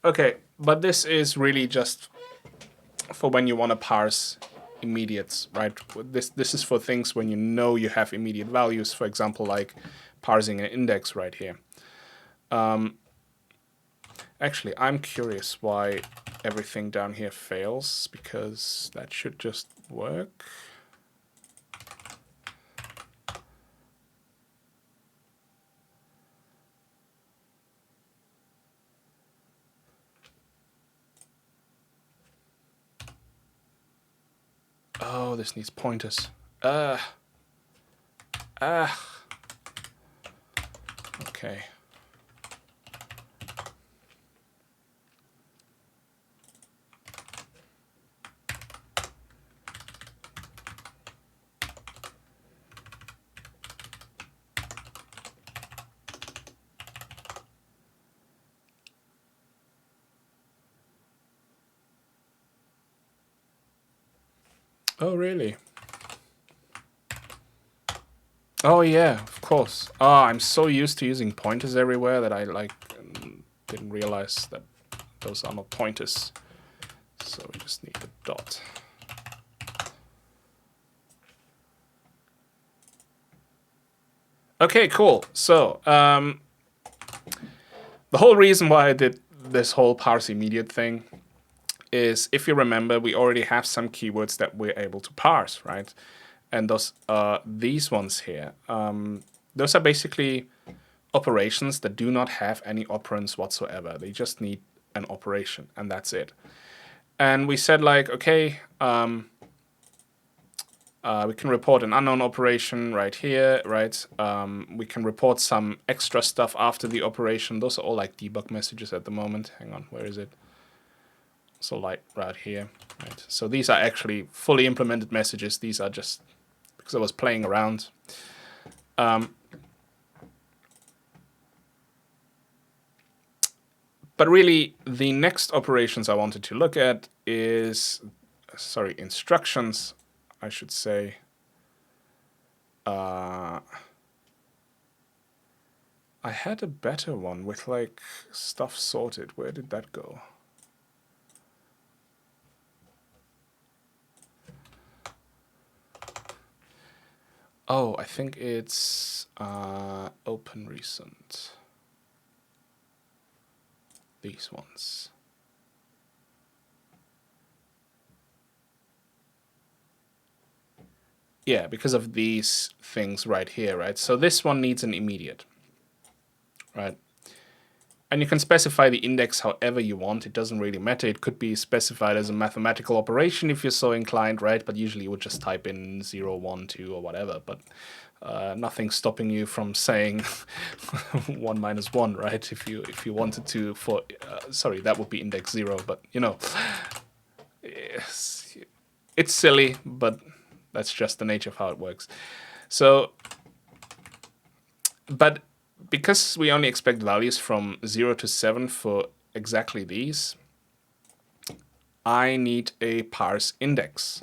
Okay, but this is really just for when you want to parse immediates, right? This is for things when you know you have immediate values, for example, like parsing an index right here. Actually, I'm curious why everything down here fails, because that should just work. Oh, this needs pointers. Okay. Oh, really? Oh, yeah, of course. Oh, I'm so used to using pointers everywhere that I didn't realize that those are not pointers. So we just need the dot. Okay, cool. So the whole reason why I did this whole parse immediate thing is, if you remember, we already have some keywords that we're able to parse, right? And those these ones here. Those are basically operations that do not have any operands whatsoever. They just need an operation, and that's it. And we said, like, okay, we can report an unknown operation right here, right? We can report some extra stuff after the operation. Those are all like debug messages at the moment. Hang on, where is it? So like right here, right? So these are actually fully implemented messages. These are just because I was playing around. But really, the next operations I wanted to look at is, sorry, instructions, I should say. I had a better one with like stuff sorted. Where did that go? Oh, I think it's open recent. These ones. Yeah, because of these things right here, right? So this one needs an immediate, right? And you can specify the index however you want. It doesn't really matter. It could be specified as a mathematical operation if you're so inclined, right? But usually you would just type in 0, 1, 2, or whatever. But nothing's stopping you from saying 1 minus 1, right? If you wanted to, for sorry, that would be index 0. But you know, it's silly, but that's just the nature of how it works. So, but because we only expect values from 0 to 7 for exactly these, I need a parse index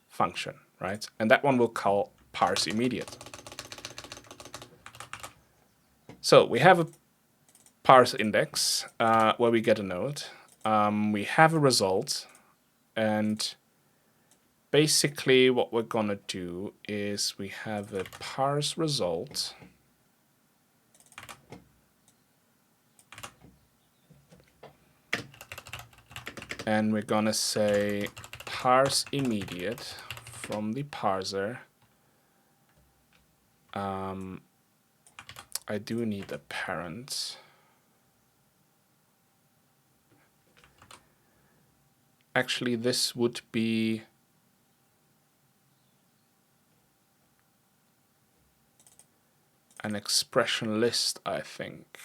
function, right? And that one will call parse immediate. So we have a parse index where we get a node. We have a result, and basically what we're gonna do is we have a parse result. And we're gonna say parse immediate from the parser. I do need a parent. Actually, this would be an expression list, I think.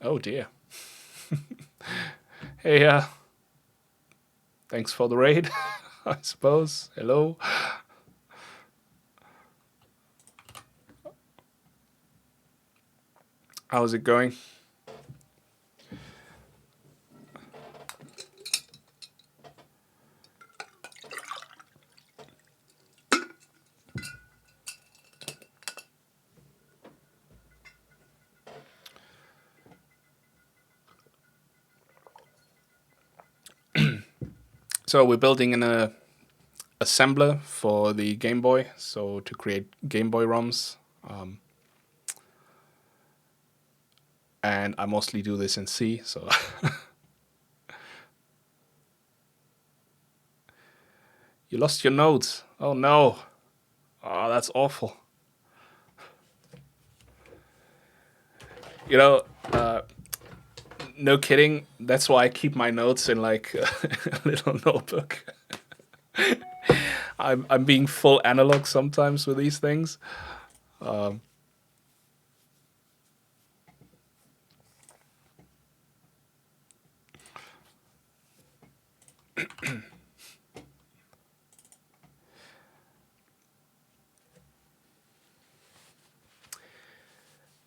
Oh dear. Hey, thanks for the raid, I suppose. Hello. How's it going? So we're building an assembler for the Game Boy, so to create Game Boy ROMs. And I mostly do this in C, so you lost your nodes. Oh no. Oh, that's awful. You know, no kidding. That's why I keep my notes in like a little notebook. I'm being full analog sometimes with these things.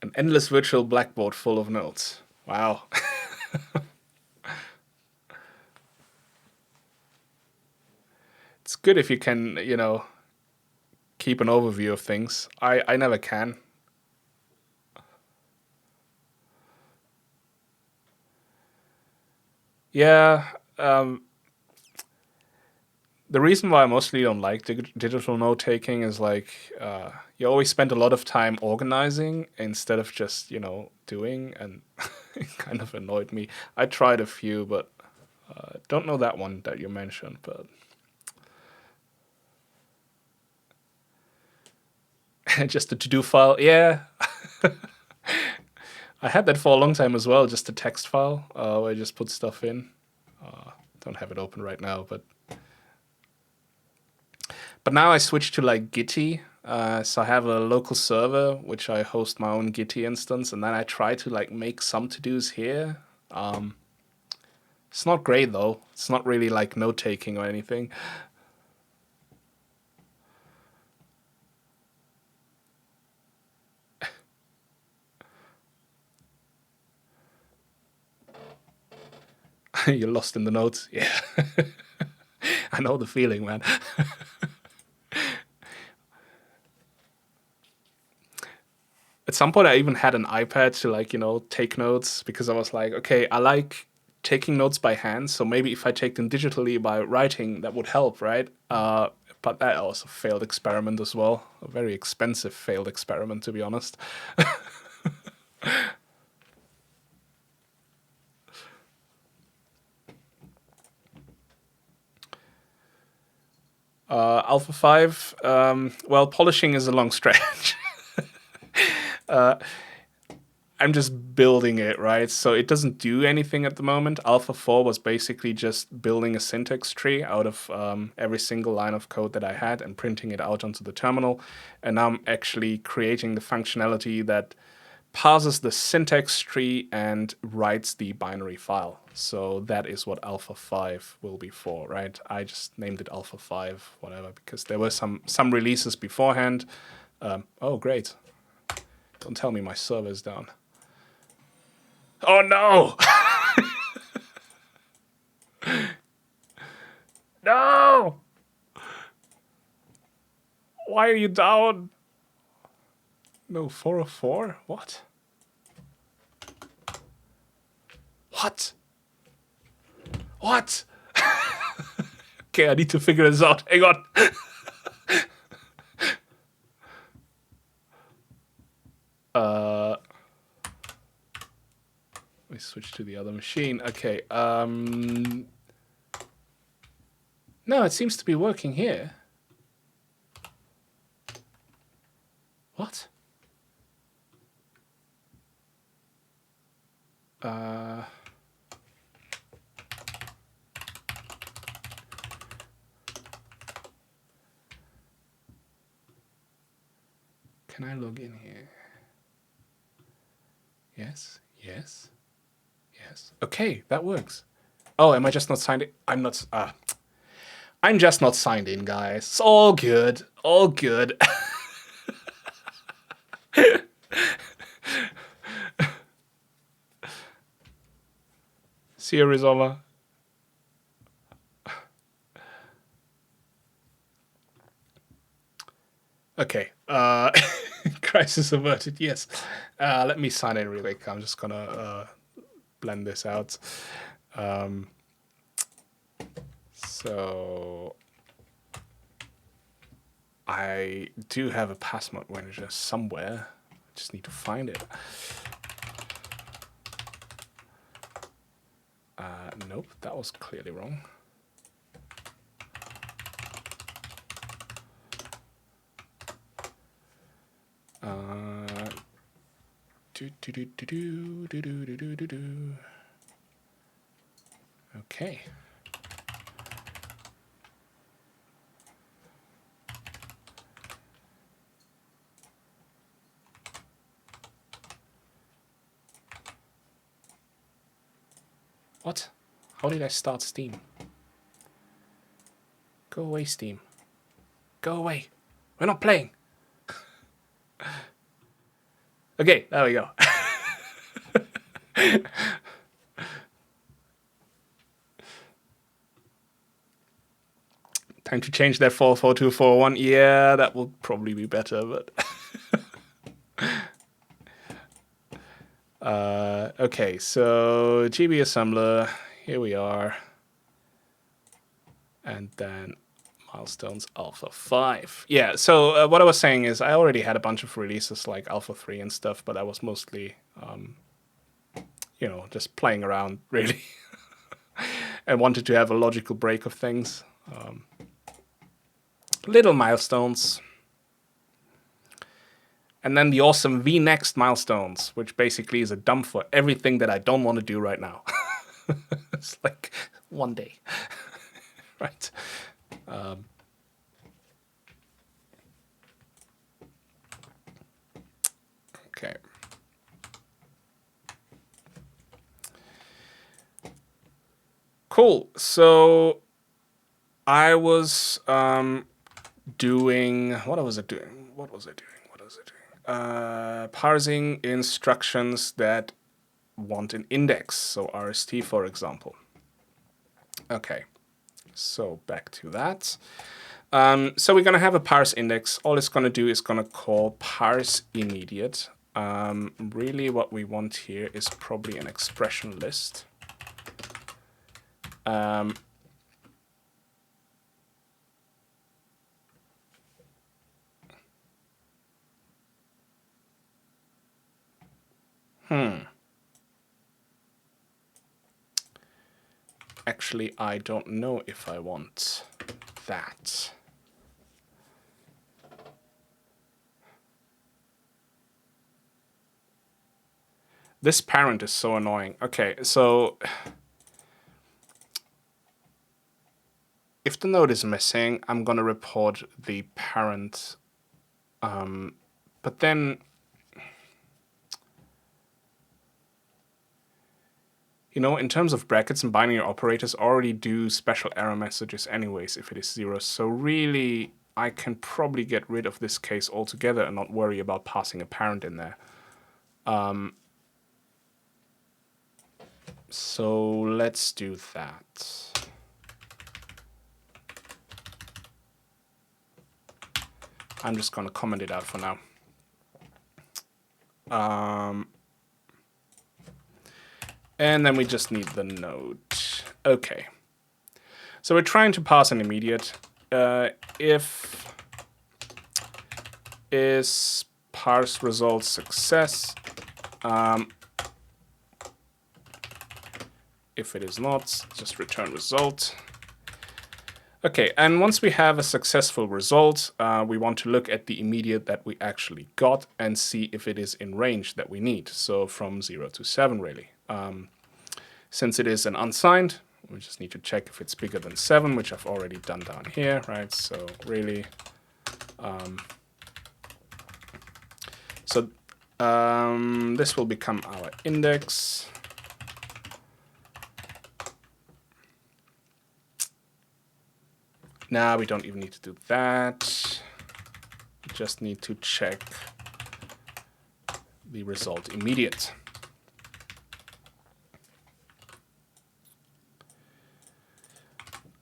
An endless virtual blackboard full of notes. Wow. It's good if you can, you know, keep an overview of things. I never can. Yeah. The reason why I mostly don't like digital note taking is like you always spend a lot of time organizing instead of just, you know, doing, and it kind of annoyed me. I tried a few, but don't know that one that you mentioned, but just a to-do file. Yeah. I had that for a long time as well, just a text file where I just put stuff in. Don't have it open right now, but now I switched to like Gitty. So I have a local server which I host my own Gitty instance, and then I try to like make some to-dos here. It's not great though. It's not really like note taking or anything. You're lost in the notes. Yeah. I know the feeling, man. At some point I even had an iPad to like, you know, take notes, because I was like, okay, I like taking notes by hand, so maybe if I take them digitally by writing, that would help, right? But that also failed experiment as well. A very expensive failed experiment, to be honest. Alpha 5, well, polishing is a long stretch. I'm just building it, right? So it doesn't do anything at the moment. Alpha 4 was basically just building a syntax tree out of every single line of code that I had and printing it out onto the terminal. And now I'm actually creating the functionality that parses the syntax tree and writes the binary file. So that is what Alpha 5 will be for, right? I just named it Alpha 5, whatever, because there were some releases beforehand. Oh, great. Don't tell me my server's down. Oh no! No! Why are you down? No, 404? What? What? What? Okay, I need to figure this out. Hang on. Let me switch to the other machine. Okay. No, it seems to be working here. What? Can I log in here? Yes, yes, yes. Okay, that works. Oh, am I just not signed in? I'm not. I'm just not signed in, guys. It's all good. All good. See you, Rizoma. Okay. Crisis averted. Yes. Let me sign in really quick. I'm just gonna blend this out. So I do have a password manager somewhere. I just need to find it. Nope, that was clearly wrong. Okay. What? How did I start Steam? Go away, Steam. Go away. We're not playing. Okay, there we go. Time to change that 44241. Yeah, that will probably be better, but... okay, so GB assembler. Here we are. And then milestones alpha 5. Yeah, so what I was saying is I already had a bunch of releases like alpha 3 and stuff, but I was mostly, you know, just playing around, really. And wanted to have a logical break of things. Little milestones. And then the awesome VNext milestones, which basically is a dump for everything that I don't want to do right now. It's like one day. Right. Okay. Cool. So I was doing... What was I doing? Parsing instructions that want an index, so RST, for example. Okay, so back to that. So we're going to have a parse index. All it's going to do is going to call parse immediate. Really what we want here is probably an expression list. Actually, I don't know if I want that. This parent is so annoying. Okay, so if the node is missing, I'm gonna report the parent. But then, you know, in terms of brackets and binary operators, already do special error messages anyways if it is 0. So really, I can probably get rid of this case altogether and not worry about passing a parent in there. So let's do that. I'm just going to comment it out for now. And then we just need the node. Okay. So we're trying to pass an immediate. If is parse result success. If it is not, just return result. Okay, and once we have a successful result, we want to look at the immediate that we actually got and see if it is in range that we need. So from 0 to 7, really. Since it is an unsigned, we just need to check if it's bigger than 7, which I've already done down here, right? So really, this will become our index. Now we don't even need to do that. We just need to check the result immediate.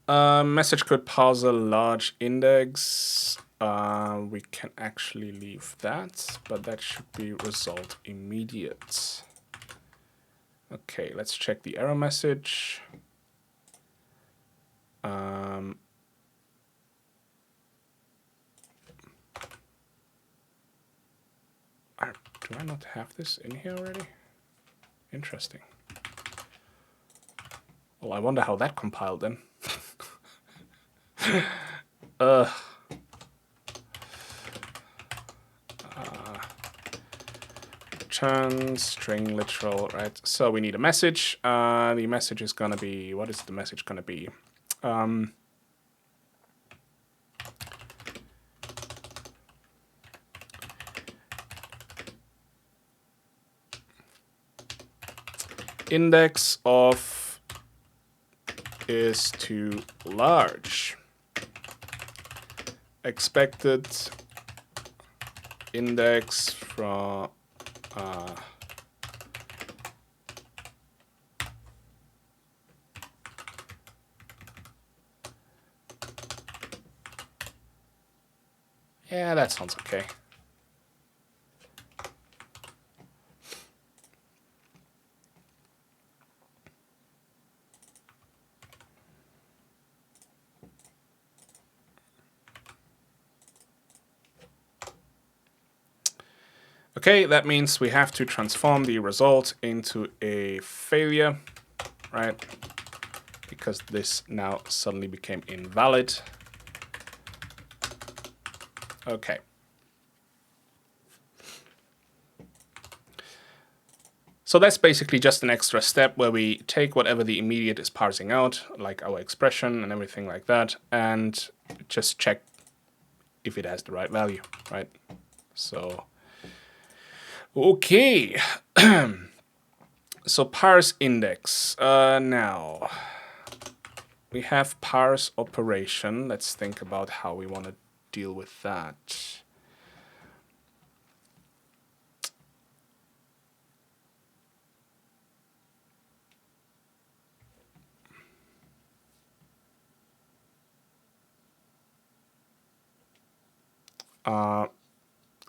Message could parser large index. We can actually leave that, but that should be result immediate. Okay, let's check the error message. Do I not have this in here already? Interesting. Well, I wonder how that compiled then. Return string literal, right? So we need a message. The message is gonna be, what is the message gonna be? Index of is too large. Expected index from yeah, that sounds okay. Okay, that means we have to transform the result into a failure, right? Because this now suddenly became invalid. Okay. So that's basically just an extra step where we take whatever the immediate is parsing out, like our expression and everything like that, and just check if it has the right value, right? So, okay. So parse index. Now, we have parse operation. Let's think about how we want to deal with that.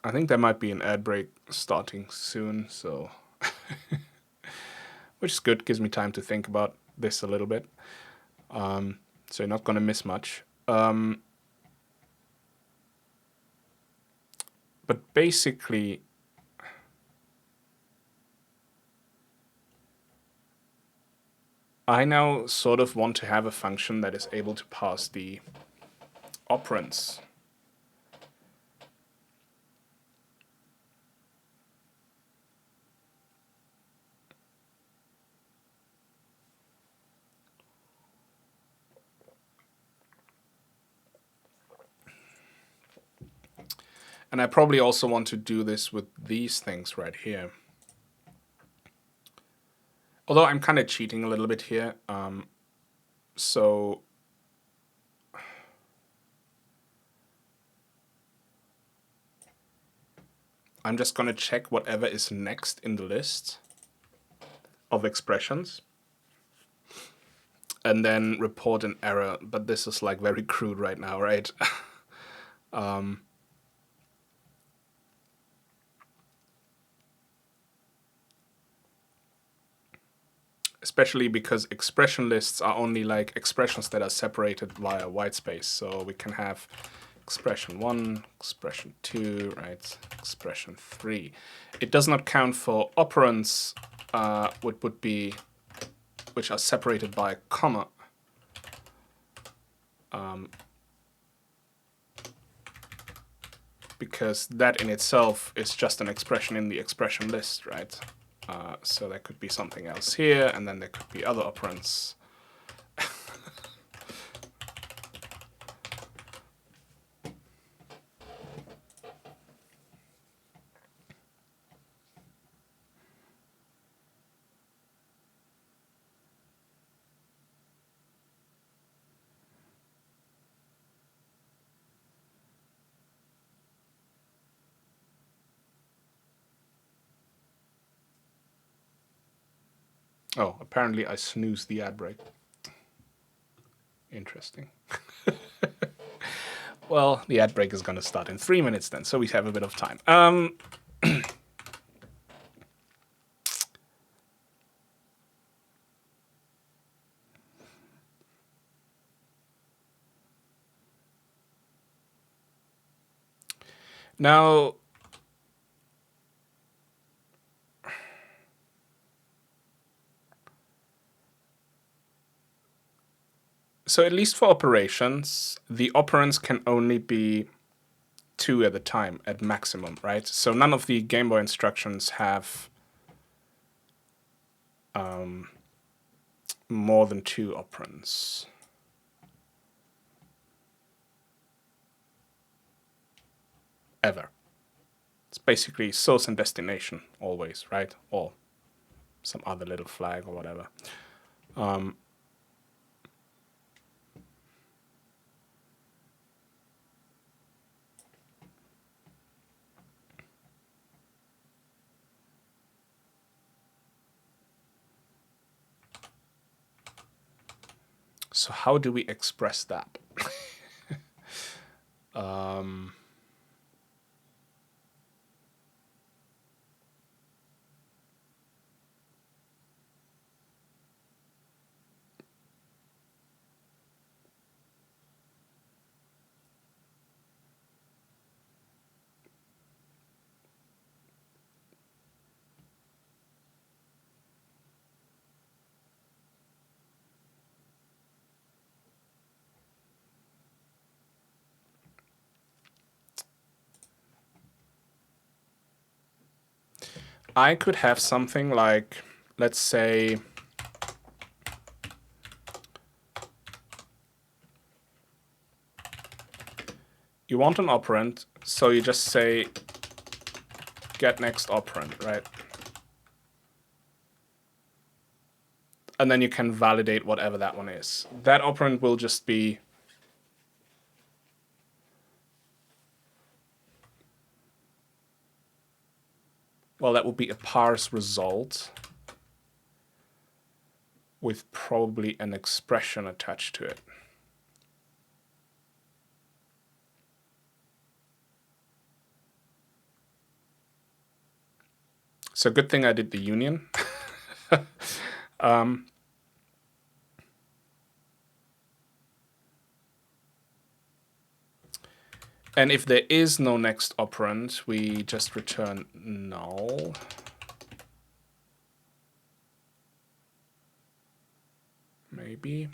I think there might be an ad break starting soon, so which is good, gives me time to think about this a little bit. So you're not going to miss much. But basically, I now sort of want to have a function that is able to pass the operands. And I probably also want to do this with these things right here. Although I'm kind of cheating a little bit here. So I'm just going to check whatever is next in the list of expressions and then report an error. But this is like very crude right now, right? especially because expression lists are only like expressions that are separated via white space. So we can have expression 1, expression 2, right? Expression 3. It does not count for operands, which are separated by a comma. Because that in itself is just an expression in the expression list, right? So there could be something else here, and then there could be other operands. Oh, apparently I snoozed the ad break. Interesting. Well, the ad break is going to start in 3 minutes then, so we have a bit of time. Now, so at least for operations, the operands can only be 2 at a time at maximum, right? So none of the Game Boy instructions have more than 2 operands. Ever. It's basically source and destination always, right? Or some other little flag or whatever. So how do we express that? I could have something like, let's say, you want an operand, so you just say get next operand, right? And then you can validate whatever that one is. That operand will just be well, that would be a parse result with probably an expression attached to it. So good thing I did the union. And if there is no next operand, we just return null. Maybe.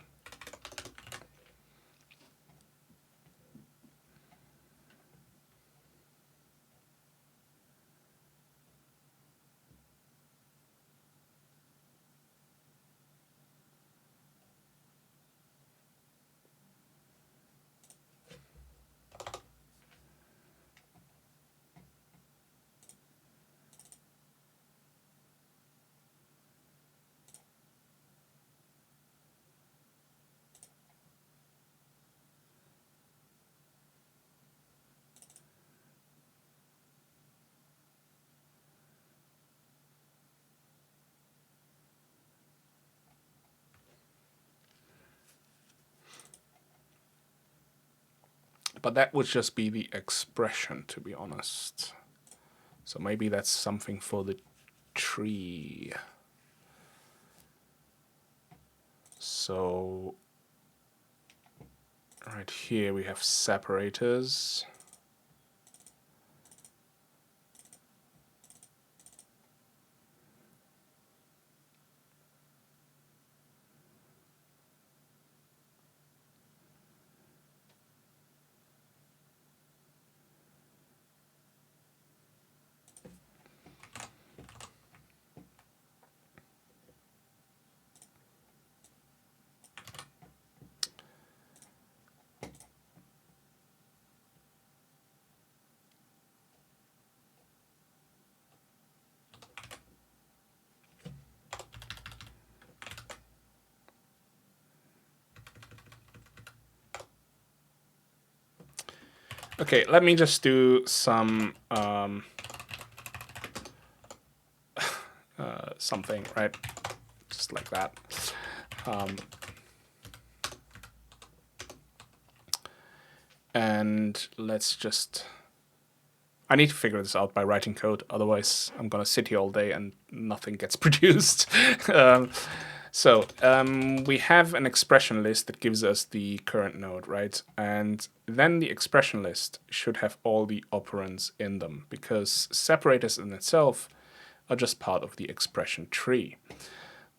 But that would just be the expression, to be honest. So maybe that's something for the tree. So right here we have separators. Okay, let me just do some something, right? Just like that. And let's just... I need to figure this out by writing code, otherwise I'm gonna sit here all day and nothing gets produced. So we have an expression list that gives us the current node, right? And then the expression list should have all the operands in them, because separators in itself are just part of the expression tree.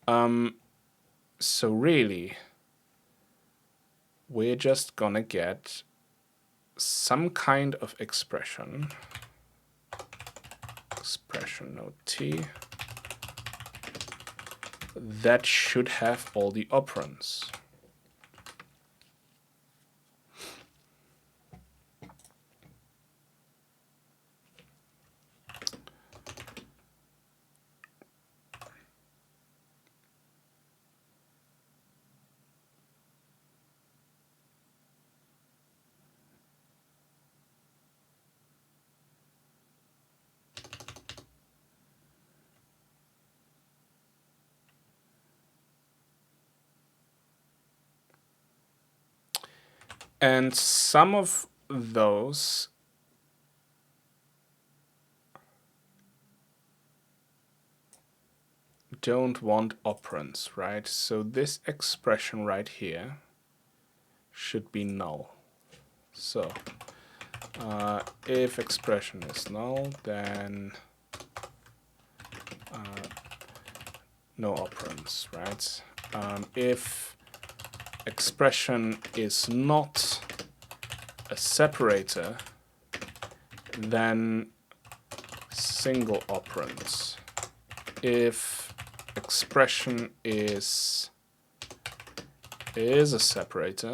So really, we're just gonna get some kind of expression node t that should have all the operands. And some of those don't want operands, right? So this expression right here should be null. So if expression is null, then no operands, right? If expression is not a separator, then single operands. If expression is a separator,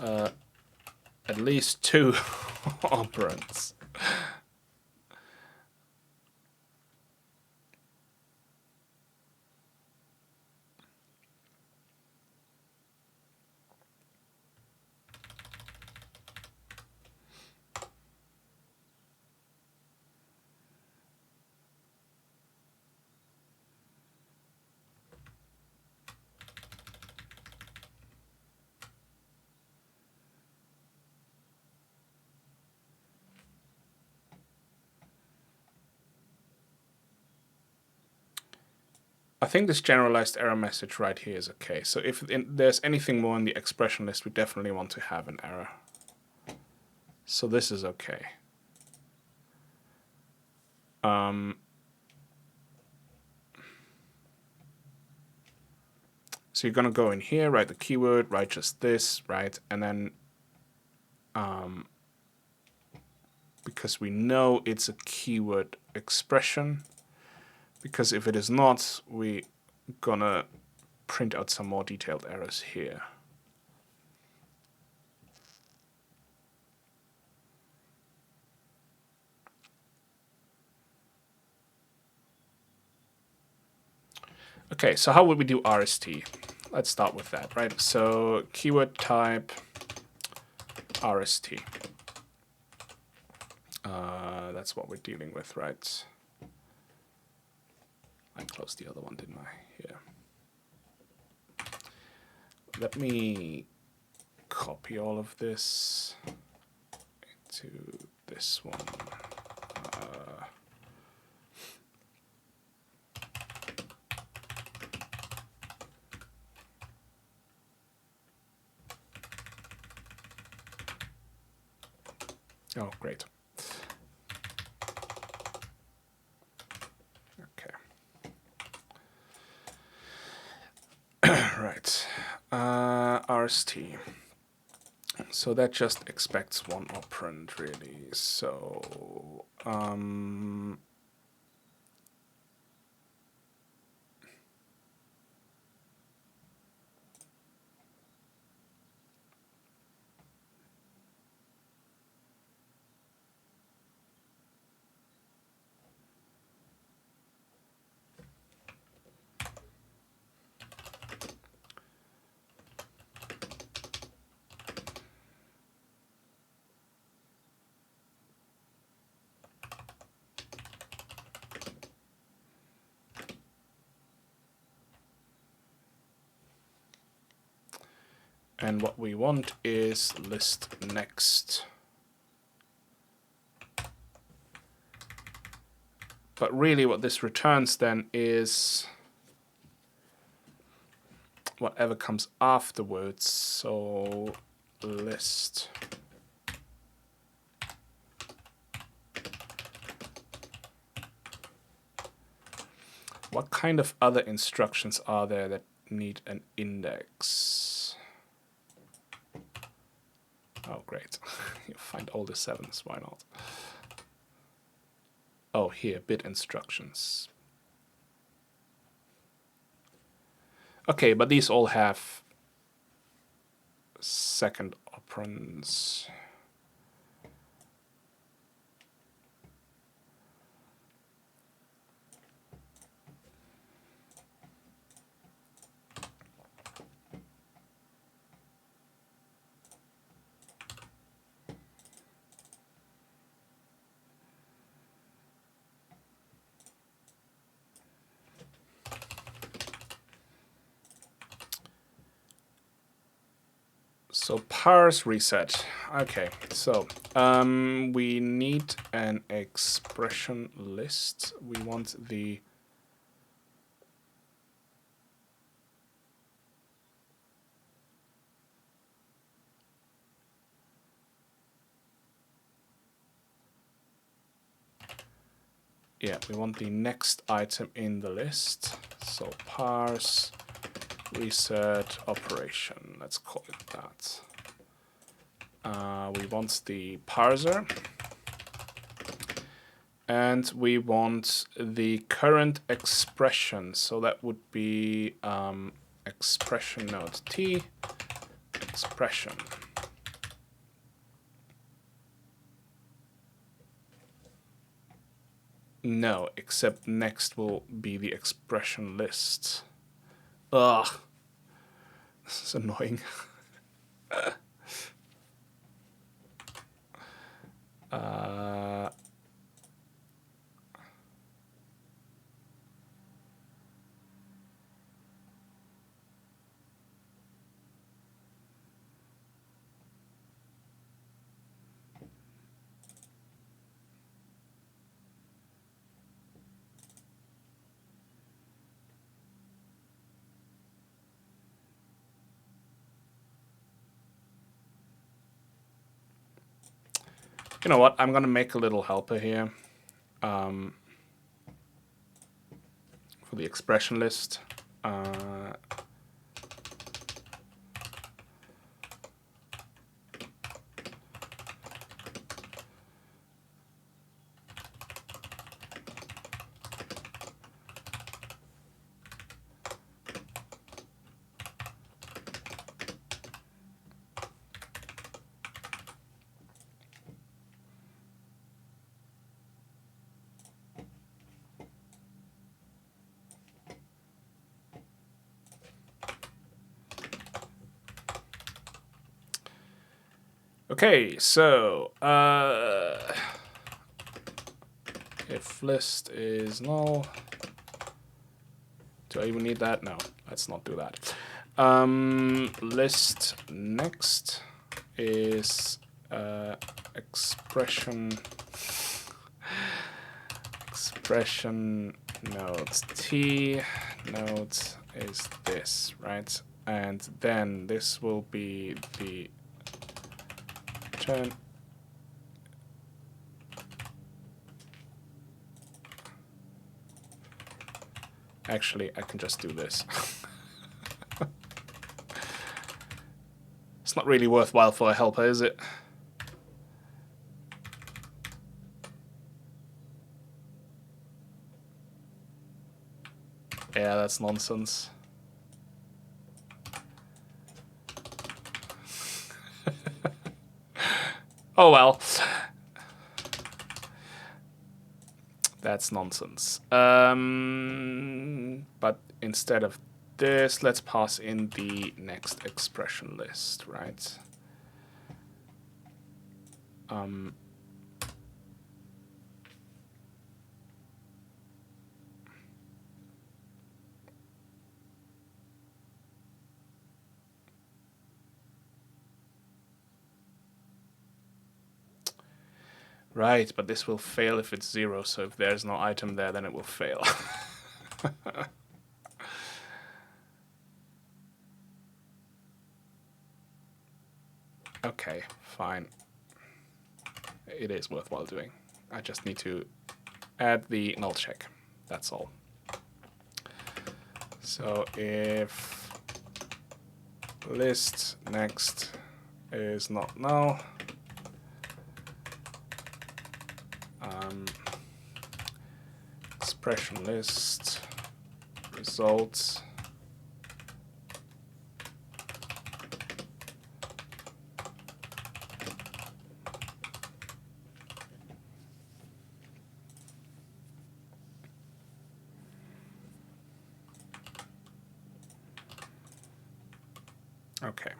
at least 2 operands. I think this generalized error message right here is okay. So if there's anything more in the expression list, we definitely want to have an error. So this is okay. So you're going to go in here, write the keyword, write just this, right? And then because we know it's a keyword expression, because if it is not, we're going to print out some more detailed errors here. Okay, so how would we do RST? Let's start with that, right? So keyword type RST. That's what we're dealing with, right? I closed the other one, didn't I? Here. Let me copy all of this into this one. Oh, great. Okay. Right. RST. So that just expects one operand, really. So, and what we want is list next. But really what this returns then is whatever comes afterwards. So list. What kind of other instructions are there that need an index? Oh, great. You find all the 7s, why not? Oh, here, bit instructions. Okay, but these all have second operands. So parse reset. Okay, so we need an expression list. We want the we want the next item in the list. So parse reset operation. Let's call it that. We want the parser. And we want the current expression. So that would be expression node T, expression. No, except next will be the expression list. Ugh. This is annoying. You know what? I'm going to make a little helper here for the expression list. Okay, so if list is null, do I even need that? No, let's not do that. List next is expression node T node is this, right? And then this will be the turn Actually, I can just do this. It's not really worthwhile for a helper, is it? Yeah, that's nonsense. Oh well. That's nonsense. But instead of this, let's pass in the next expression list, right? Right, but this will fail if it's 0, so if there's no item there, then it will fail. Okay, fine. It is worthwhile doing. I just need to add the null check. That's all. So if list next is not null, expression list results okay.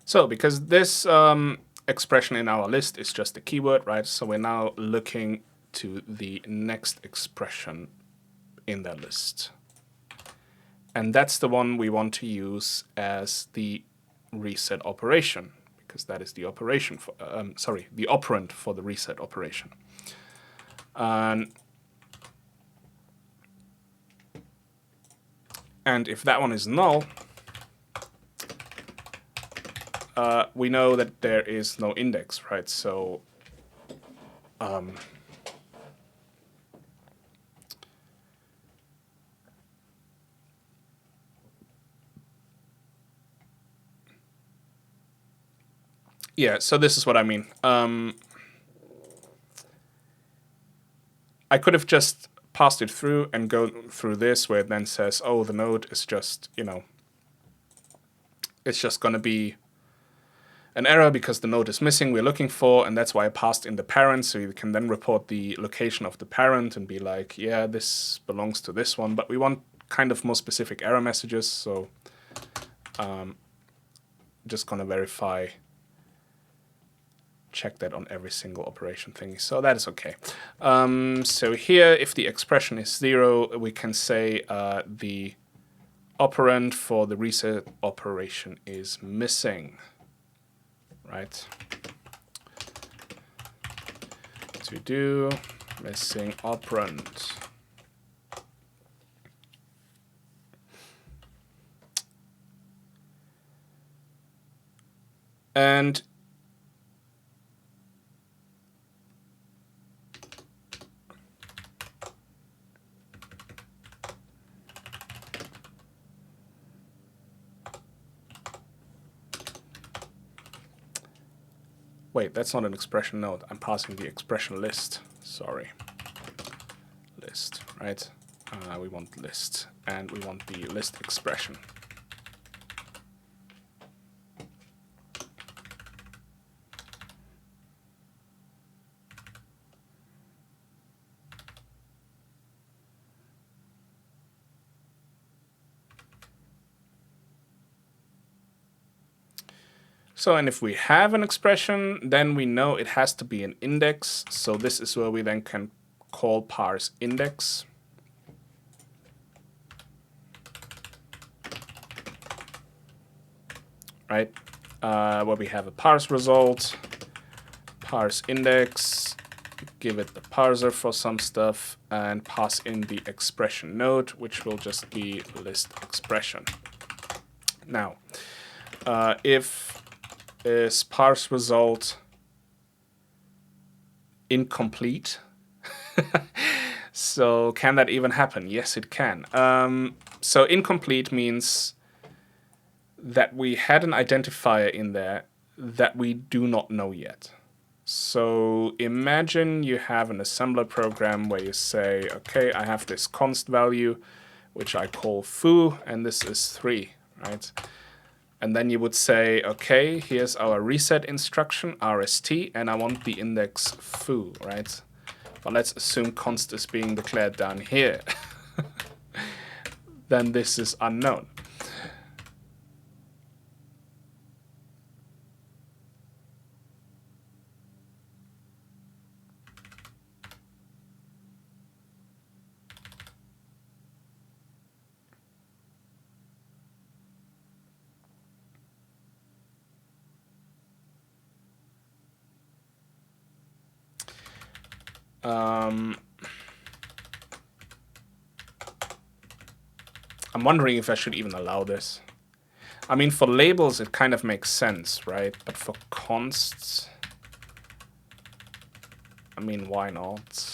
So because this expression in our list is just a keyword, right? So we're now looking to the next expression in that list. And that's the one we want to use as the reset operation, because that is the operation for, the operand for the reset operation. And if that one is null, we know that there is no index, right? So yeah, so this is what I mean. I could have just passed it through and go through this, where it then says, oh, the node is just, it's just going to be an error because the node is missing we're looking for, and that's why I passed in the parent, so you can then report the location of the parent and be like, yeah, this belongs to this one, but we want kind of more specific error messages, so just going to verify, check that on every single operation thing, so that is okay. So here, if the expression is 0, we can say the operand for the reset operation is missing, right? To do missing operand. And wait, that's not an expression node. I'm passing the expression list. Sorry. List, right? We want list, and we want the list expression. So, and if we have an expression, then we know it has to be an index. So this is where we then can call parse index. Right? Where we have a parse result, parse index, give it the parser for some stuff, and pass in the expression node, which will just be list expression. Now, if is parse result incomplete, so can that even happen? Yes, it can. So incomplete means that we had an identifier in there that we do not know yet. So imagine you have an assembler program where you say, okay, I have this const value, which I call foo, and this is 3, right? And then you would say, okay, here's our reset instruction, rst, and I want the index foo, right? But let's assume const is being declared down here. Then this is unknown. I'm wondering if I should even allow this. I mean, for labels, it kind of makes sense, right? But for consts, I mean, why not?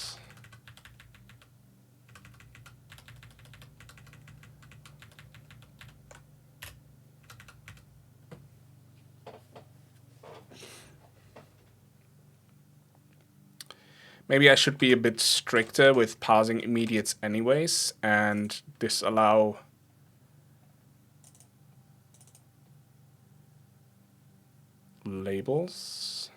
Maybe I should be a bit stricter with parsing immediates anyways, and disallow labels.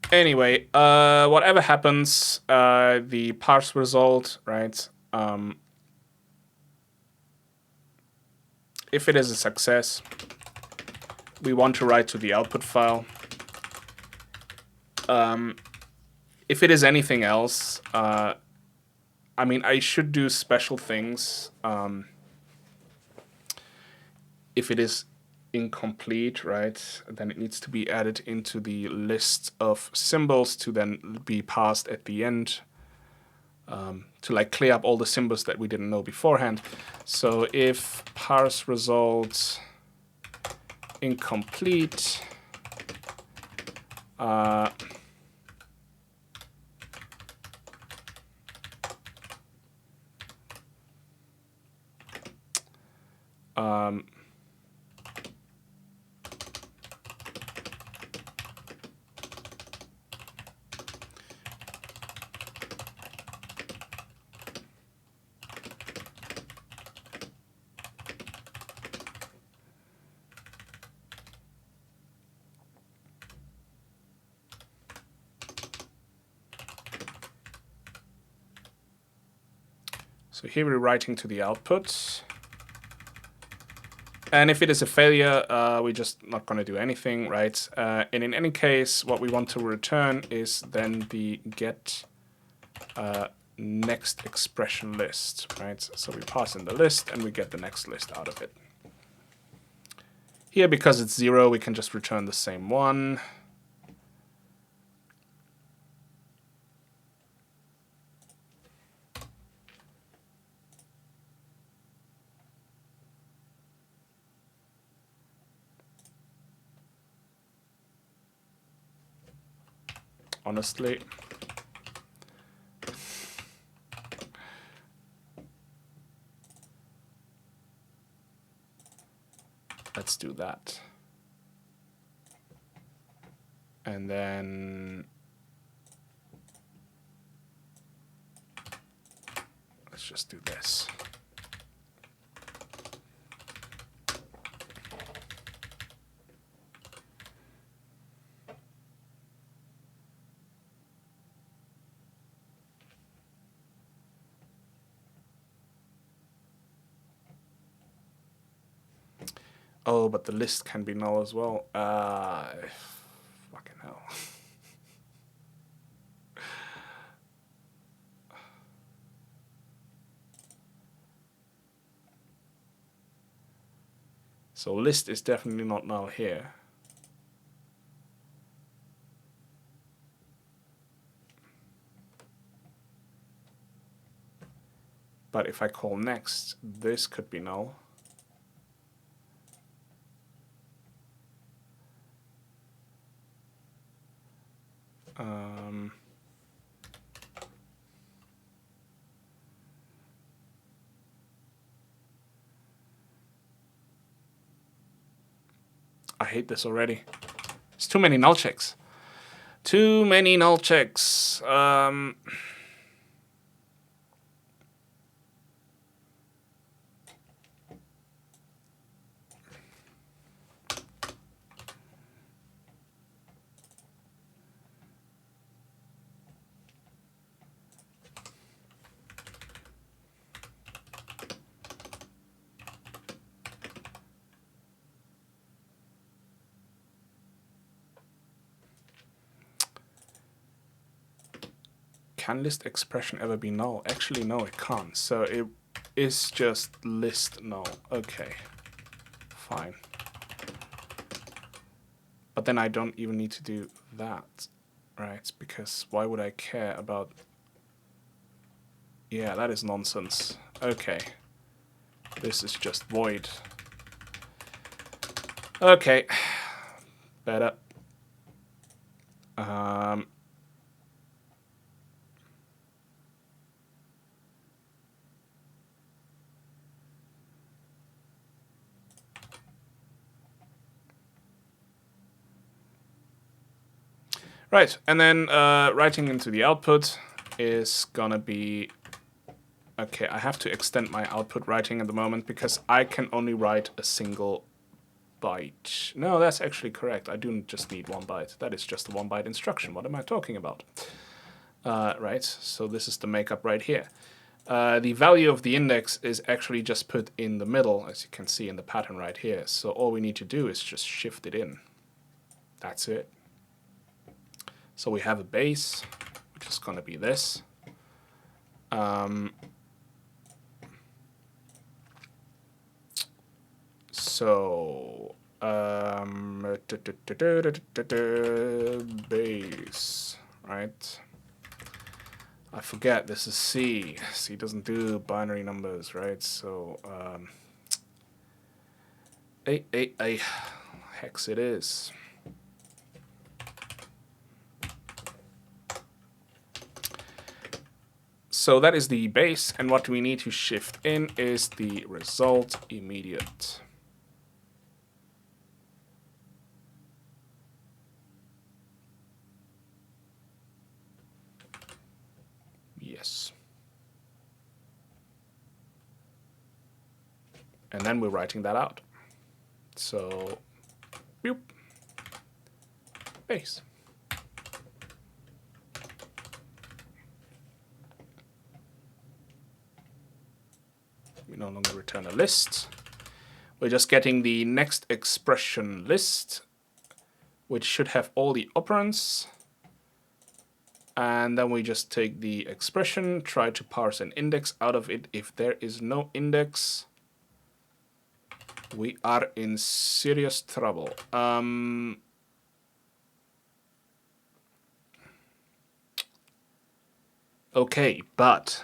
Anyway, whatever happens, the parse result, right? If it is a success, we want to write to the output file. If it is anything else, I mean, I should do special things. If it is incomplete, right, then it needs to be added into the list of symbols to then be passed at the end, to like clear up all the symbols that we didn't know beforehand. So if parse result incomplete, so here we're writing to the output. And if it is a failure, we're just not going to do anything, right? And in any case, what we want to return is then the get next expression list, right? So we pass in the list and we get the next list out of it. Here, because it's 0, we can just return the same one. Honestly, let's do that. And then let's just do this. Oh, but the list can be null as well. Fucking hell. So list is definitely not null here. But if I call next, this could be null. I hate this already. It's too many null checks. Too many null checks. Can list expression ever be null? Actually, no, it can't. So it is just list null. Okay, fine. But then I don't even need to do that, right? Because why would I care about... Yeah, that is nonsense. Okay. This is just void. Okay. Better. Right, and then writing into the output is gonna be... Okay, I have to extend my output writing at the moment because I can only write a single byte. No, that's actually correct. I do just need 1 byte. That is just a 1 byte instruction. What am I talking about? Right, so this is the makeup right here. The value of the index is actually just put in the middle, as you can see in the pattern right here. So all we need to do is just shift it in. That's it. So we have a base, which is going to be this. Base, right? I forget, this is C. C doesn't do binary numbers, right? So, a hex it is. So that is the base, and what we need to shift in is the result immediate. Yes. And then we're writing that out. So, boop, base. We no longer return a list. We're just getting the next expression list, which should have all the operands. And then we just take the expression, try to parse an index out of it. If there is no index, we are in serious trouble. Okay, but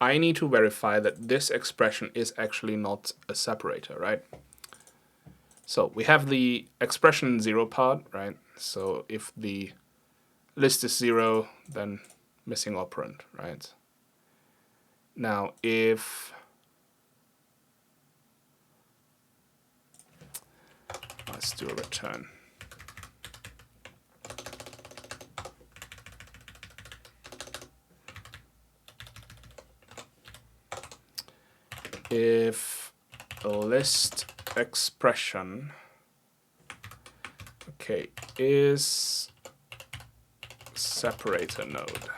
I need to verify that this expression is actually not a separator, right? So we have the expression 0 part, right? So if the list is 0, then missing operand, right? Now, if let's do a return. If a list expression Okay, is separator node.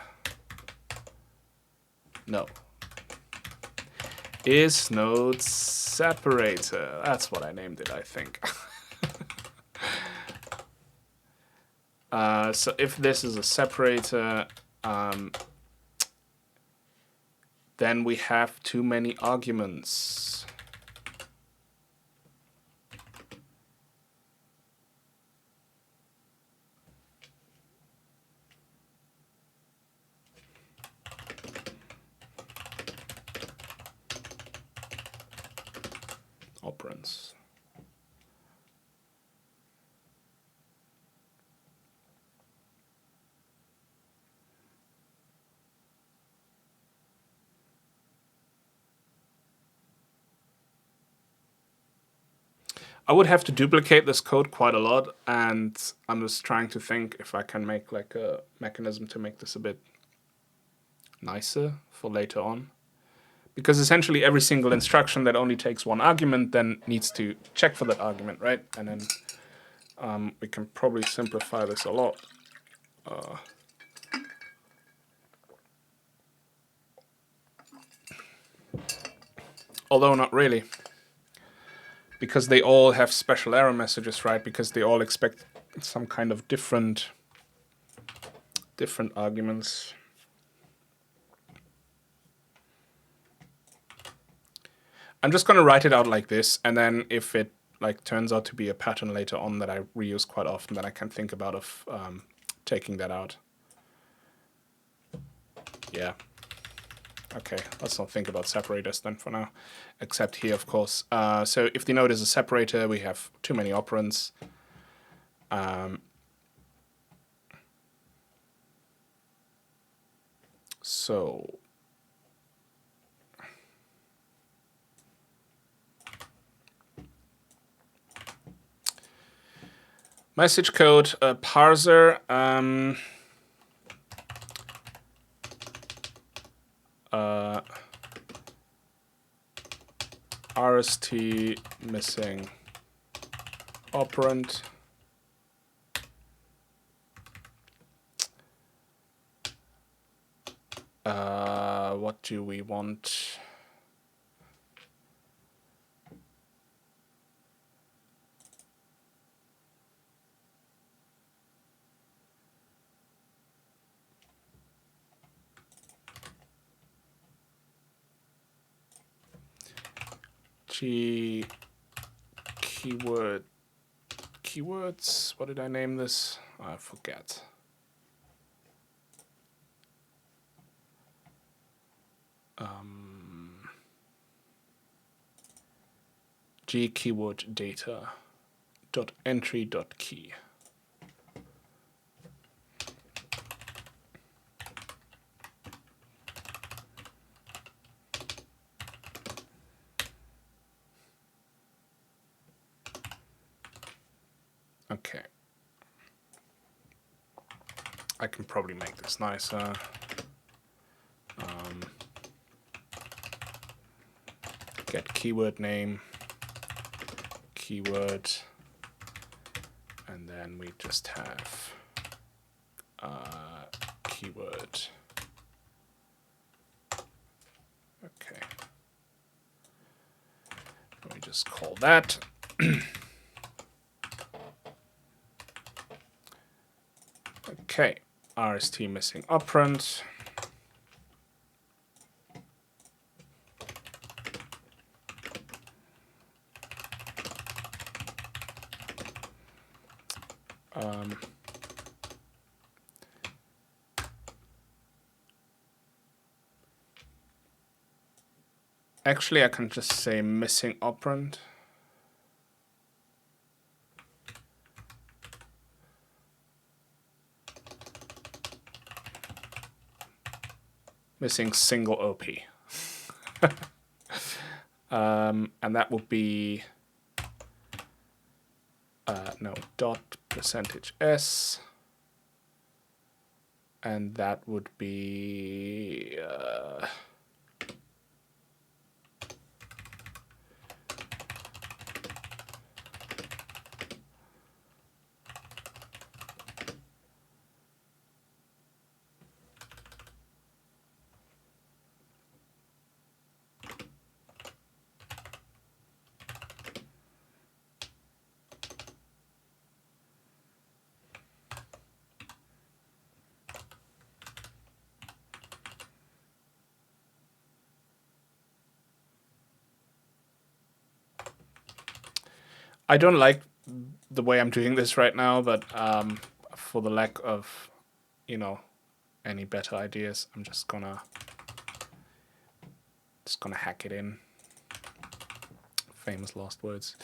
No. Is node separator. That's what I named it, I think. So if this is a separator, then we have too many arguments. Operands. I would have to duplicate this code quite a lot, and I'm just trying to think if I can make like a mechanism to make this a bit nicer for later on. Because essentially every single instruction that only takes one argument then needs to check for that argument, right? And then we can probably simplify this a lot. Although not really. Because they all have special error messages, right? Because they all expect some kind of different arguments. I'm just going to write it out like this, and then if it like turns out to be a pattern later on that I reuse quite often, then I can think about taking that out. Yeah. Okay, let's not think about separators then for now, except here, of course. So if the node is a separator, we have too many operands. So message code parser. RST missing operand. What do we want? G keywords. What did I name this? I forget. G keyword data dot entry dot key. Okay. I can probably make this nicer. Get keyword name, keyword, and then we just have keyword. Okay. We just call that. Okay, RST missing operand. Actually, I can just say missing operand. Missing single OP. And that would be no, dot %s. And that would be I don't like the way I'm doing this right now, but for the lack of, you know, any better ideas, I'm just gonna hack it in. Famous last words.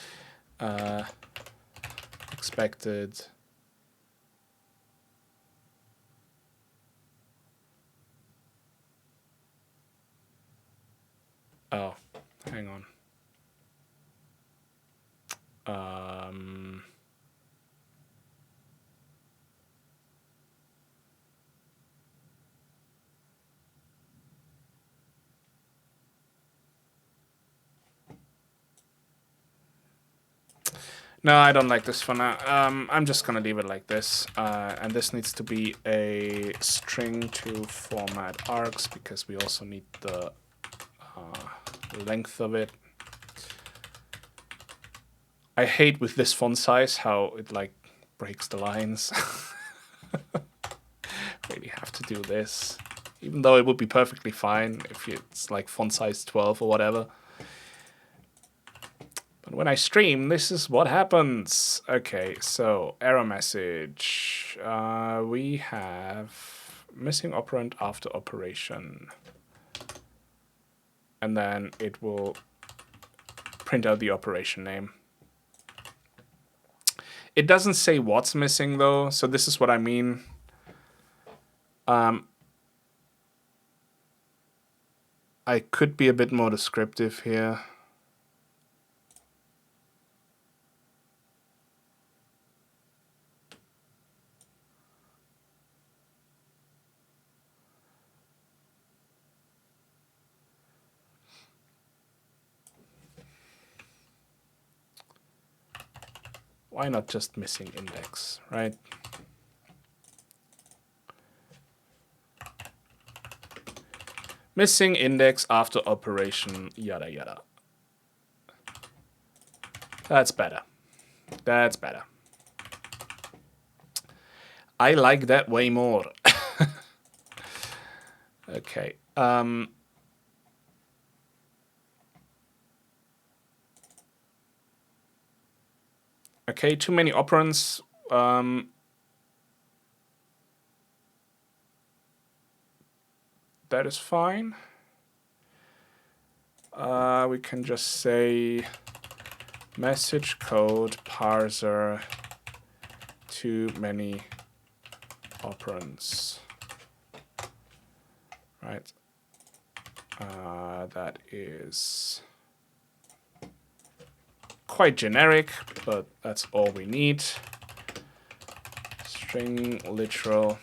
Expected. Oh, hang on. No, I don't like this for now. I'm just gonna leave it like this. And this needs to be a string to format args because we also need the length of it. I hate with this font size how it like breaks the lines. Really have to do this. Even though it would be perfectly fine if it's like font size 12 or whatever. But when I stream, this is what happens. Okay, so error message. We have missing operand after operation. And then it will print out the operation name. It doesn't say what's missing though, so this is what I mean. I could be a bit more descriptive here. Why not just missing index, right? Missing index after operation, yada yada. That's better. That's better. I like that way more. Okay. Okay, too many operands. That is fine. We can just say message code parser too many operands. Right. That is quite generic, but that's all we need. String literal.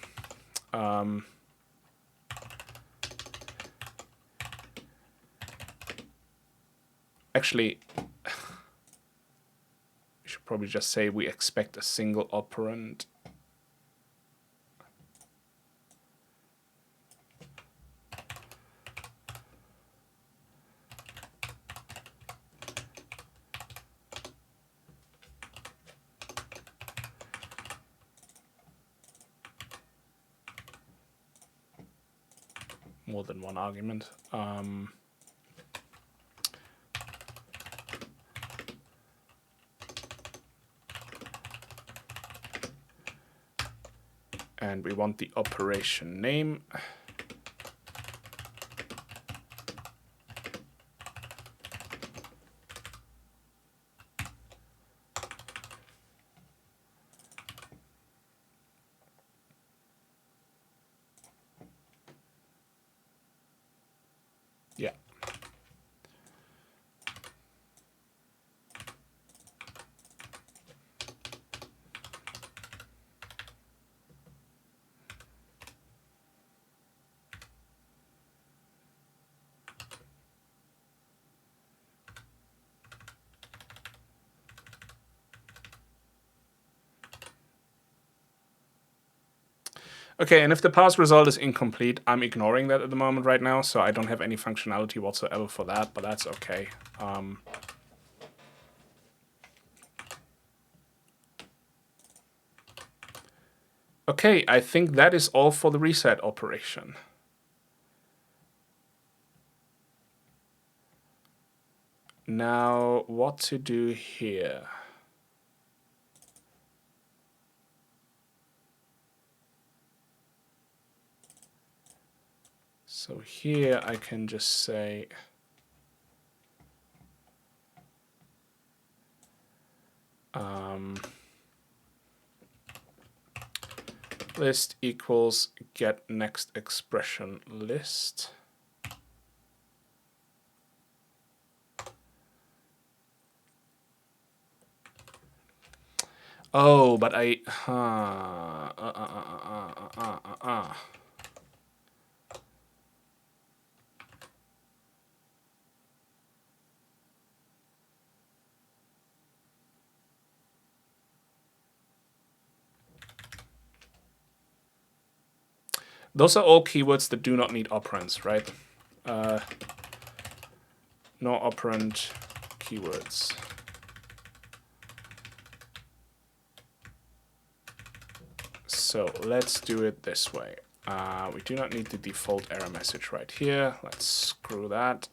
Actually, we should probably just say we expect a single operand. More than one argument. And we want the operation name. Yeah. Okay, and if the parse result is incomplete, I'm ignoring that at the moment right now, so I don't have any functionality whatsoever for that, but that's okay. Okay, I think that is all for the reset operation. Now, what to do here? So here I can just say list equals get next expression list. Oh, but those are all keywords that do not need operands, right? No operand keywords. So let's do it this way. We do not need the default error message right here. Let's screw that.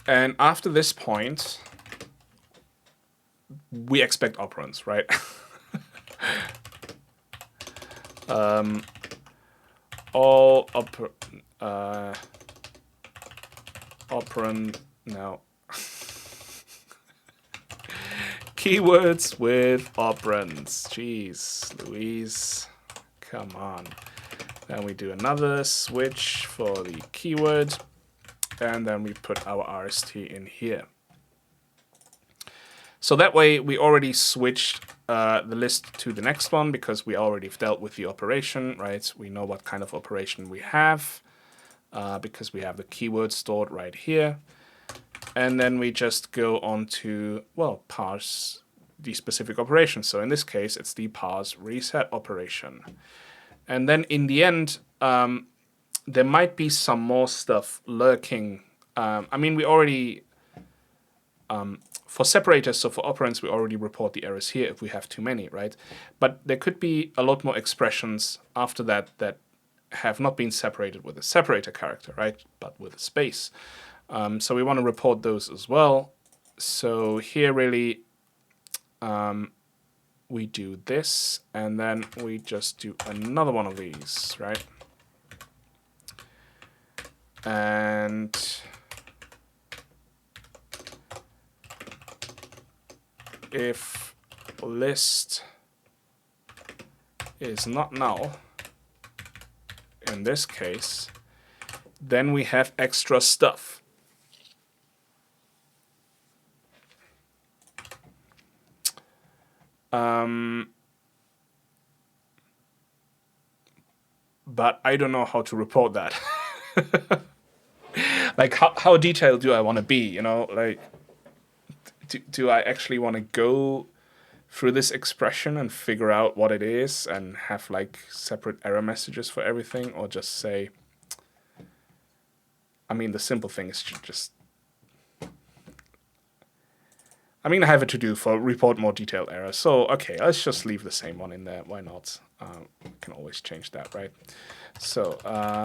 And after this point, we expect operands, right? All operand, no. Keywords with operands. Jeez, Louise, come on. Then we do another switch for the keyword, and then we put our RST in here. So that way we already switched the list to the next one because we already dealt with the operation, right? We know what kind of operation we have because we have the keyword stored right here. And then we just go on to, well, parse the specific operation. So in this case, it's the parse reset operation. And then in the end, there might be some more stuff lurking. I mean, we already, for separators, so for operands, we already report the errors here if we have too many, right? But there could be a lot more expressions after that that have not been separated with a separator character, right? But with a space. So we want to report those as well. So here really we do this, and then we just do another one of these, right? And if list is not null, in this case, then we have extra stuff. But I don't know how to report that. Like, how detailed do I want to be? You know, like, do I actually want to go through this expression and figure out what it is and have like separate error messages for everything, or just say, I mean, the simple thing is just, I mean, I have a to-do for report more detailed errors. So, okay, let's just leave the same one in there. Why not? We can always change that, right? So,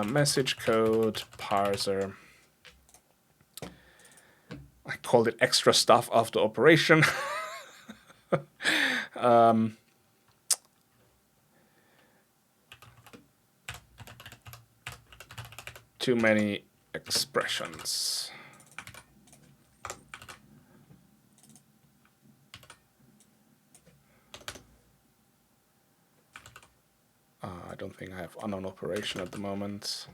message code parser. I called it extra stuff after operation. Too many expressions. I don't think I have unknown operation at the moment.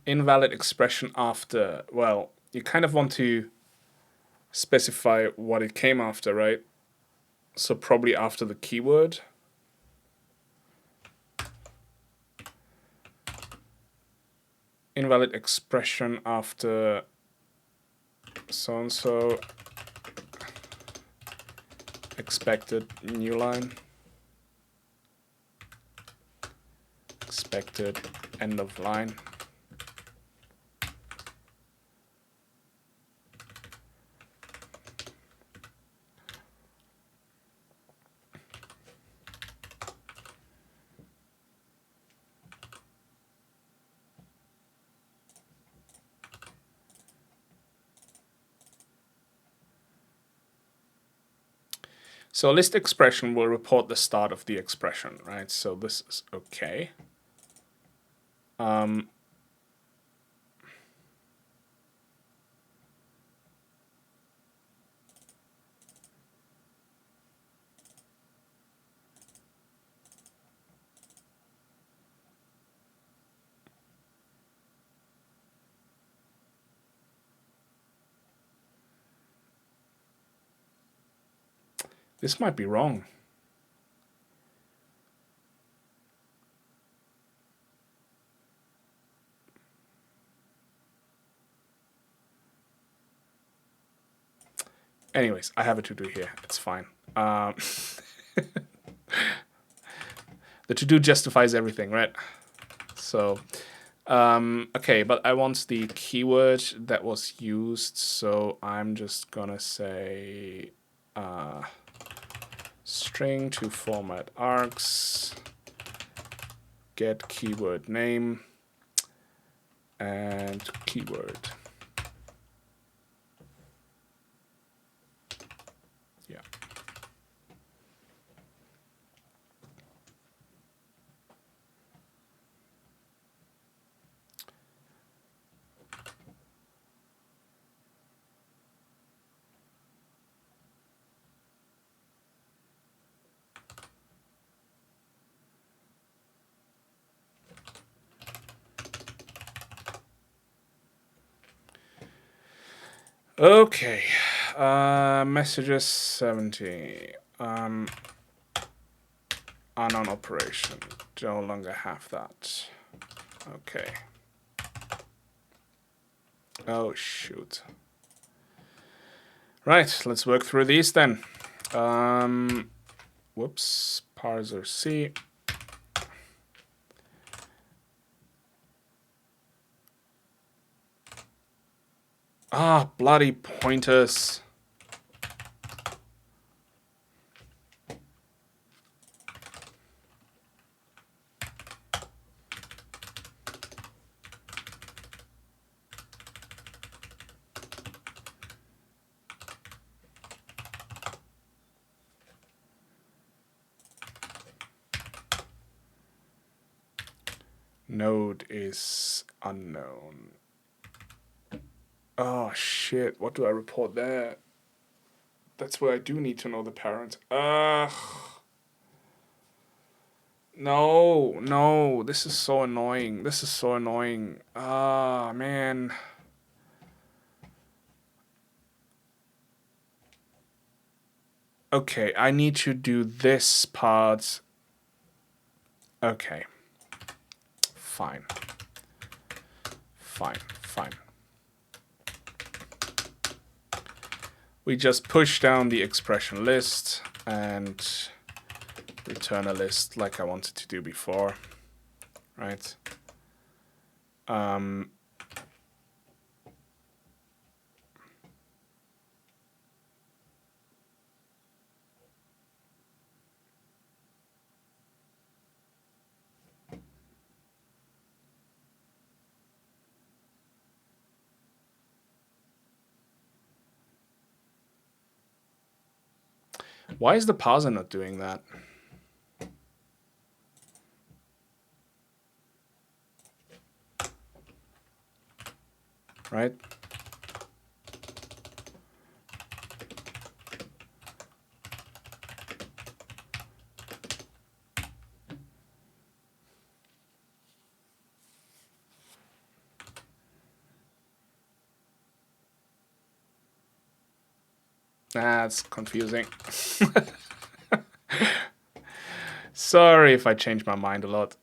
Invalid expression after, well, you kind of want to specify what it came after, right? So probably after the keyword. Invalid expression after so-and-so. expected new line, expected end of line. So list expression will report the start of the expression, right? So this is okay. This might be wrong. Anyways, I have a to-do here. It's fine. The to-do justifies everything, right? So, okay, but I want the keyword that was used, so I'm just gonna say string to format args, get keyword name, and keyword. Yeah. Okay, messages 70. Unknown operation. No longer have that. Okay. Oh, shoot. Right, let's work through these then. Whoops, parser C. Ah, bloody pointers. Node is unknown. Oh shit, what do I report there? That's where I do need to know the parent. Ugh. No, this is so annoying. This is so annoying. Ah, man. Okay, I need to do this part. Okay. Fine. Fine. We just push down the expression list and return a list like I wanted to do before, right? Why is the parser not doing that? Right? That's confusing. Sorry if I change my mind a lot.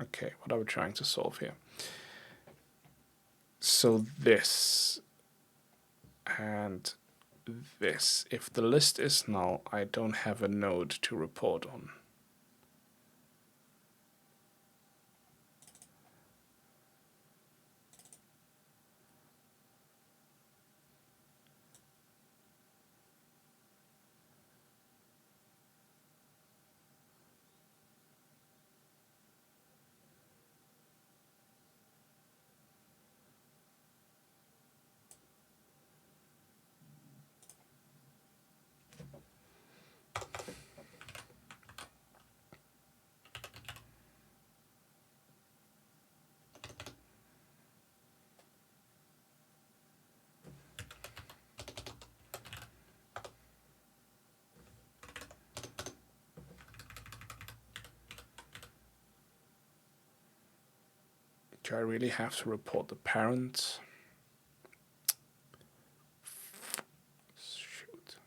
Okay, what are we trying to solve here? So this and this. If the list is null, I don't have a node to report on. Do I really have to report the parent? Shoot.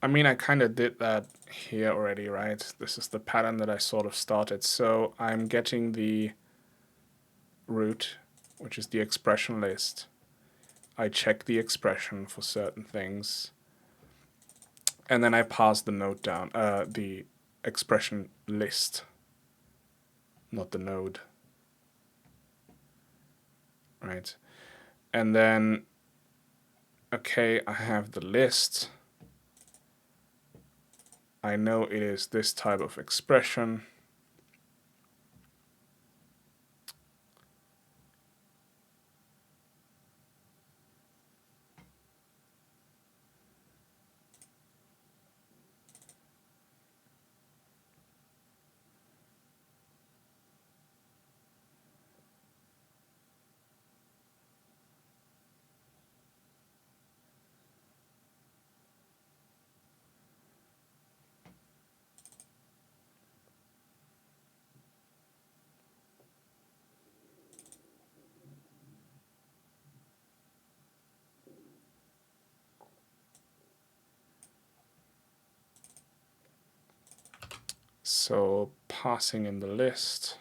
I mean, I kind of did that here already, right? This is the pattern that I sort of started. So I'm getting the root, which is the expression list. I check the expression for certain things. And then I pass the node down, the expression list, not the node. Right? And then, okay, I have the list. I know it is this type of expression. So passing in the list.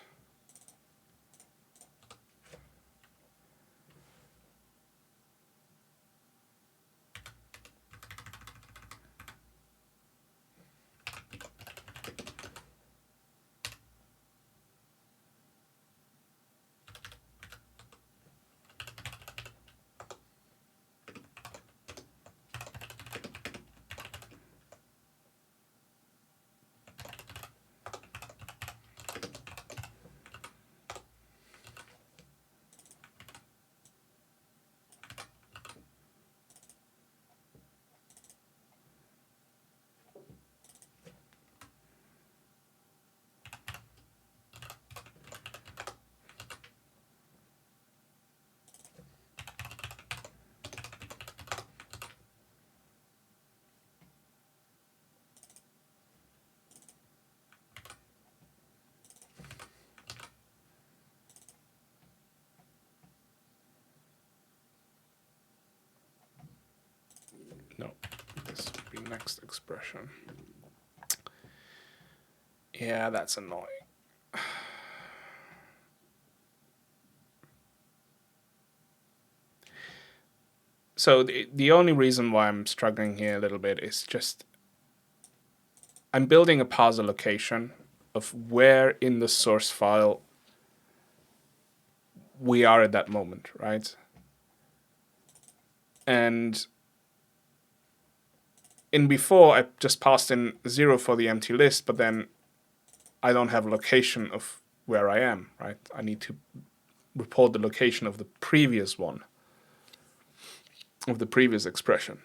No, this would be next expression. Yeah, that's annoying. So the only reason why I'm struggling here a little bit is just I'm building a parser location of where in the source file we are at that moment, right? And in before, I just passed in 0 for the empty list, but then I don't have a location of where I am, right? I need to report the location of the previous one, of the previous expression,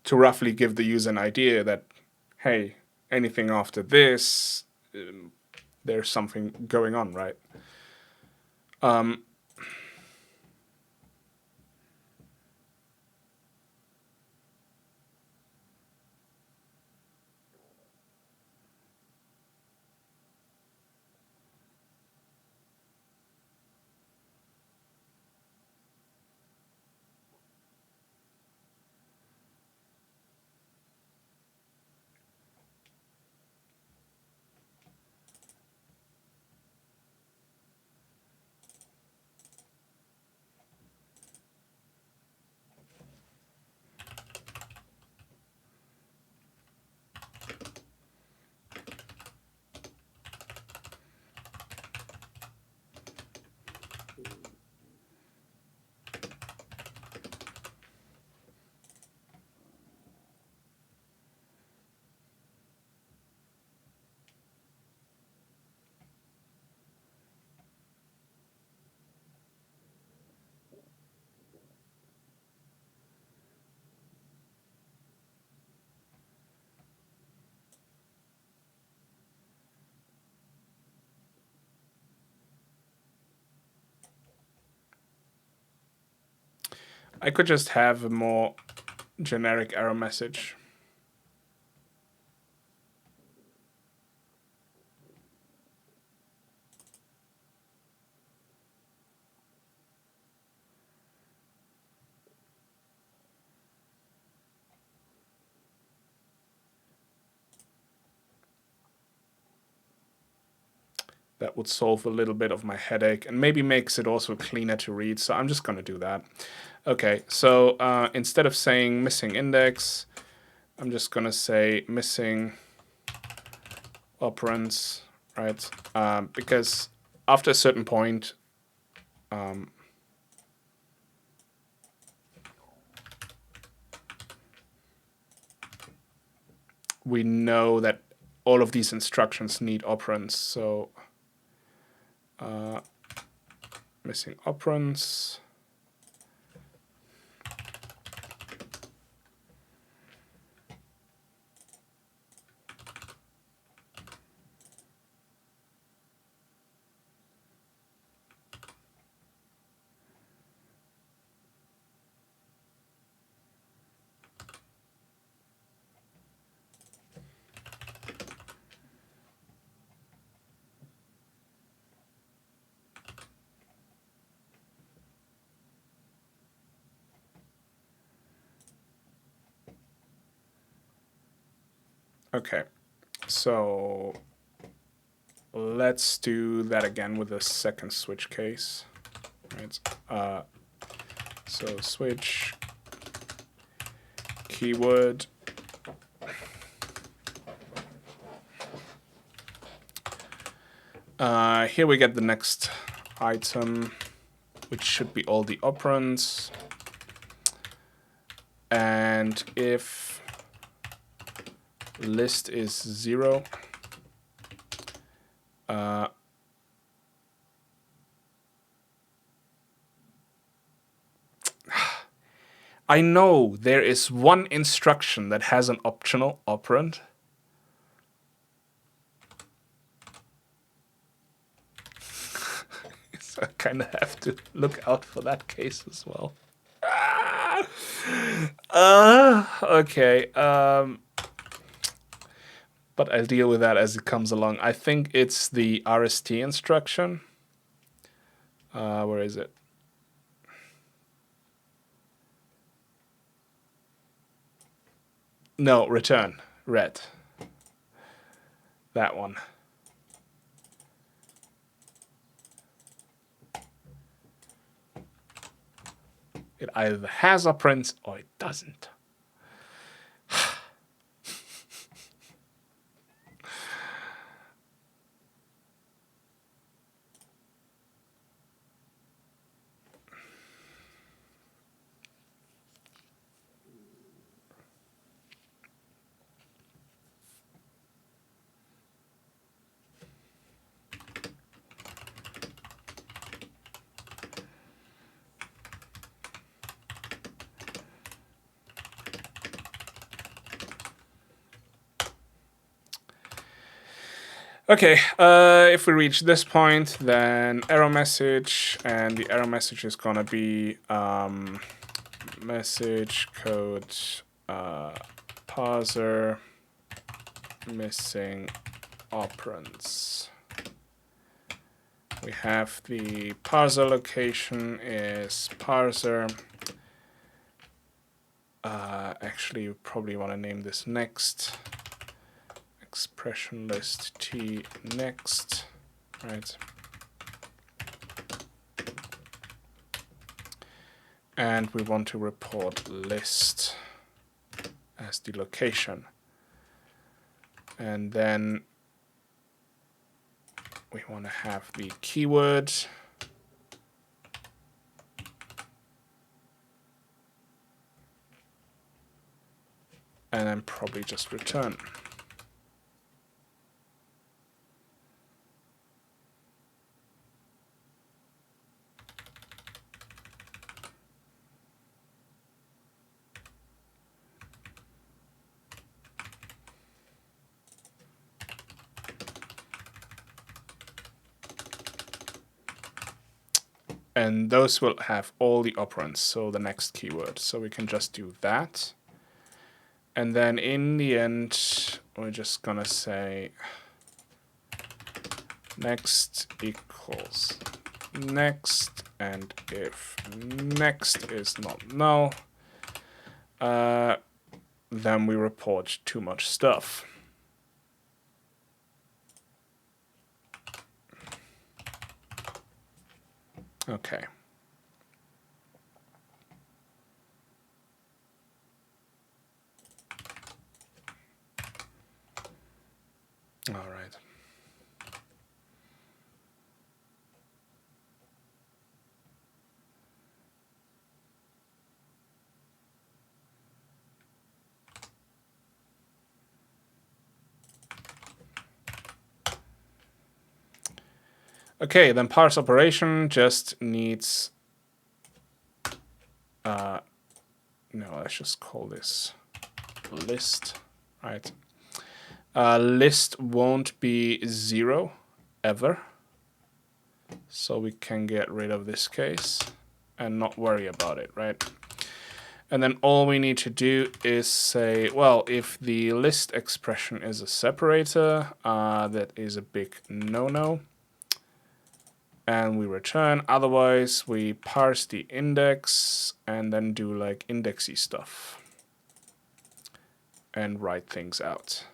to roughly give the user an idea that, hey, anything after this, there's something going on, right? I could just have a more generic error message. That would solve a little bit of my headache and maybe makes it also cleaner to read. So I'm just going to do that. Okay, so instead of saying missing index, I'm just going to say missing operands, right? Because after a certain point, we know that all of these instructions need operands. So missing operands. Okay, so let's do that again with the second switch case. Right. So switch keyword. Here we get the next item, which should be all the operands. And if list is 0, I know there is one instruction that has an optional operand. So I kind of have to look out for that case as well. Okay. But I'll deal with that as it comes along. I think it's the RST instruction. Where is it? No, return. Red. That one. It either has operands or it doesn't. Okay, if we reach this point, then error message, and the error message is gonna be message code parser missing operands. We have the parser location is parser. Actually, you probably want to name this next. Expression list t next, right? And we want to report list as the location. And then we want to have the keyword. And then probably just return. And those will have all the operands, so the next keyword. So we can just do that. And then in the end, we're just gonna say next equals next, and if next is not null, then we report too much stuff. Okay. All right. Okay, then parse operation just needs, no, let's just call this list, right? List won't be 0 ever, so we can get rid of this case and not worry about it, right? And then all we need to do is say, well, if the list expression is a separator, that is a big no-no. And we return. Otherwise, we parse the index and then do like indexy stuff and write things out.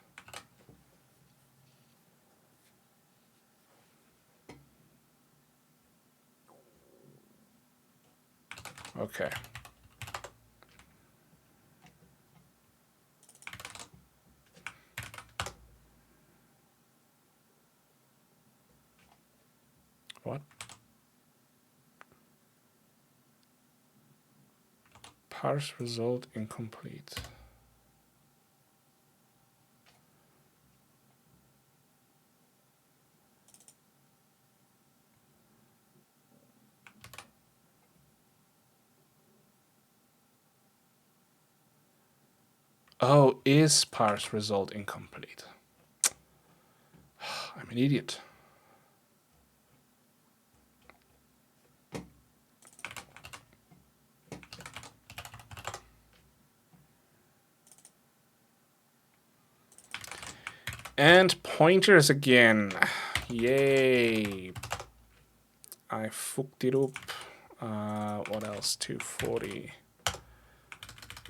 Okay. What? Parse result incomplete. Oh, is parse result incomplete? I'm an idiot. And pointers again. Yay. I fucked it up. What else? 240.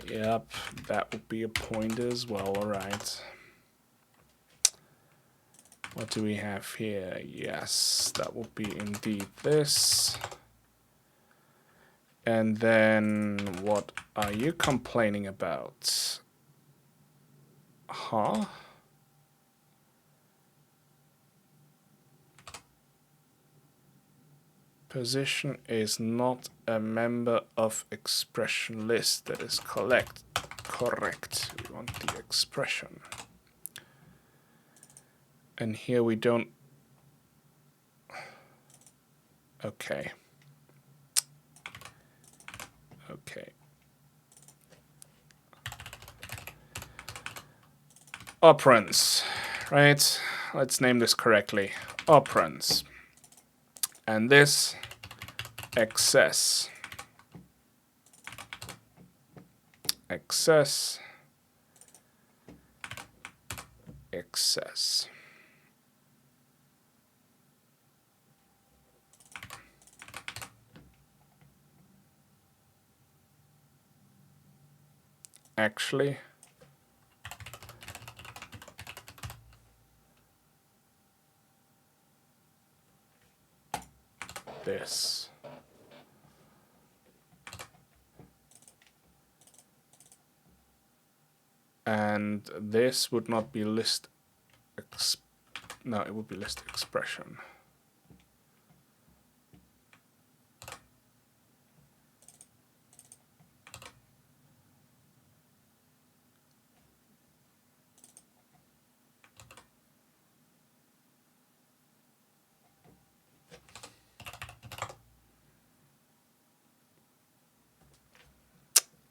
Yep, that would be a pointer as well, alright. What do we have here? Yes, that would be indeed this. And then what are you complaining about? Huh? Position is not a member of expression list. That is correct. Correct. We want the expression. And here we don't. Okay. Okay. Operands, right? let's name this correctly, operands. And this excess. Excess. Excess. Actually, this. And this would not be list no, it would be list expression.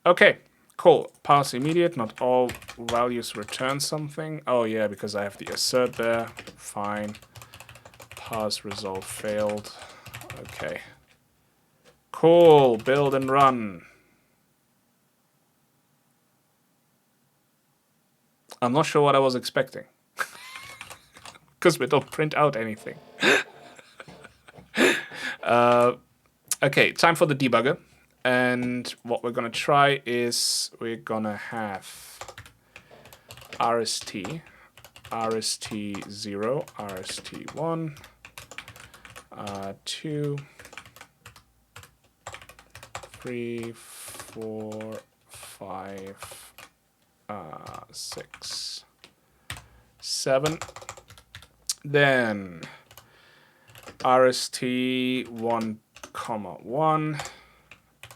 Okay, cool. Parse immediate, not all values return something. Oh yeah, because I have the assert there. Fine. Parse resolve failed. Okay. Cool, build and run. I'm not sure what I was expecting. Because we don't print out anything. Okay, time for the debugger. And what we're going to try is we're going to have RST, RST0, RST1, 2, 3, 4, 5, 6, 7. Then RST1, 1,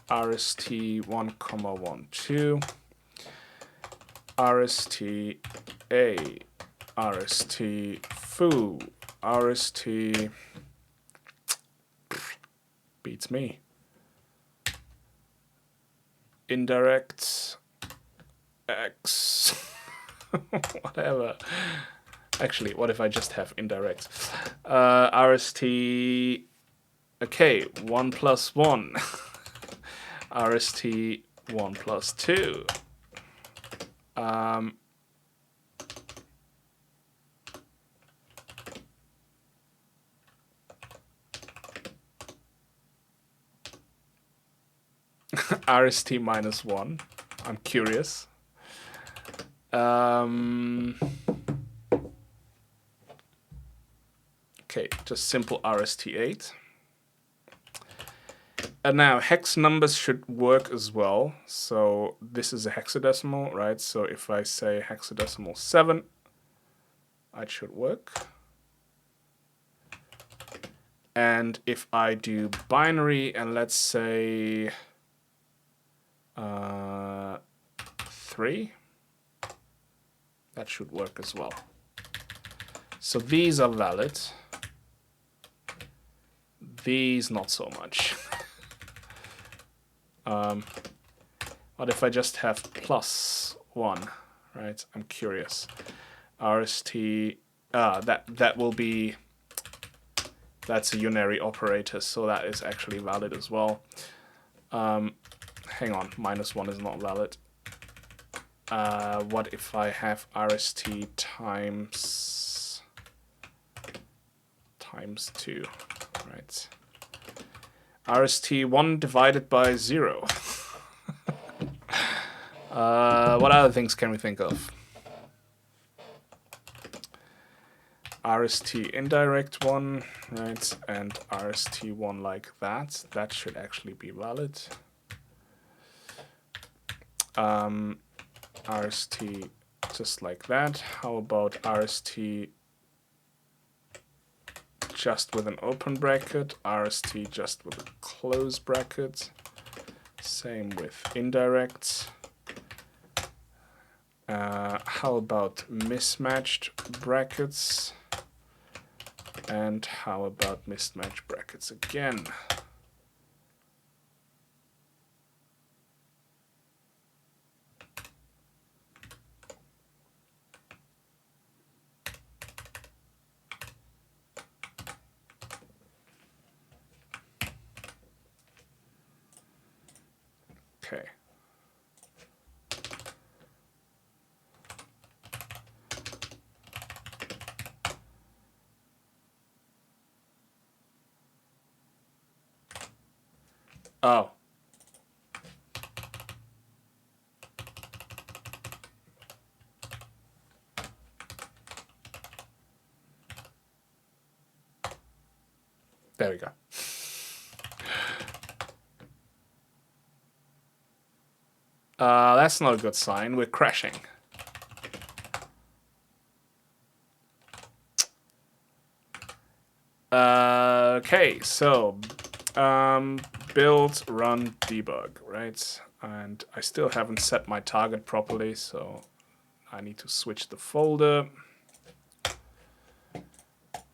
RST1, 1, 2, RST A, RST foo, RST beats me. Indirect X, whatever. Actually, what if I just have indirect? RST, okay, 1 plus 1. RST 1 plus 2. RST minus 1. I'm curious. Okay, just simple RST8. And now hex numbers should work as well. So this is a hexadecimal, right? So if I say hexadecimal 7, it should work. And if I do binary and let's say 3, that should work as well. So these are valid. These not so much. What if I just have plus 1, right? I'm curious. RST, that will be, that's a unary operator, so that is actually valid as well. Hang on, minus 1 is not valid. What if I have RST times 2, right? RST1 divided by 0. What other things can we think of? RST indirect 1, right? And RST1 like that. That should actually be valid. RST just like that. How about RST just with an open bracket, RST just with a close bracket. Same with indirect. How about mismatched brackets? And how about mismatched brackets again? Okay. Oh. There we go. That's not a good sign. We're crashing. Okay, so build, run, debug, right? And I still haven't set my target properly, so I need to switch the folder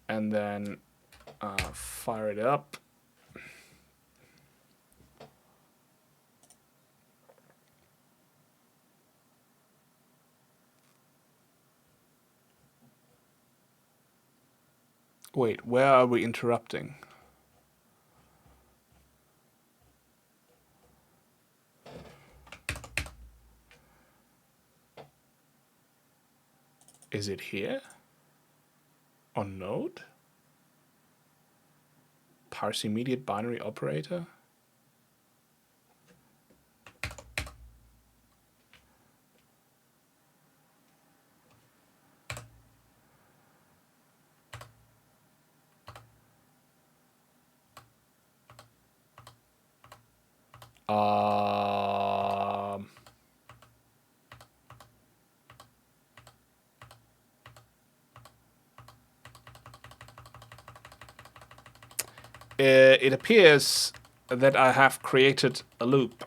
and then fire it up. Wait, where are we interrupting? Is it here? On node? Parse immediate binary operator? It appears that I have created a loop.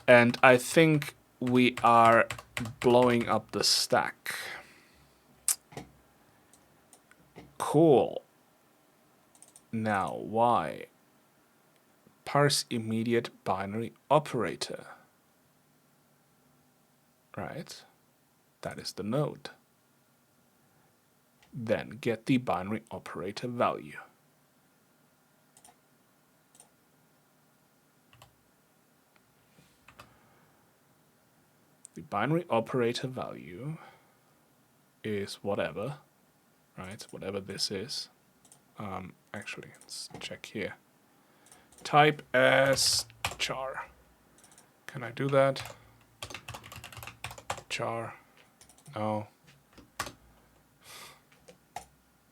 And I think we are blowing up the stack. Cool. Now, why? Parse immediate binary operator. Right? That is the node. Then get the binary operator value. The binary operator value is whatever, right? Whatever this is. Actually, let's check here. Type as char. Can I do that? Char. No.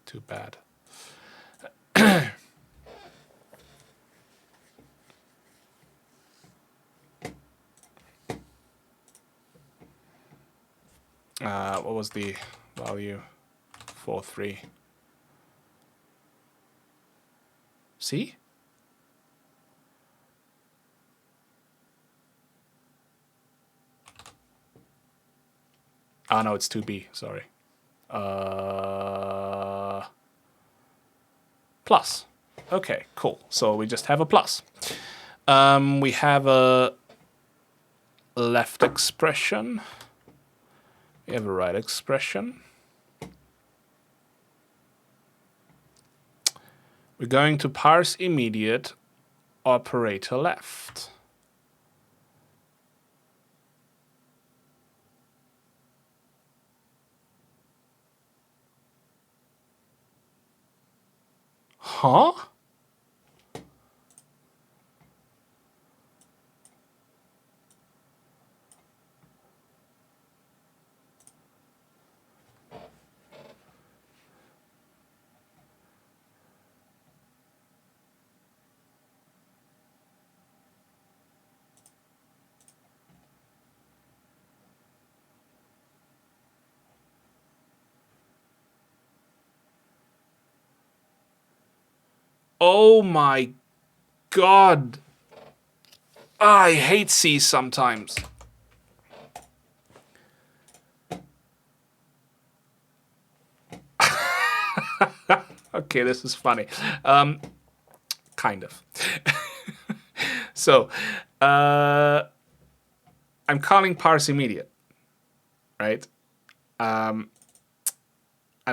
Too bad. What was the value? 4.3. See? Ah, no, it's 2b, sorry. Plus. Okay, cool. So we just have a plus. We have a left expression. We have a right expression. We're going to parse immediate operator left. Huh? Oh my god. I hate C sometimes. Okay, this is funny. Kind of. So, I'm calling parse immediate, right? I'm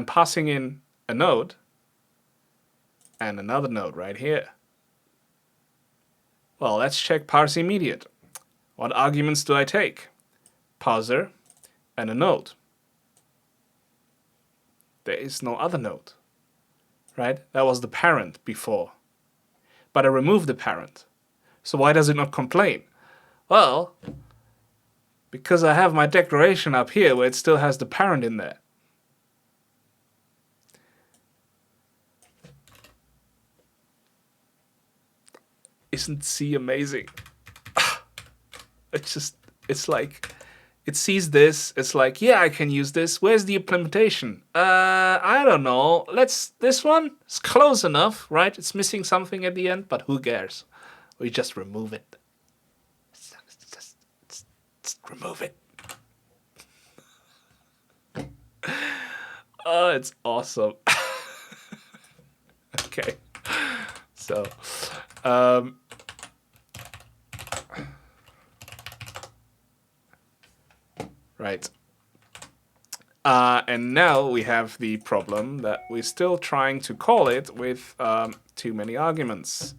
passing in a node and another node right here. Well, let's check parse immediate. What arguments do I take? Parser and a node. There is no other node, right? That was the parent before. But I removed the parent. So why does it not complain? Well, because I have my declaration up here where it still has the parent in there. Isn't C amazing? It's like, it sees this, it's like, yeah, I can use this. Where's the implementation? I don't know. This one is close enough, right? It's missing something at the end, but who cares? We just remove it. Just remove it. Oh, it's awesome. Okay. So, right. And now we have the problem that we're still trying to call it with too many arguments.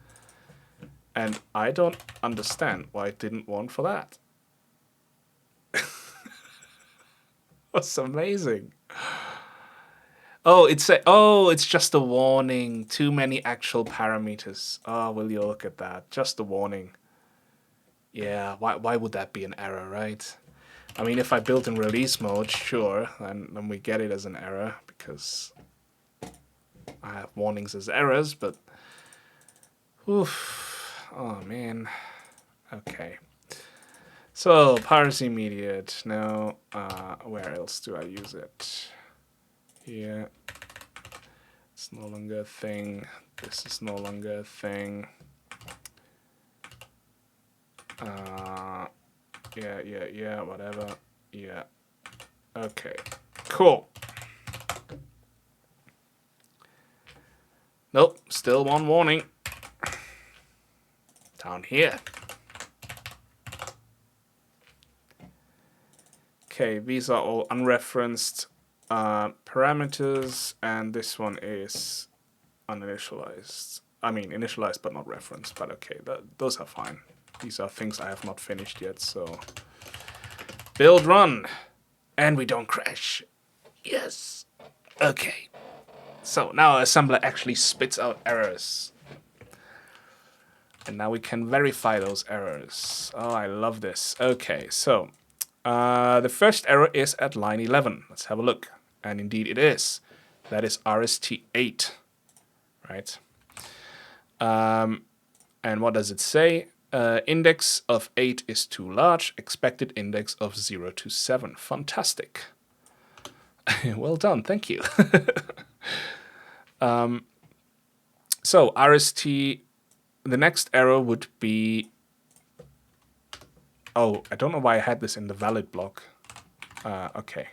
And I don't understand why it didn't want for that. That's amazing. Oh, it's just a warning. Too many actual parameters. Oh, will you look at that? Just a warning. Yeah, why would that be an error, right? I mean, if I built in release mode, sure, then we get it as an error because I have warnings as errors, but oof. Oh man. Okay. So parse immediate. Now, where else do I use it? Here. It's no longer a thing. This is no longer a thing. Yeah, whatever. Yeah. Okay. Cool. Nope, still one warning. Down here. Okay, these are all unreferenced parameters, and this one is uninitialized. I mean, initialized but not referenced, but okay, those are fine. These are things I have not finished yet, so... Build run! And we don't crash. Yes! Okay. So now assembler actually spits out errors. And now we can verify those errors. Oh, I love this. Okay, so the first error is at line 11. Let's have a look. And indeed it is. That is RST8, right? And what does it say? Index of 8 is too large. Expected index of 0 to 7. Fantastic. Well done, thank you. So RST, the next error would be... Oh, I don't know why I had this in the valid block. Okay.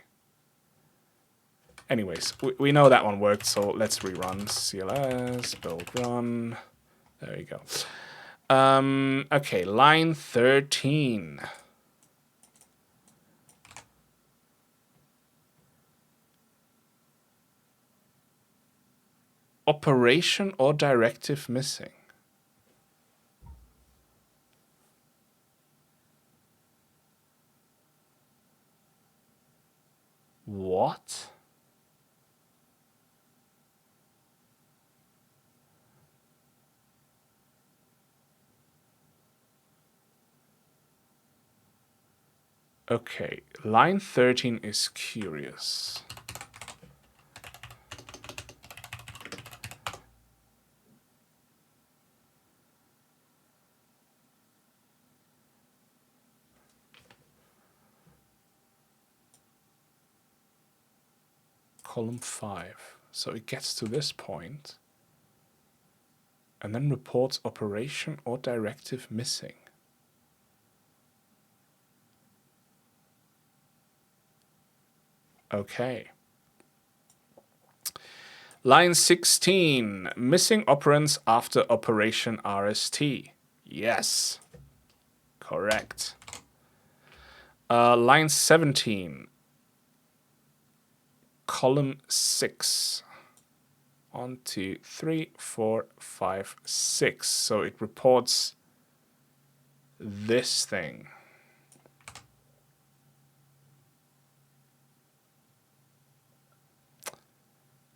Anyways, we know that one worked, so let's rerun. CLS, build run. There you go. Okay, line 13. Operation or directive missing. What? Okay, line 13 is curious. Column 5. So it gets to this point and then reports operation or directive missing. Okay. Line 16, missing operands after operation RST. Yes, correct. Line 17, column 6. 1, 2, 3, 4, 5, 6. So it reports this thing.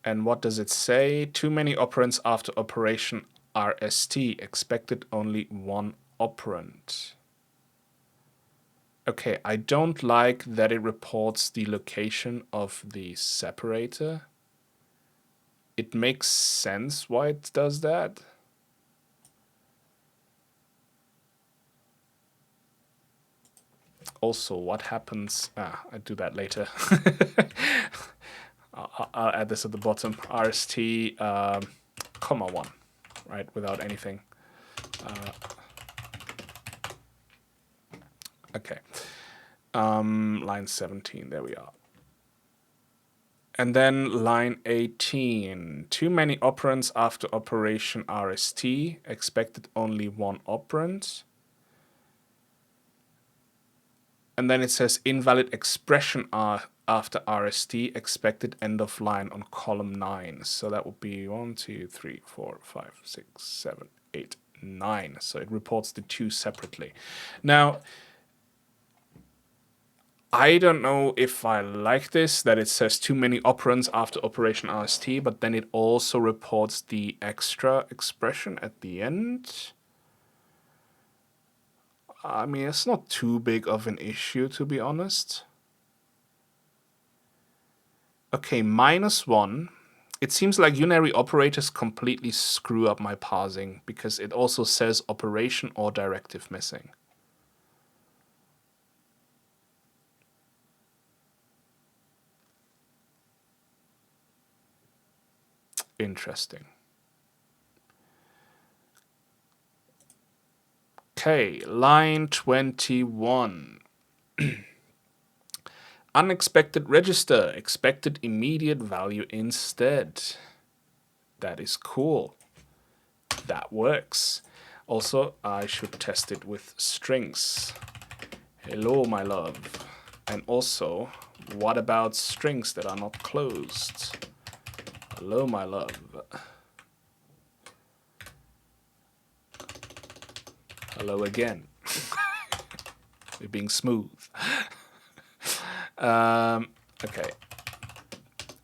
And what does it say? Too many operands after operation RST. Expected only one operand. Okay, I don't like that it reports the location of the separator. It makes sense why it does that. Also, what happens... I do that later. I'll add this at the bottom. RST, comma 1, right, without anything. Okay. Line 17, there we are. And then line 18. Too many operands after operation RST. Expected only one operand. And then it says invalid expression after RST, expected end of line on column 9. So that would be 1, 2, 3, 4, 5, 6, 7, 8, 9. So it reports the two separately. Now, I don't know if I like this, that it says too many operands after operation RST, but then it also reports the extra expression at the end. I mean, it's not too big of an issue, to be honest. Okay, -1. It seems like unary operators completely screw up my parsing, because it also says operation or directive missing. Interesting. Okay, line 21. Unexpected register, expected immediate value instead. That is cool. That works. Also, I should test it with strings. Hello, my love. And also, what about strings that are not closed? Hello, my love. Hello again. We're being smooth. Okay.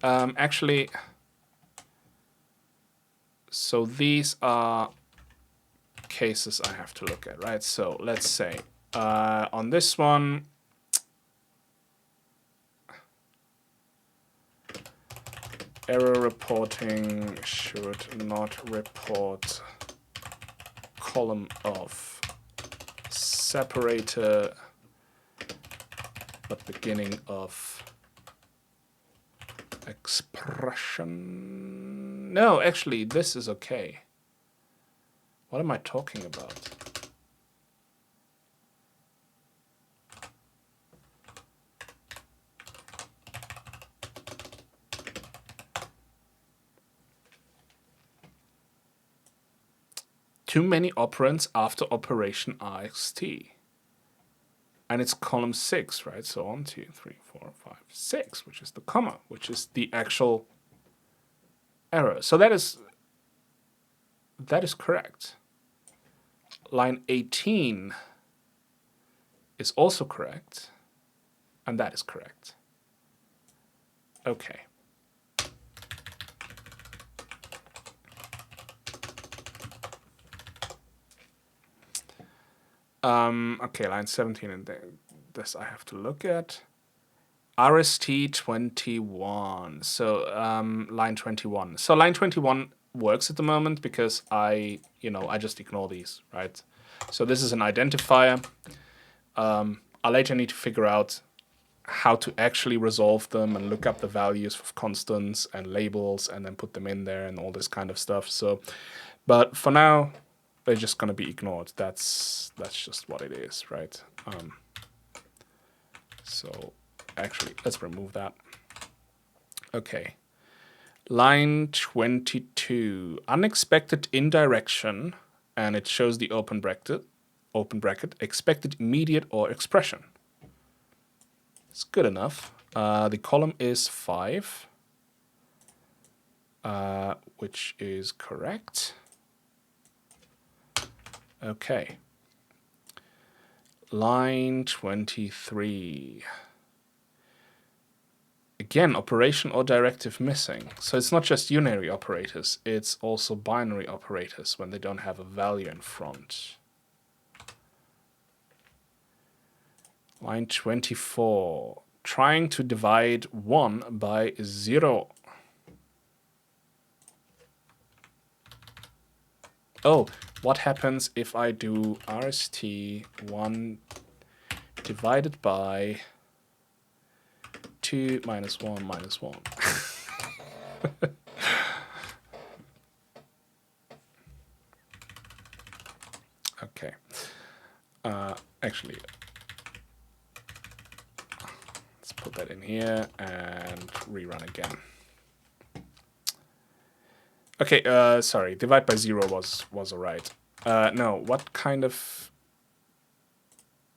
Actually, so these are cases I have to look at, right? So let's say on this one, error reporting should not report column of separator, but beginning of expression. No, actually, this is okay. What am I talking about? Too many operands after operation RXT. And it's column 6, right? So 1, 2, 3, 4, 5, 6, which is the comma, which is the actual error. So that is correct. Line 18 is also correct, and that is correct. Okay. Okay, line 17, and this I have to look at. RST 21. So line 21. So line 21 works at the moment because I just ignore these, right? So this is an identifier. I later need to figure out how to actually resolve them and look up the values of constants and labels and then put them in there and all this kind of stuff. So, but for now, they're just going to be ignored. That's just what it is, right? So actually, let's remove that. Okay. Line 22. Unexpected indirection, and it shows the open bracket, expected immediate or expression. It's good enough. The column is 5, which is correct. Okay. Line 23. Again, operation or directive missing. So it's not just unary operators, it's also binary operators when they don't have a value in front. Line 24. Trying to divide 1 by 0. Oh, what happens if I do RST 1 divided by 2 minus 1 minus 1? Okay. Actually, let's put that in here and rerun again. Okay, sorry, divide by 0 was alright. No, what kind of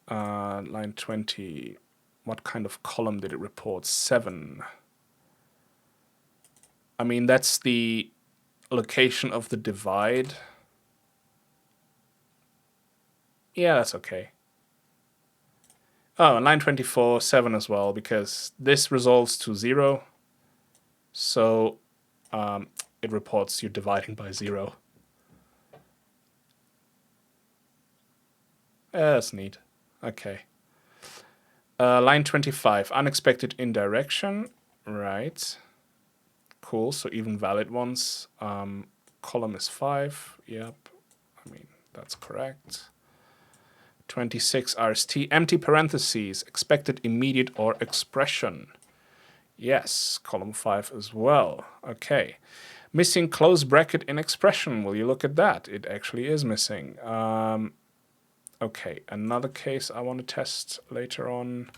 line 20, what kind of column did it report? 7. I mean, that's the location of the divide. Yeah, that's okay. Oh, and line 24, 7 as well, because this resolves to 0. So it reports you're dividing by 0. Yeah, that's neat. Okay. Line 25, unexpected indirection. Right. Cool, so even valid ones. Column is 5. Yep. I mean, that's correct. 26 RST, empty parentheses, expected immediate or expression. Yes, column 5 as well. Okay. Missing close bracket in expression. Will you look at that? It actually is missing. Okay, another case I want to test later on.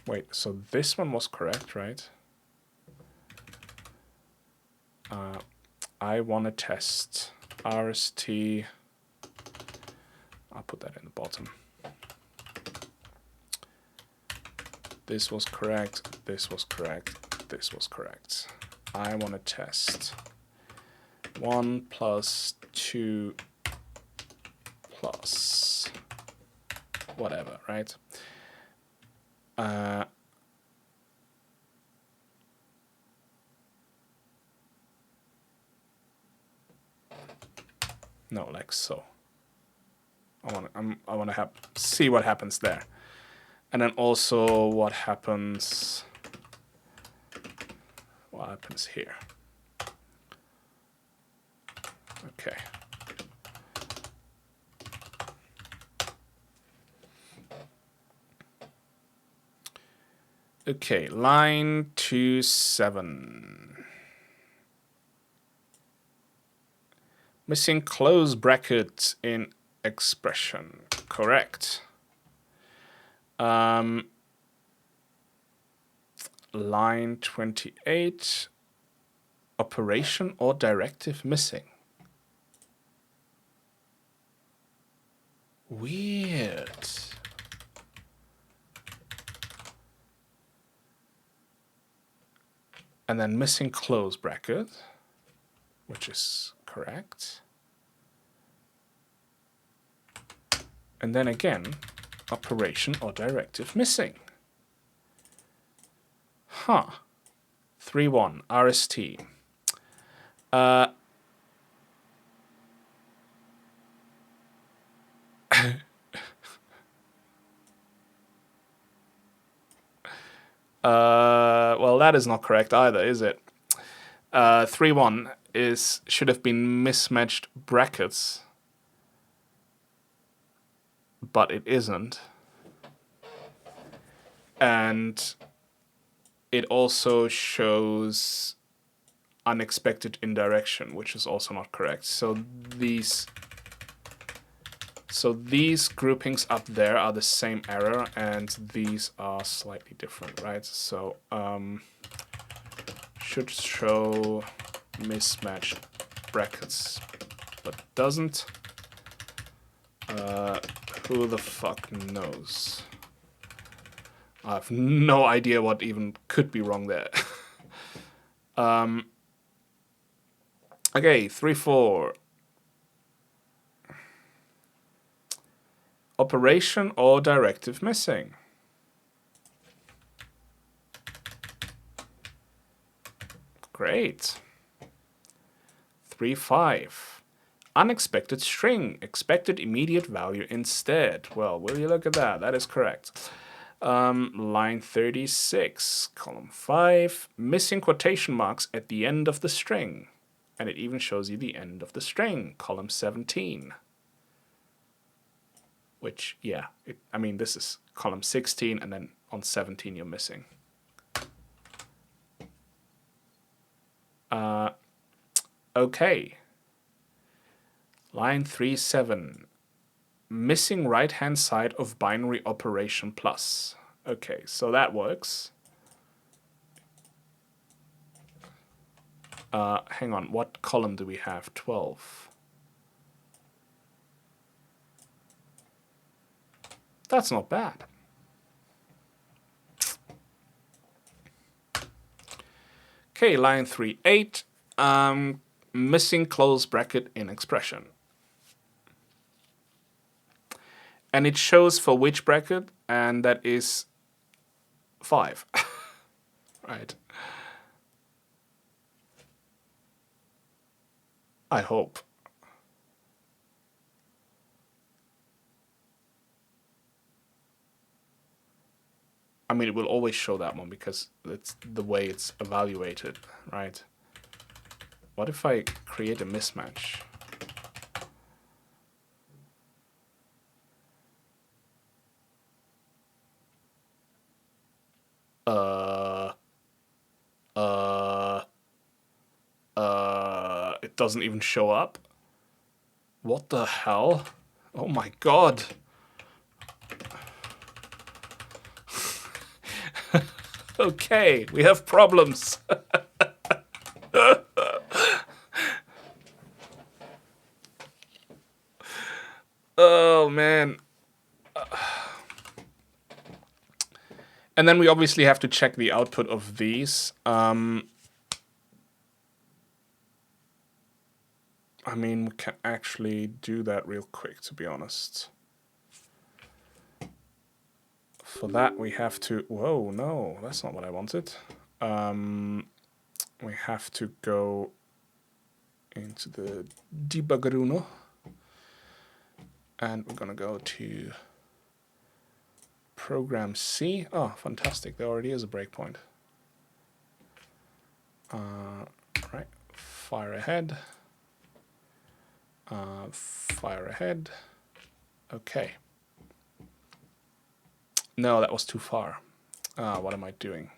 Wait, so this one was correct, right? I want to test RST. I'll put that in the bottom. This was correct, this was correct, this was correct. I want to test 1 plus 2 plus whatever, right? No, like so. I want to see what happens there, and then also what happens here. Okay. Okay, line 27. Missing close brackets in expression. Correct. Line 28. Operation or directive missing. Weird. And then missing close bracket, which is correct. And then again, operation or directive missing. Huh. 3-1, RST. Well, that is not correct either, is it? 3-1 should have been mismatched brackets, but it isn't. And it also shows unexpected indirection, which is also not correct. So these groupings up there are the same error, and these are slightly different, right? So should show mismatched brackets, but doesn't. Who the fuck knows? I have no idea what even could be wrong there. Okay, 3-4. Operation or directive missing. Great. 3-5. Unexpected string. Expected immediate value instead. Well, will you look at that? That is correct. Line 36, column 5. Missing quotation marks at the end of the string. And it even shows you the end of the string, column 17. Which, yeah, I mean, this is column 16, and then on 17 you're missing. Okay. Line 37. Missing right-hand side of binary operation plus. Okay, so that works. Hang on, what column do we have? 12. That's not bad. Okay, line 38. Missing close bracket in expression. And it shows for which bracket, and that is 5. Right. I hope. I mean, it will always show that one because it's the way it's evaluated, right? What if I create a mismatch? It doesn't even show up. What the hell? Oh my god. Okay, we have problems. Oh man. And then we obviously have to check the output of these. I mean, we can actually do that real quick, to be honest. For that, we have to... Whoa, no, that's not what I wanted. We have to go into the debuggeruno. And we're going to go to program C. Oh, fantastic. There already is a breakpoint. Right, fire ahead. Fire ahead. Okay. No, that was too far. What am I doing?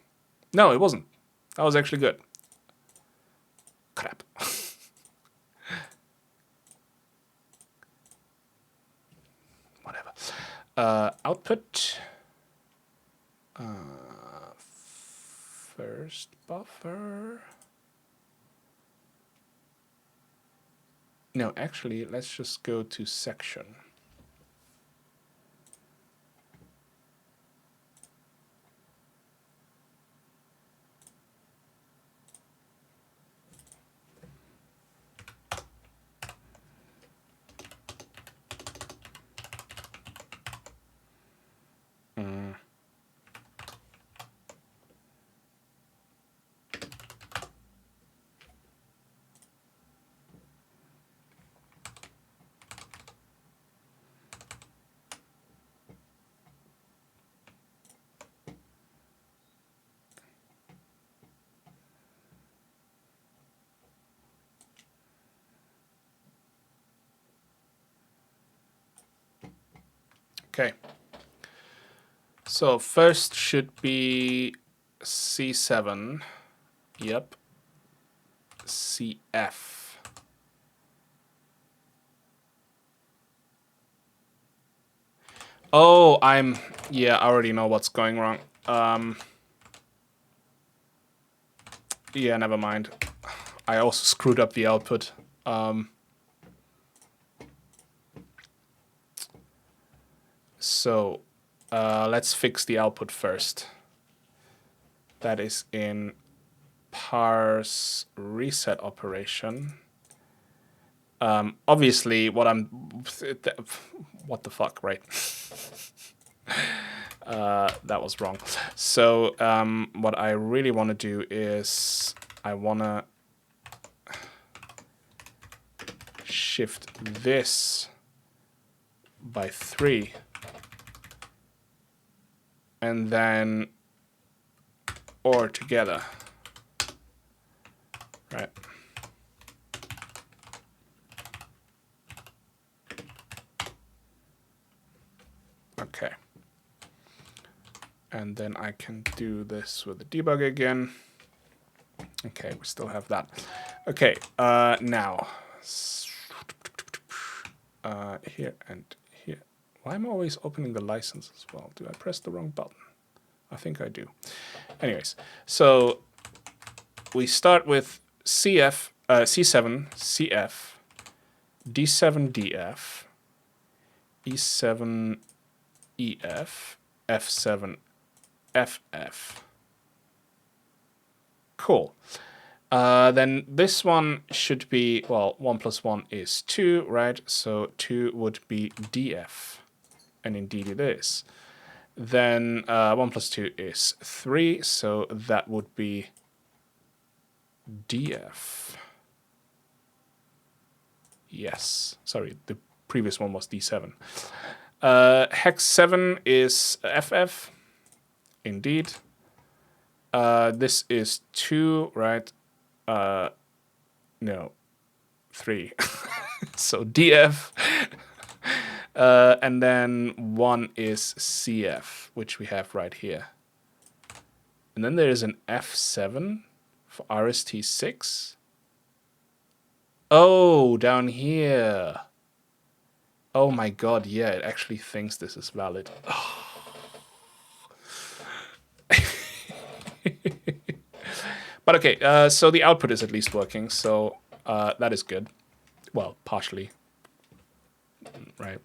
No, it wasn't. That was actually good. Crap. Whatever. Output. First buffer. No, actually, let's just go to section. Okay. So first should be C7. Yep. CF. Oh, yeah, I already know what's going wrong. Yeah, never mind. I also screwed up the output. So let's fix the output first. That is in parse reset operation. Obviously, what the fuck, right? That was wrong. So what I really want to do is I want to shift this by 3 and then OR together, right? Okay. And then I can do this with the debugger again. Okay, we still have that. Okay, now here and here. Why am I always opening the license as well? Do I press the wrong button? I think I do. Anyways, so we start with C7, CF, D7, DF, E7, EF, F7, FF. Cool. Then this one should be, well, 1 plus 1 is 2, right? So 2 would be DF, and indeed it is. Then 1 plus 2 is 3, so that would be DF. Yes, sorry, the previous one was D7. Hex 7 is FF, indeed. This is 2, right? No, 3. So DF. And then 1 is CF, which we have right here. And then there is an F7 for RST6. Oh, down here. Oh my god, yeah, it actually thinks this is valid. But okay, so the output is at least working, so that is good. Well, partially. Right.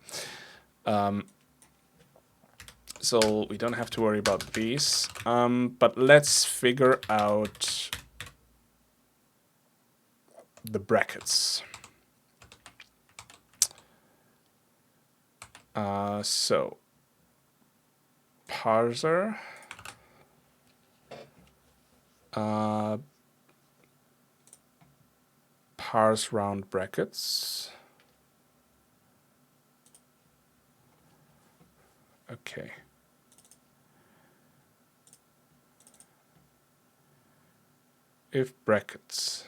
So we don't have to worry about these. But let's figure out the brackets. So parser. Parse round brackets. Okay. If brackets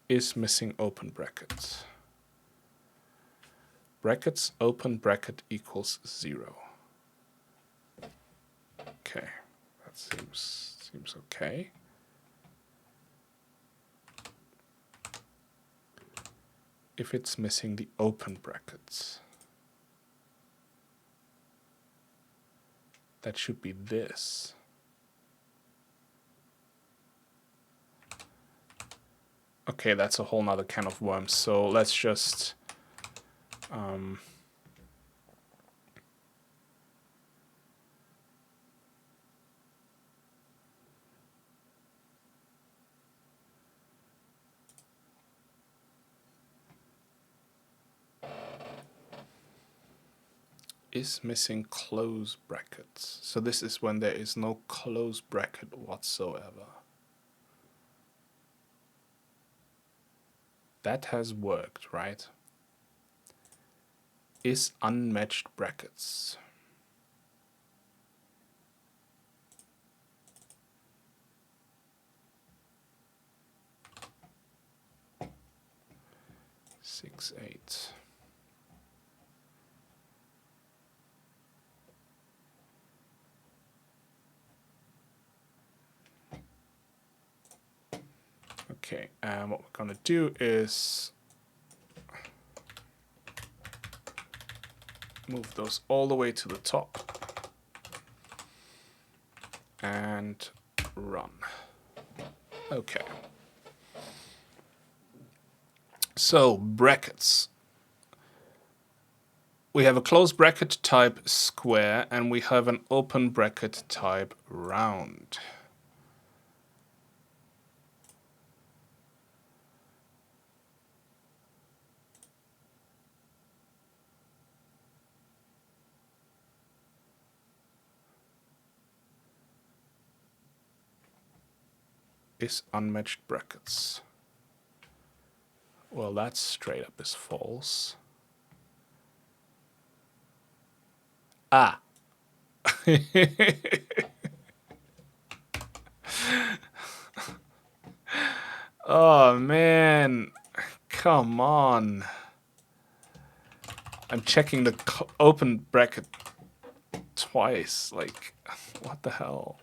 is missing open brackets. Brackets open bracket equals 0. Okay, that seems okay. If it's missing the open brackets, that should be this. Okay, that's a whole nother can of worms. So let's just is missing close brackets. So this is when there is no close bracket whatsoever. That has worked, right? Is unmatched brackets. Six, 8. Okay, and what we're gonna do is move those all the way to the top and run. Okay. So brackets. We have a closed bracket type square and we have an open bracket type round. is unmatched brackets. Well, that's straight up is false. Ah. Oh, man. Come on. I'm checking the open bracket twice. Like, what the hell?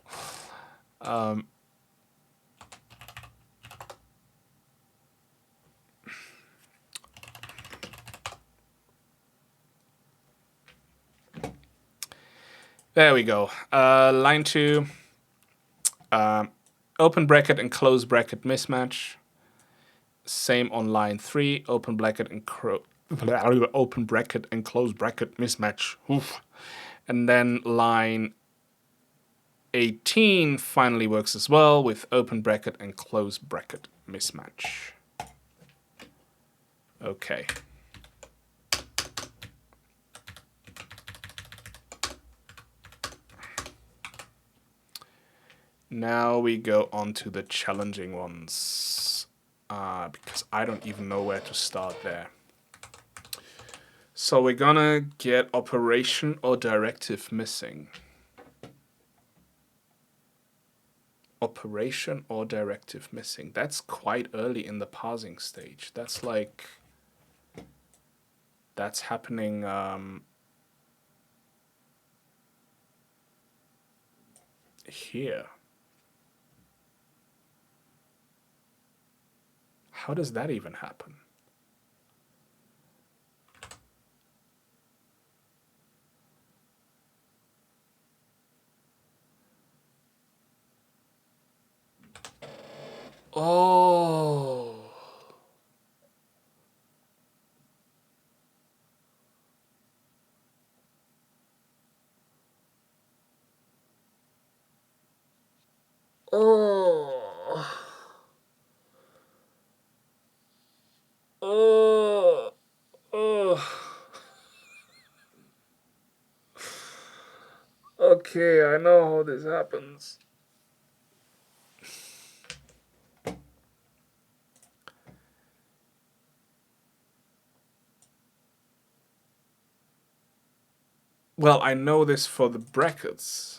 There we go. Line 2. Open bracket and close bracket mismatch. Same on line 3. Open bracket and open bracket and close bracket mismatch. Oof. And then line 18 finally works as well with open bracket and close bracket mismatch. Okay. Now we go on to the challenging ones, because I don't even know where to start there. So we're gonna get operation or directive missing. Operation or directive missing. That's quite early in the parsing stage. That's like... That's happening... here. How does that even happen? Oh. Oh. Oh. Oh. Okay, I know how this happens. Well, I know this for the brackets.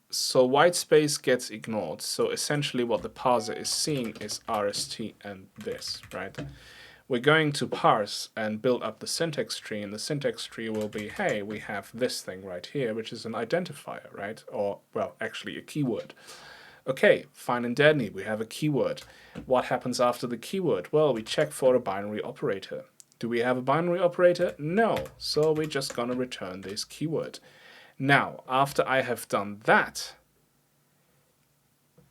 So white space gets ignored. So essentially what the parser is seeing is RST and this, right? We're going to parse and build up the syntax tree, and the syntax tree will be, hey, we have this thing right here, which is an identifier, right? Or, well, actually a keyword. Okay, fine and dandy, we have a keyword. What happens after the keyword? Well, we check for a binary operator. Do we have a binary operator? No, so we're just gonna return this keyword. Now, after I have done that,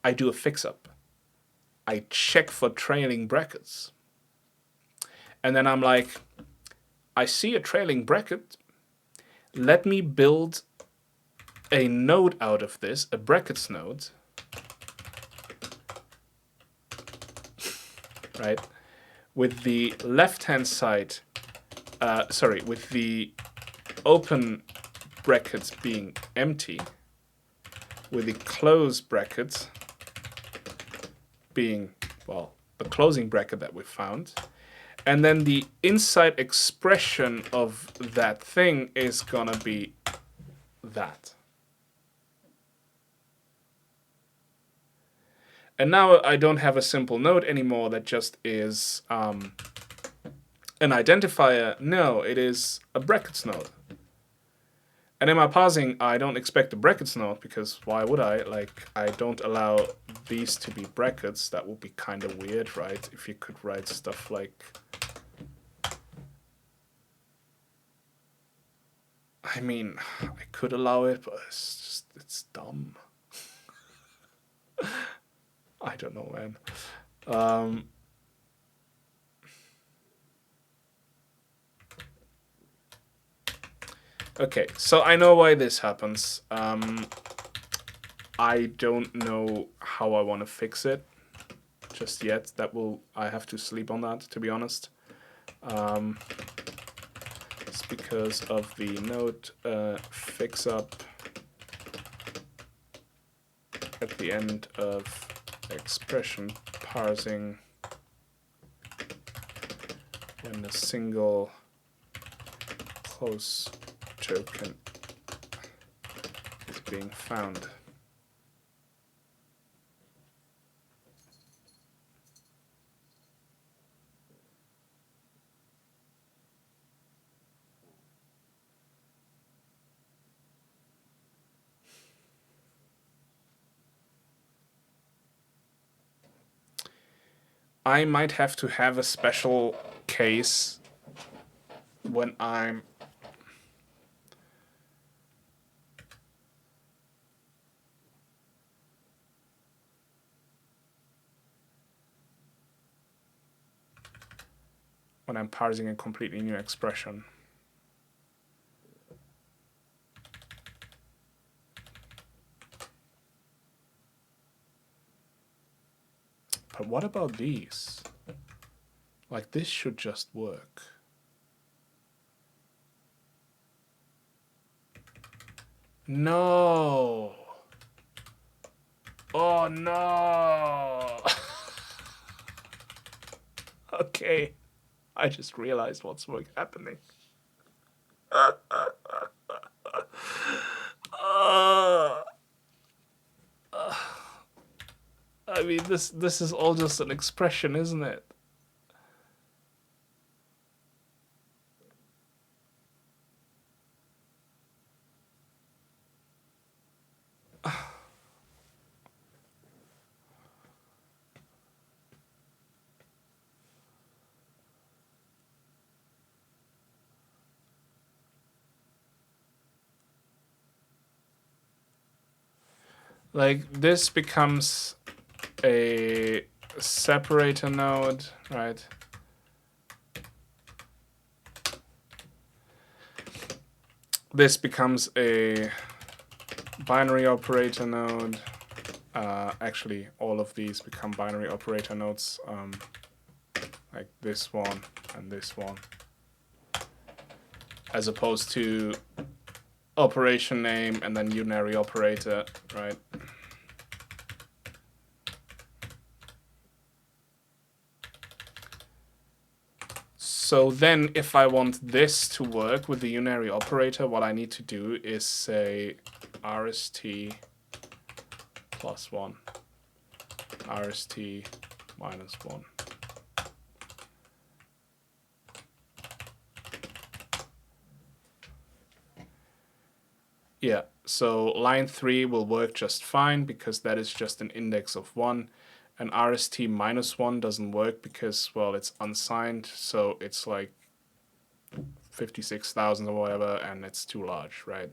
I do a fix-up. I check for trailing brackets. And then I'm like, I see a trailing bracket. Let me build a node out of this, a brackets node. Right? With the left-hand side, with the open brackets being empty, with the closed brackets being, well, the closing bracket that we found. And then the inside expression of that thing is gonna be that. And now I don't have a simple node anymore that just is an identifier. No, it is a brackets node. And in my parsing, I don't expect a brackets node, because why would I? Like, I don't allow these to be brackets. That would be kind of weird, right? If you could write stuff like... I mean, I could allow it, but it's dumb. I don't know, man. Okay, so I know why this happens. I don't know how I want to fix it just yet. I have to sleep on that, to be honest. It's because of the node fix-up at the end of expression parsing when a single close token is being found. I might have to have a special case when I'm parsing a completely new expression. But what about these? Like, this should just work. No. Oh no. Okay. I just realized what's happening. I mean, this is all just an expression, isn't it? Like, this becomes a separator node, right? This becomes a binary operator node. Actually, all of these become binary operator nodes, like this one and this one, as opposed to operation name and then unary operator, right? So then if I want this to work with the unary operator, what I need to do is say RST +1, RST -1. Yeah, so line 3 will work just fine because that is just an index of 1. And RST -1 doesn't work because, well, it's unsigned, so it's like 56,000 or whatever, and it's too large, right?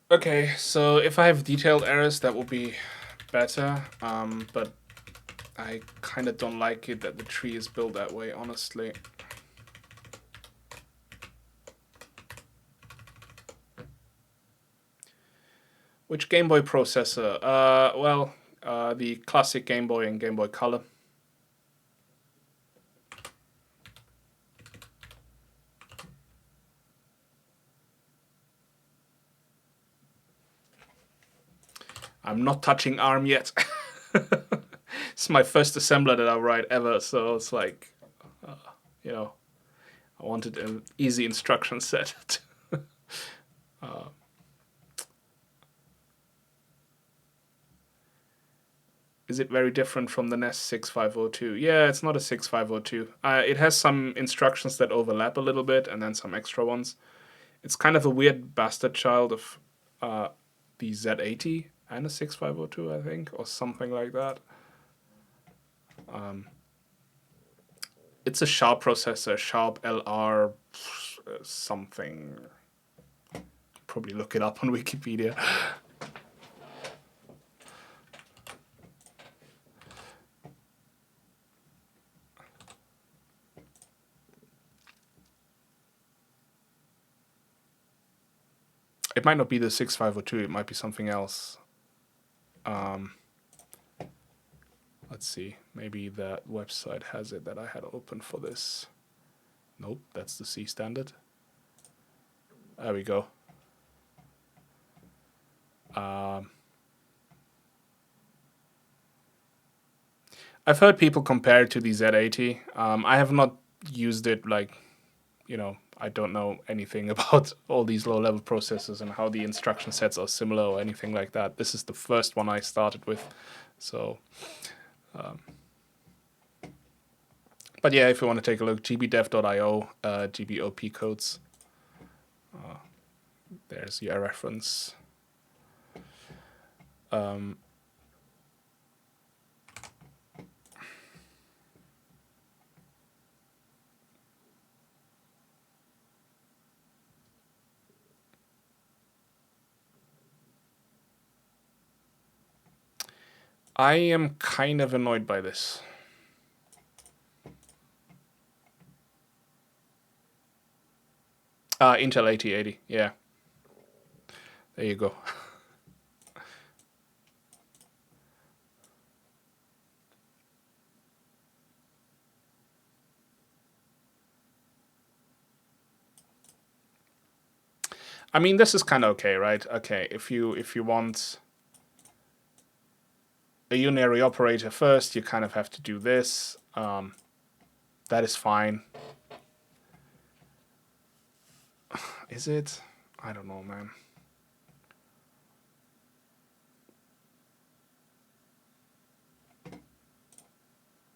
Okay, so if I have detailed errors, that will be better, but I kind of don't like it that the tree is built that way, honestly. Which Game Boy processor? Well, the classic Game Boy and Game Boy Color. I'm not touching ARM yet. It's my first assembler that I write ever, so it's like, you know, I wanted an easy instruction set. Is it very different from the NES 6502? Yeah, it's not a 6502. It has some instructions that overlap a little bit and then some extra ones. It's kind of a weird bastard child of the Z80 and a 6502, I think, or something like that. It's a Sharp processor, Sharp LR something. Probably look it up on Wikipedia. It might not be the 6502, it might be something else. Let's see, maybe that website has it that I had open for this. Nope, that's the C standard. There we go. I've heard people compare it to the Z80. I have not used it, like, you know, I don't know anything about all these low-level processors and how the instruction sets are similar or anything like that. This is the first one I started with, so... but yeah, if you want to take a look, gbdev.io, gbop codes. There's your reference. I am kind of annoyed by this. Intel 8080, yeah. There you go. I mean, this is kind of okay, right? Okay, if you want a unary operator first, you kind of have to do this. That is fine. Is it? I don't know, man.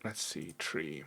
Let's see, tree.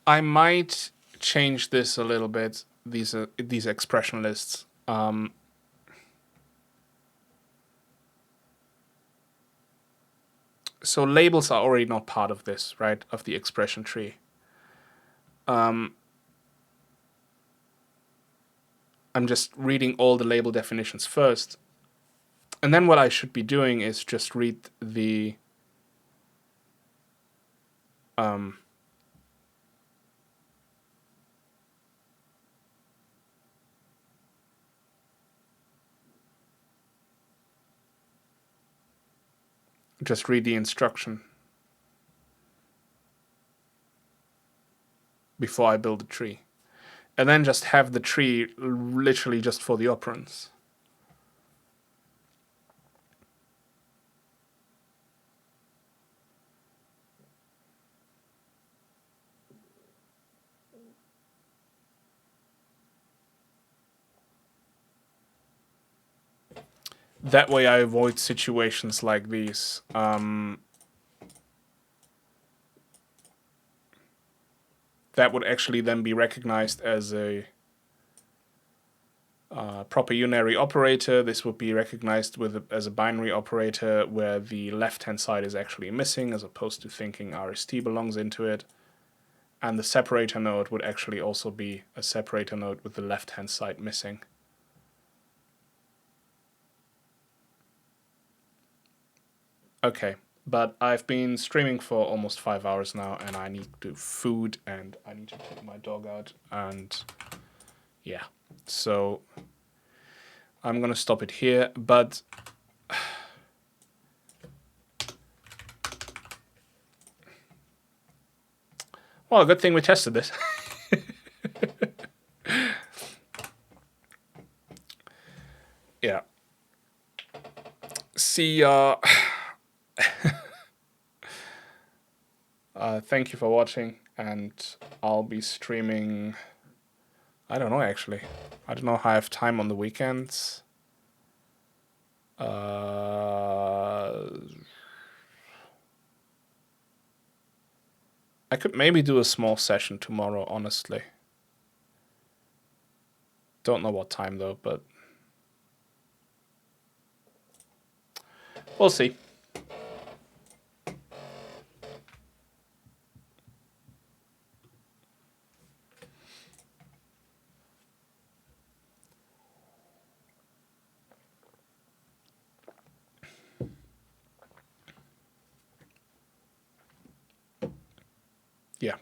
I might change this a little bit. These expression lists. So labels are already not part of this, right? Of the expression tree. I'm just reading all the label definitions first. And then what I should be doing is just read the instruction before I build a tree. And then just have the tree literally just for the operands. That way I avoid situations like these. That would actually then be recognized as a proper unary operator, this would be recognized as a binary operator where the left-hand side is actually missing as opposed to thinking RST belongs into it. And the separator node would actually also be a separator node with the left-hand side missing. Okay, but I've been streaming for almost 5 hours now, and I need to do food, and I need to take my dog out, and yeah. So I'm gonna stop it here, but well, good thing we tested this. Yeah. See ya. Thank you for watching, and I'll be streaming. I don't know, actually. I don't know how I have time on the weekends. I could maybe do a small session tomorrow, honestly. Don't know what time though, but we'll see. Yeah.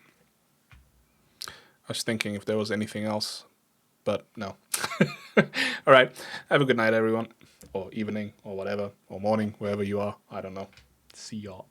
I was thinking if there was anything else, but no. All right. Have a good night, everyone. Or evening, or whatever, or morning, wherever you are. I don't know. See y'all.